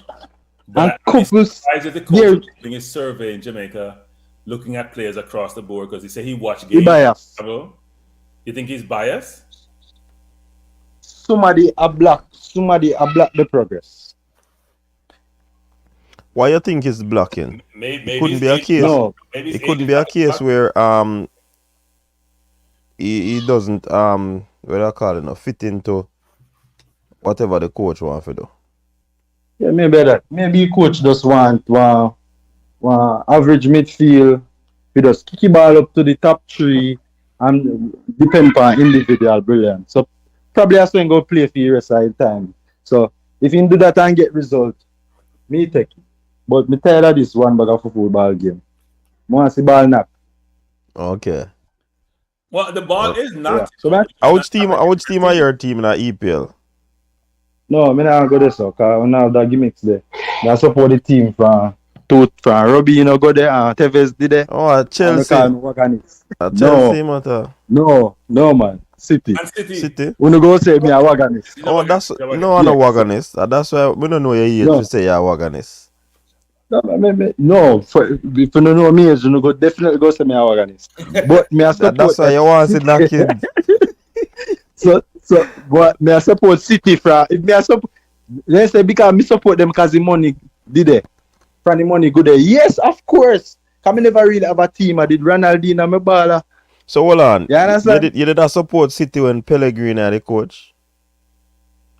Surprised if the coach doing his survey in Jamaica, looking at players across the board because he said he watched games. He biased. You think he's biased? Somebody a block the progress. Why you think he's blocking? Maybe it couldn't be a case. No. It couldn't be a case where he doesn't what do I call it, fit into whatever the coach wants to do. Yeah, maybe that. Maybe coach just want average midfield. He just kick the ball up to the top 3 and depend on individual brilliance. So probably has to go play for the rest of the time. So if you do that and get result, me take it. But me tired of this one bag of football game. I want to see ball knock. Okay. Well, the ball is not. Yeah. So that, which team are your team in the EPL? No, I don't go there, so because I don't have that gimmicks there. I support the team from Robbie, you know, go there, and Tevez did there. Oh, Chelsea. Chelsea, matter. No, man. City. When you go say me a wagonist. Oh, that's no other wagonist. That's why we don't know your age to say you're a wagonist. No, if you don't know me, you go definitely go say me a organist. But me I support That's why you want to see that kid. But me I support City for if me I support. Let's say because me support them because the money did it. From the money good there. Yes, of course. Cause me never really have a team. I did Ronaldinho, my baller. So hold on. You understand? You did not support City when Pellegrini had the coach?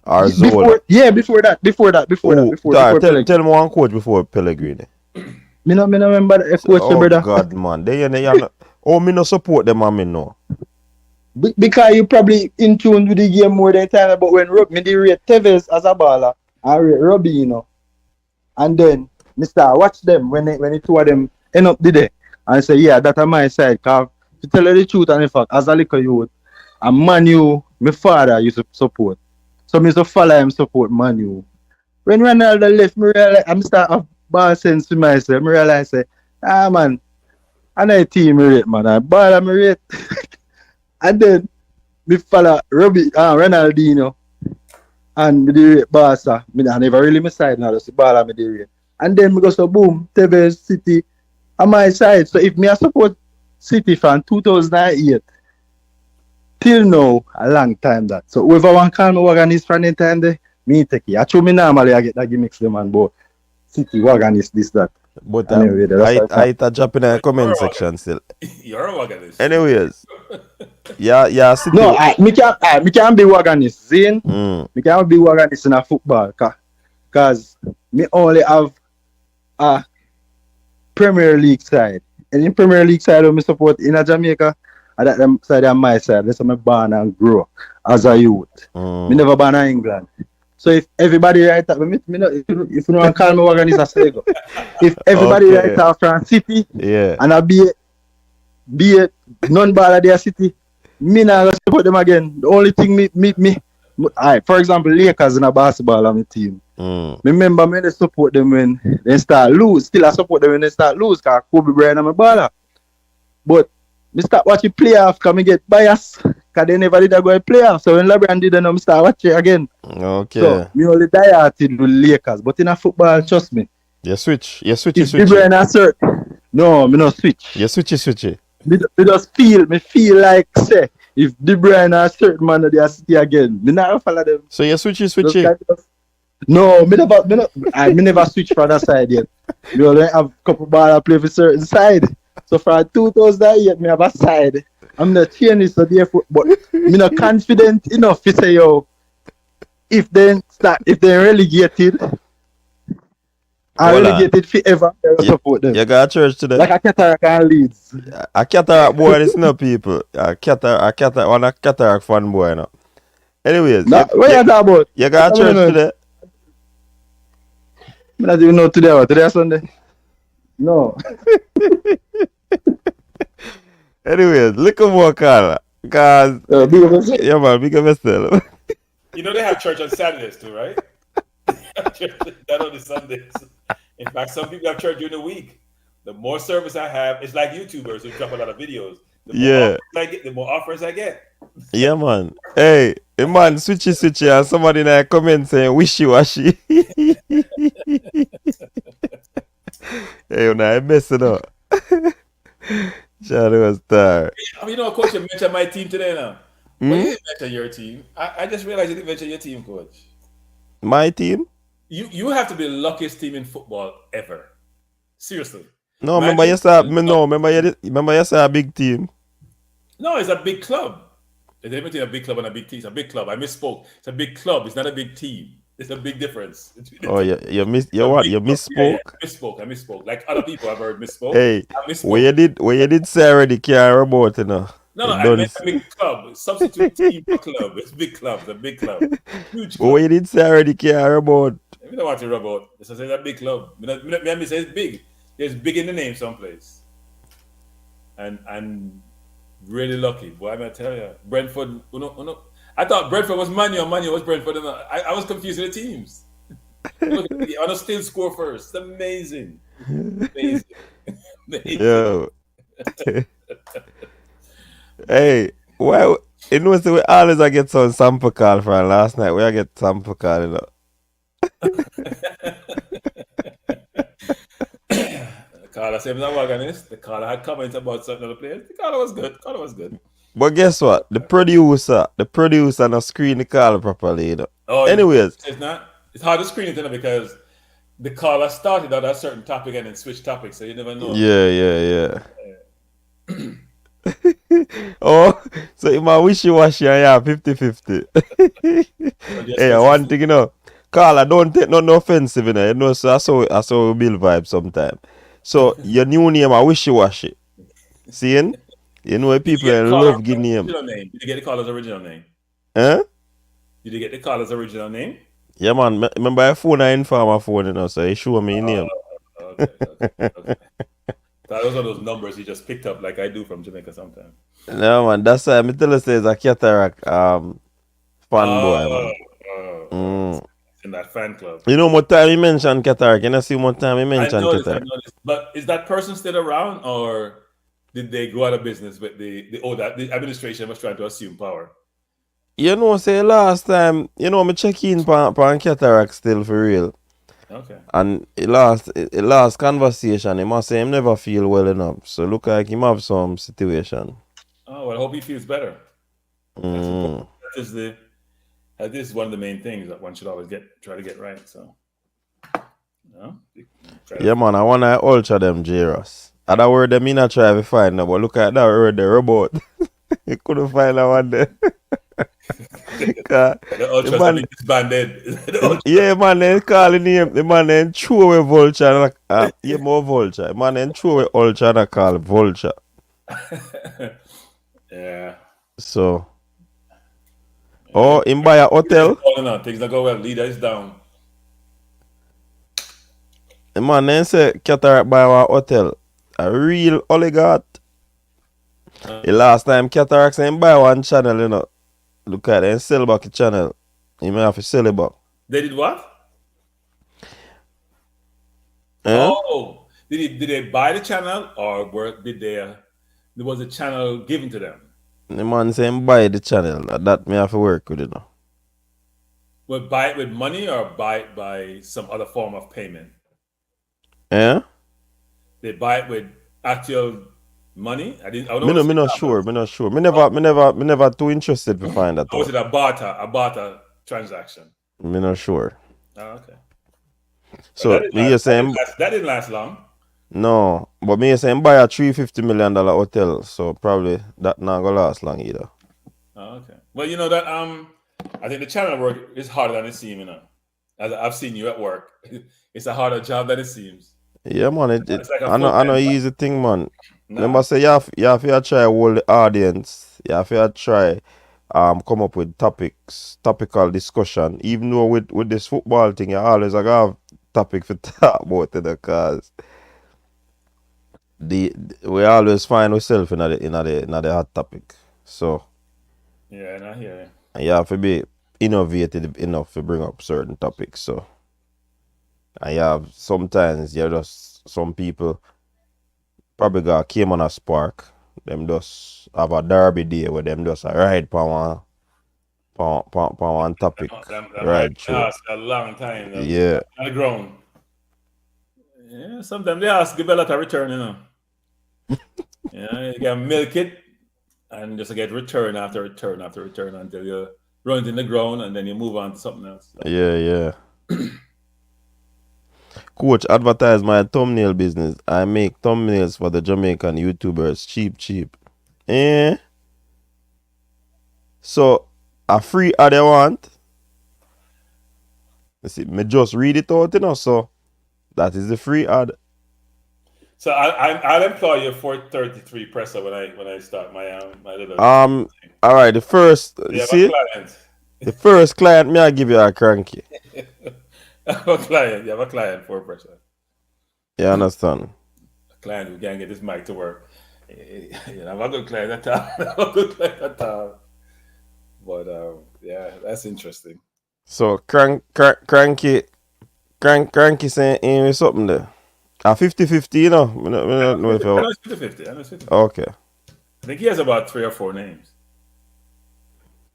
Or Zola? Before that. Tell me one coach before Pellegrini. Me no remember the coach, brother. Oh God, man. They me no support them, and me no. Because you probably in tune with the game more than time. But when me did rate Tevez as a baller, I rate Robinho, and then Mr. Watch them when the two of them end up did it, and say yeah, that's on my side. Cause to tell you the truth and the fact, as a little youth, and Manu, my father used to support. So me used to follow him support Manu. When Ronaldo left, me realize I'm start of ball sense to myself. Me realize say, man, I know a team me rate, man. I ball me rate. And then me follow Ronaldinho and me the rate Barca. I never really my side now, just the ball me the rate. And then me go so boom, Tevez City on my side. So if me I support City from 2008 till now, a long time that. So whoever want call me organist from the time there, me take it. Actually me normally I get that gimmicks them man, but City organist this that. But anyway, I drop in the comment section still. You're a organist. Anyways. Yeah, City. No, me can't be organist, Zane. Me can't be organist in a football cause me only have a Premier League side. And in Premier League side I support in a Jamaica, and that side on my side. That's how I born and grow as a youth. Me never born in England. So if everybody write up, if you don't call me organist, I say go. If everybody write up from City, and I be it non-ball of their City, me not support them again. The only thing me for example, Lakers in a basketball on my team. Remember me they support them when they start lose. Still I support them when they start lose because Kobe Bryant and my baller. But me start watching playoff because me get biased because they never did a go playoff. So when LeBron did them, start watching again. Okay. So me only die with Lakers. But in a football, trust me. You switch. If LeBron assert, no, me no switch. You switch. Me just feel like say if De Bruyne are certain man of their City again, me not follow them. So you switch. No, me never switch from that side yet. Me only have a couple ball I play for certain side. So from 2008, me have a side. I'm not changing so therefore, but me not confident enough to say yo, if they relegated. I relegated forever. I support them. You got a church today? Like a cataract and Leeds. A cataract boy, this no people. A cataract fan boy now. Anyways. What you talking about? You got a church today? I don't even know today or today Sunday. No. Anyways, look at more Carla. Cause big of yourself. You know they have church on Saturdays too, right? That on the Sundays. In fact, some people have church during the week. The more service I have, it's like YouTubers who drop a lot of videos. The more offers I get. Yeah, man. Hey, man, switchy, and somebody in the comments saying wishy-washy. Hey, I messed it up. Charlie was tired. You know, Coach, you mentioned my team today now. Well, you didn't mention your team. I just realized you didn't mention your team, Coach. My team? You have to be the luckiest team in football ever. Seriously. No, remember you said a big team. No, it's a big club. There's a between a big club and a big team. It's a big club. I misspoke. It's a big club. It's not a big team. It's a big difference. Oh, you misspoke? Yeah, I misspoke. Like other people I've heard misspoke. Hey, where you did say already care about, you know. No, I meant a big club. Substitute team for club. It's big club. It's a big club. Huge club. Where you did say already care about. We don't want to rub out. It's a big club. Me say it's big. There's big in the name someplace. And really lucky. Boy, I'm gonna tell you. Brentford, I thought Brentford was Manu was Brentford. I was confused with the teams. Look, I don't still score first. It's amazing. Yo. Hey, why you know so we always I get some sample call from last night. Where I get sample call, you know. Carla said I'm not organist. The Carla had comments about certain other players. The Carla was good. Carla was good. But guess what? The producer not screen the call properly, you know. Oh, Anyways. it's not. It's hard to screen it, you know, because the caller started at a certain topic and then switched topics, so you never know. Yeah. Oh, so if I wishy-washy, yeah, 50-50. Hey, one thing, you know, Carla, don't take nothing offensive, you know. You know, so I saw we build vibe sometime. So your new name, I wishy-washy. Seeing? You know, people love give name. Did you get the caller's original name? Huh? Did you get the caller's original name? Yeah, man. Remember, I phone I inform my phone, you know, so he show me name. Okay. That was one of those numbers he just picked up, like I do from Jamaica sometimes. No, man. That's why I tell you, say it's a cataract fanboy, man. In that fan club. You know what time he mentioned cataract? You know, see what time he mentioned cataract? I noticed. But is that person still around, or did they go out of business with the administration was trying to assume power? You know, say last time, you know, me check in on cataract still for real. Okay. And it last conversation, he must say him never feel well enough. So look like him have some situation. Oh, well, I hope he feels better. That is one of the main things that one should always try to get right. So, yeah, man, I want to ultra them J-Ross. Other word them in a try to find now, but look at that word the robot. He couldn't find that one there. The ultras have been disbanded. Yeah, man, they calling him. The man then throw away vulture. Yeah, more vulture. The man then throw away ultra and call vulture. Yeah. So. Oh, him buy a hotel. Things that go well. Leader is down. The man then say cataract buy a hotel. A real oligarch. The last time cataract say him buy one channel, you know. Look at it and sell back the channel. You may have to sell it back. They did what? Oh, did they buy the channel, or did there was a channel given to them? The man say him buy the channel. That may have to work with it now. Well, buy it with money or buy it by some other form of payment? Yeah? They buy it with actual money? Me not sure. Me never too interested to find that. Or was it a barter transaction? Me not sure. Oh, okay. So that didn't last long. No, but me saying buy a $350 million hotel, so probably that not gonna last long either. Oh, okay. Well, you know that I think the channel work is harder than it seems, you know. As I've seen you at work, it's a harder job than it seems. Yeah, man. I know easy thing, man. No. Remember, say you have to try hold the audience. You have to try come up with topical discussion. Even though with this football thing, you always have topic for talk about it, because we always find ourselves in the hot topic. So yeah, and I hear you. And you have to be innovative enough to bring up certain topics. So and sometimes just some people probably came on a spark. Them just have a derby day where them just ride for one topic. Right, true. A long time. Yeah. On the ground. Yeah, sometimes they ask give a lot of return, you know. You can milk it and just get return after return after return until you run it in the ground and then you move on to something else. So. Yeah. Coach, advertise my thumbnail business. I make thumbnails for the Jamaican YouTubers cheap. So a free ad I want. You see, me just read it out, you know, so that is the free ad. So I'll employ you for 33 presser when I start my little all right, the first the first client me I give you a cranky. You have a client for presser. You understand? A client who can get this mic to work. You know, I'm a good client at all. But yeah, that's interesting. So cranky saying something there. 50-50, you know. I don't know if I know it's 50-50. Okay. I think he has about 3 or 4 names.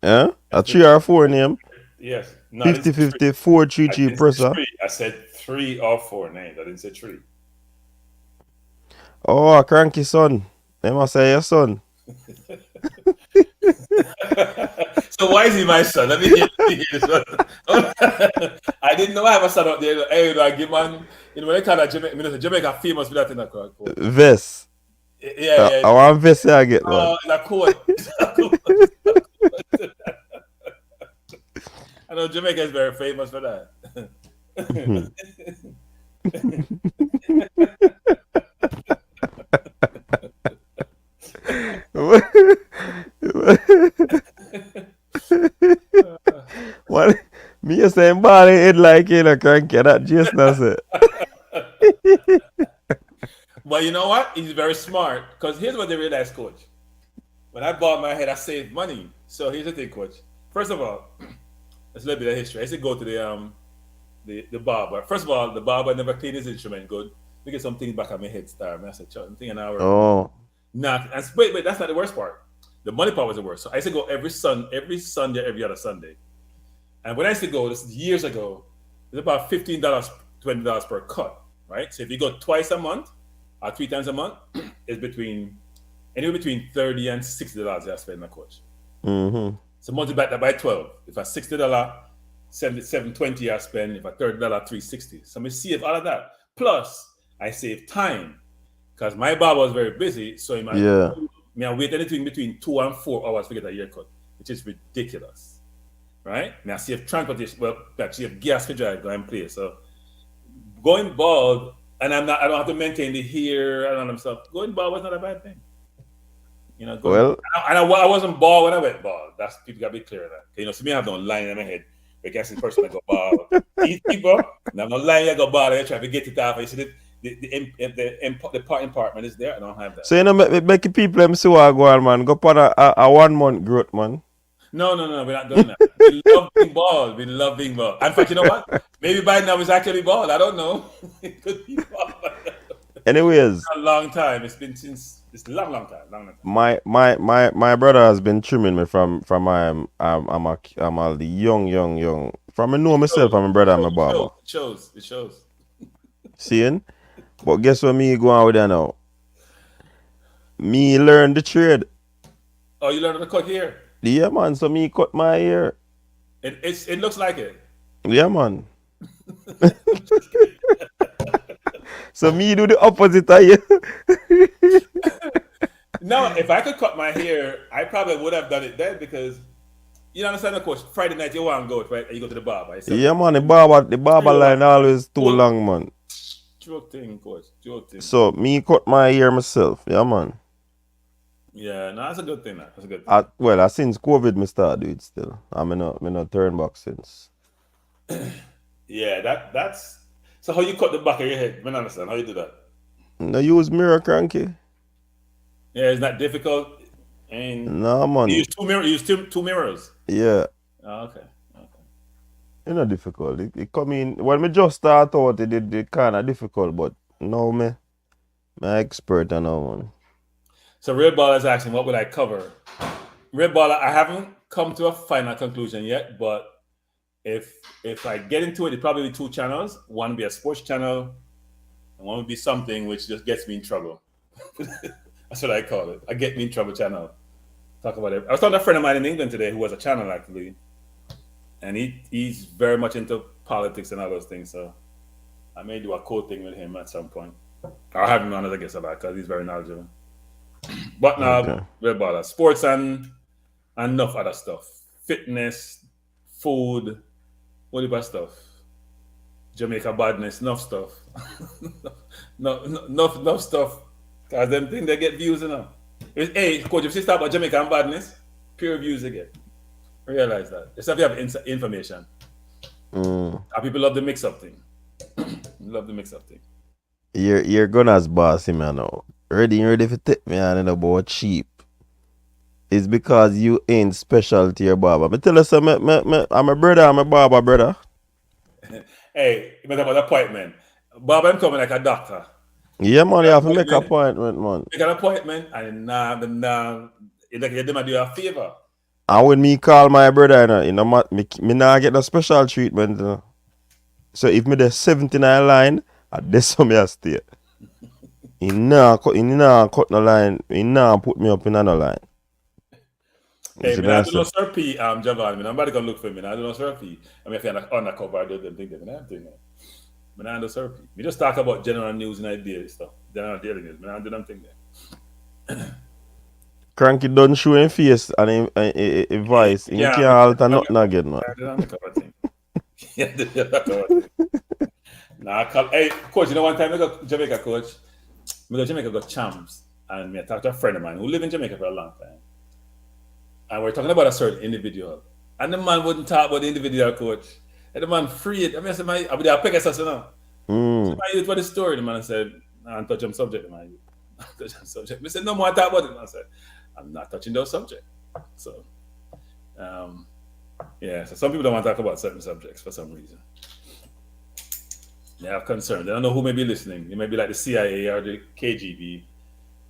Yeah? A 3 or 4 name? Yes. 50-50, 4-3 presser. I said 3 or 4 names. I didn't say 3. Oh, a cranky son. They must say your son. So why is he my son? Let me hear this one. I didn't know I have a son out there. Hey, I give man, when they call that Jamaica famous for that in a crowd. Vest. Yeah. I want vest I get one. It's a code. I know Jamaica is very famous for that. What? Me just saying body head like cranky. That just not it. But you know what? He's very smart. Because here's what they realized, coach. When I bought my head, I saved money. So here's the thing, coach. First of all, there's a little bit of history. I used to go to the barber. First of all, the barber never cleaned his instrument good. We get some things back on my head start. I said, I'm thinking an hour. Oh. Nah, wait, that's not the worst part. The money part was the worst. So I used to go every Sunday, every other Sunday. And when I used to go, this is years ago, it's about $15, $20 per cut, right? So if you go twice a month or 3 times a month, it's anywhere between $30 and $60 I spend on a coach. Mm-hmm. So multiply that by 12. If a $60, $720 I spend. If a $30, $360. So I save all of that. Plus, I save time because my barber was very busy. So I wait anything between 2 and 4 hours to get a haircut, which is ridiculous, right? Now save transportation. Well, actually, have gas to drive going play. So going bald, and I don't have to maintain the hair and all that stuff. Going bald was not a bad thing. You know, I wasn't bald when I went bald. That's people gotta be clear of that. You know, so me I have no line in my head. I guess the person that go bald. These people, and I'm not lying, I go bald. I try to get it off. I see the part department is there. I don't have that. So you know, make people them see what I go on, man. Go put a 1 month growth, man. No, we're not doing that. We love being bald. We love being bald. In fact, you know what? Maybe by now it's actually bald. I don't know. It could be bald. Anyways, a long time. It's been since it's a long time. My brother has been trimming me from I'm a young. From I know myself, I'm a brother, I'm a barber. It shows. Seeing? But guess what me go on with that now? Me learn the trade. Oh, you learned to cut hair? Yeah, man. So me cut my hair. It looks like it. Yeah, man. So me do the opposite of you. No, if I could cut my hair, I probably would have done it then because you understand, of course, Friday night you want to go, right? You go to the barber. Yeah, man. The barber line always too long, man. Joke thing, coach. Joke thing. So me cut my hair myself. Yeah, man. Yeah, no, that's a good thing. That's a good thing. Well, since COVID, me start do it still. I'm not turn back since. Yeah, that's. So how you cut the back of your head? I don't understand how you do that. No use mirror, cranky. Yeah, it's not difficult. And no, man. You use two mirrors. Yeah. Oh, okay. It's not difficult. It come in when me just start out. It kind of difficult, but now me expert on that one. So Red Ball is asking, what would I cover? Red Ball, I haven't come to a final conclusion yet, but if I get into it, it'd probably be 2 channels. One would be a sports channel, and one would be something which just gets me in trouble. That's what I call it. A get me in trouble channel. Talk about it. I was talking to a friend of mine in England today who has a channel actually, and he's very much into politics and all those things. So I may do a cool thing with him at some point. I'll have him on as a guest about because he's very knowledgeable. But now, Red Baller, sports and enough other stuff, fitness, food, what about stuff? Jamaica badness, enough stuff, enough stuff. Cause them things they get views, you know. Hey, coach, if you start about Jamaican badness, pure views again. Realize that. Except if you have information. And people love the mix-up thing. You're gonna boss him, man. Now. Ready for take me on about cheap. It's because you ain't special to your barber. Me tell you something, I'm a brother, I'm a barber brother. Hey, you better about appointment. Barber, I'm coming like a doctor. Yeah, man, you have to make an appointment, man. Make an appointment and it's like you do a favor. And when me call my brother, me not get no special treatment. So if me the 79 line, that's how me I stay. He nah cut no line. He nah put me up in no line. Hey, See man, me I I do say, no Sir P, Javon. Man, nobody can look for me. I do no Sir P. I mean, if you're undercover, I do them things. Man, I'm doing that. Man, I do Sir P. We just talk about general news and ideas stuff. General daily news. Man, I do them thing there. Cranky done show him face and him voice. He can't alter nothing again, man. I do undercover thing. Yeah, I do undercover thing. Nah, hey, coach, you know one time I go Jamaica, coach. I go Jamaica, got champs. And I talked to a friend of mine who lived in Jamaica for a long time. And we're talking about a certain individual. And the man wouldn't talk about the individual, coach. And the man freed. I mean, I said, I'll be there, Pegasus, you know. So my youth, what the story? The man said, I don't touch him subject, man. I touch him subject. I said, no more talk about it. I said, I'm not touching those subject. So, yeah, so some people don't want to talk about certain subjects for some reason. They have concerns. They don't know who may be listening. It may be like the CIA or the KGB.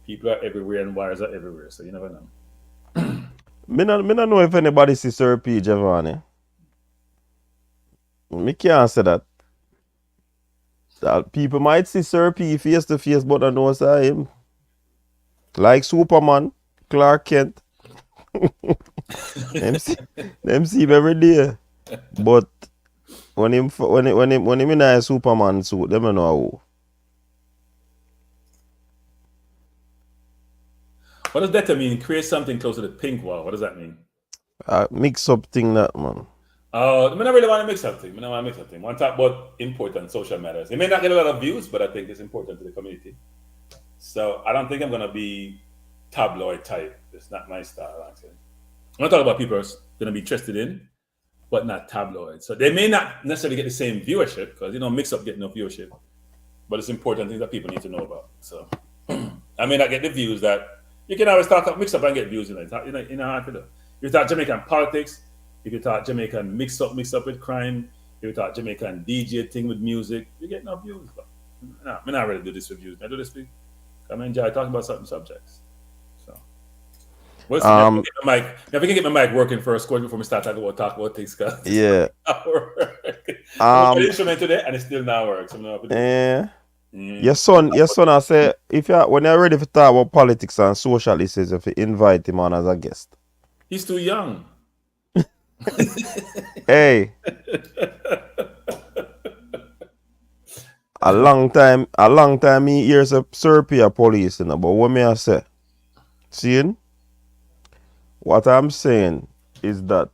People are everywhere and wires are everywhere, so you never know. Me not know if anybody see Sir P. Giovanni. Me can't say that. People might see Sir P face to face, but I know say him. Like Superman, Clark Kent. them see him every day. But when him in a Superman suit, them don't know who. What does that mean? Create something close to the pink wall. What does that mean? Mix up thing that, man. I don't really want to mix up things. I don't want to mix up things. I want to talk about important social matters. It may not get a lot of views, but I think it's important to the community. So I don't think I'm going to be tabloid type. It's not my style, actually. I'm going to talk about people who are going to be interested in, but not tabloid. So they may not necessarily get the same viewership because, mix up getting no viewership. But it's important things that people need to know about. So I may not get the views that you can always mix up and get views in it. You know how to do. If you talk Jamaican politics, if you talk Jamaican mix up with crime, if you talk Jamaican DJ thing with music, you get no views. But no, I'm not ready to do this with views. I do this because I enjoy talking about certain subjects. So we'll see. If I can get my mic working first, before we start talking about things, yeah. The instrument today and it still not works. Yeah. Your son, I say, when you're ready to talk about politics and social issues, if you invite him on as a guest. He's too young. Hey. a long time me hears a Sir P a police, but what may I say? Seeing? What I'm saying is that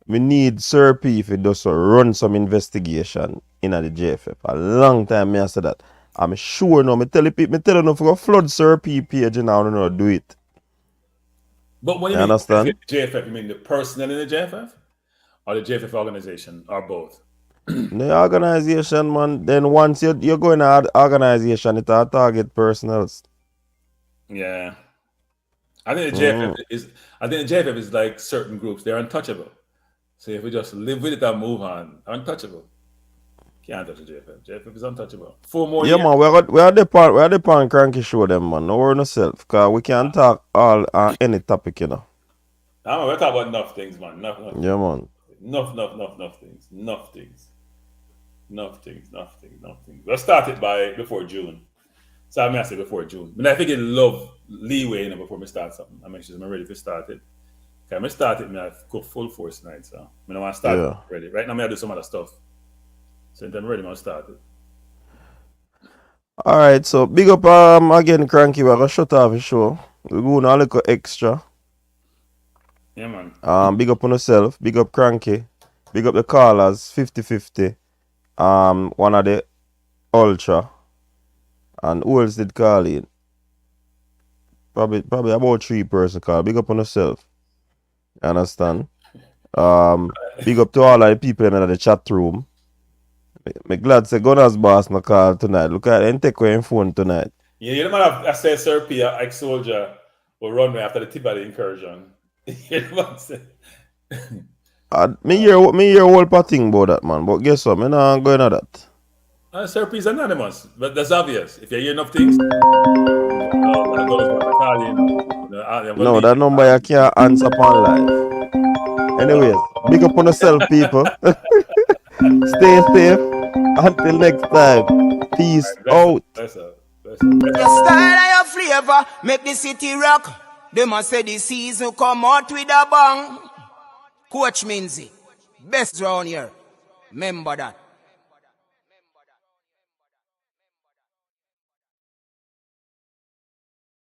we need Sir P if he does run some investigation in the JFF. A long time me I say that. I'm sure no. Me tell you if we go flood Sir P page now, no do it. But when you understand JFF, you mean the personnel in the JFF? Or the JFF organization? Or both? The organization, man, then once you're going to organization, it's a target personnels. Yeah. I think the JFF is like certain groups, they're untouchable. So if we just live with it and move on, untouchable. Can't touch the JFF. JFF is untouchable. 4 more years. Man, we are the pan cranky show them, man. No worry yourself. Because we can talk all any topic, we're talking about enough things, man. Enough yeah, man. Enough things. Let's start it before June. So I say before June. I mean, I think it love leeway before we start something. I make sure I'm ready to start it. Okay, I start it, I go full force tonight. So I want to start it ready. Right now I do some other stuff. So I'm ready, I'm start it. Alright, so big up again, Cranky. We're gonna shut off the show. We're going a little extra. Yeah, man. Big up on yourself, big up Cranky, big up the callers, 50-50. One of the Ultra. And who else did call in? Probably about 3 person call. Big up on yourself. You understand? Big up to all of the people in the chat room. I'm glad say Gunners boss no call tonight. Look at him take away him phone tonight. Yeah, you know man, I said Sir P, ex-soldier, will run me after the tip of the incursion. You know what I'm saying? Me hear whole part thing about that, man. But guess what? I'm not going to that. Sir P is anonymous, but that's obvious. If you hear enough things, no, that number you can't answer upon live. Anyways, big up on yourself, people. Stay safe. Until next time. Peace Bless out. up. Bless up. Bless up. Your style and your flavor make the city rock. They must say the season come out with a bang. Coach Minzy, best round here. Remember that.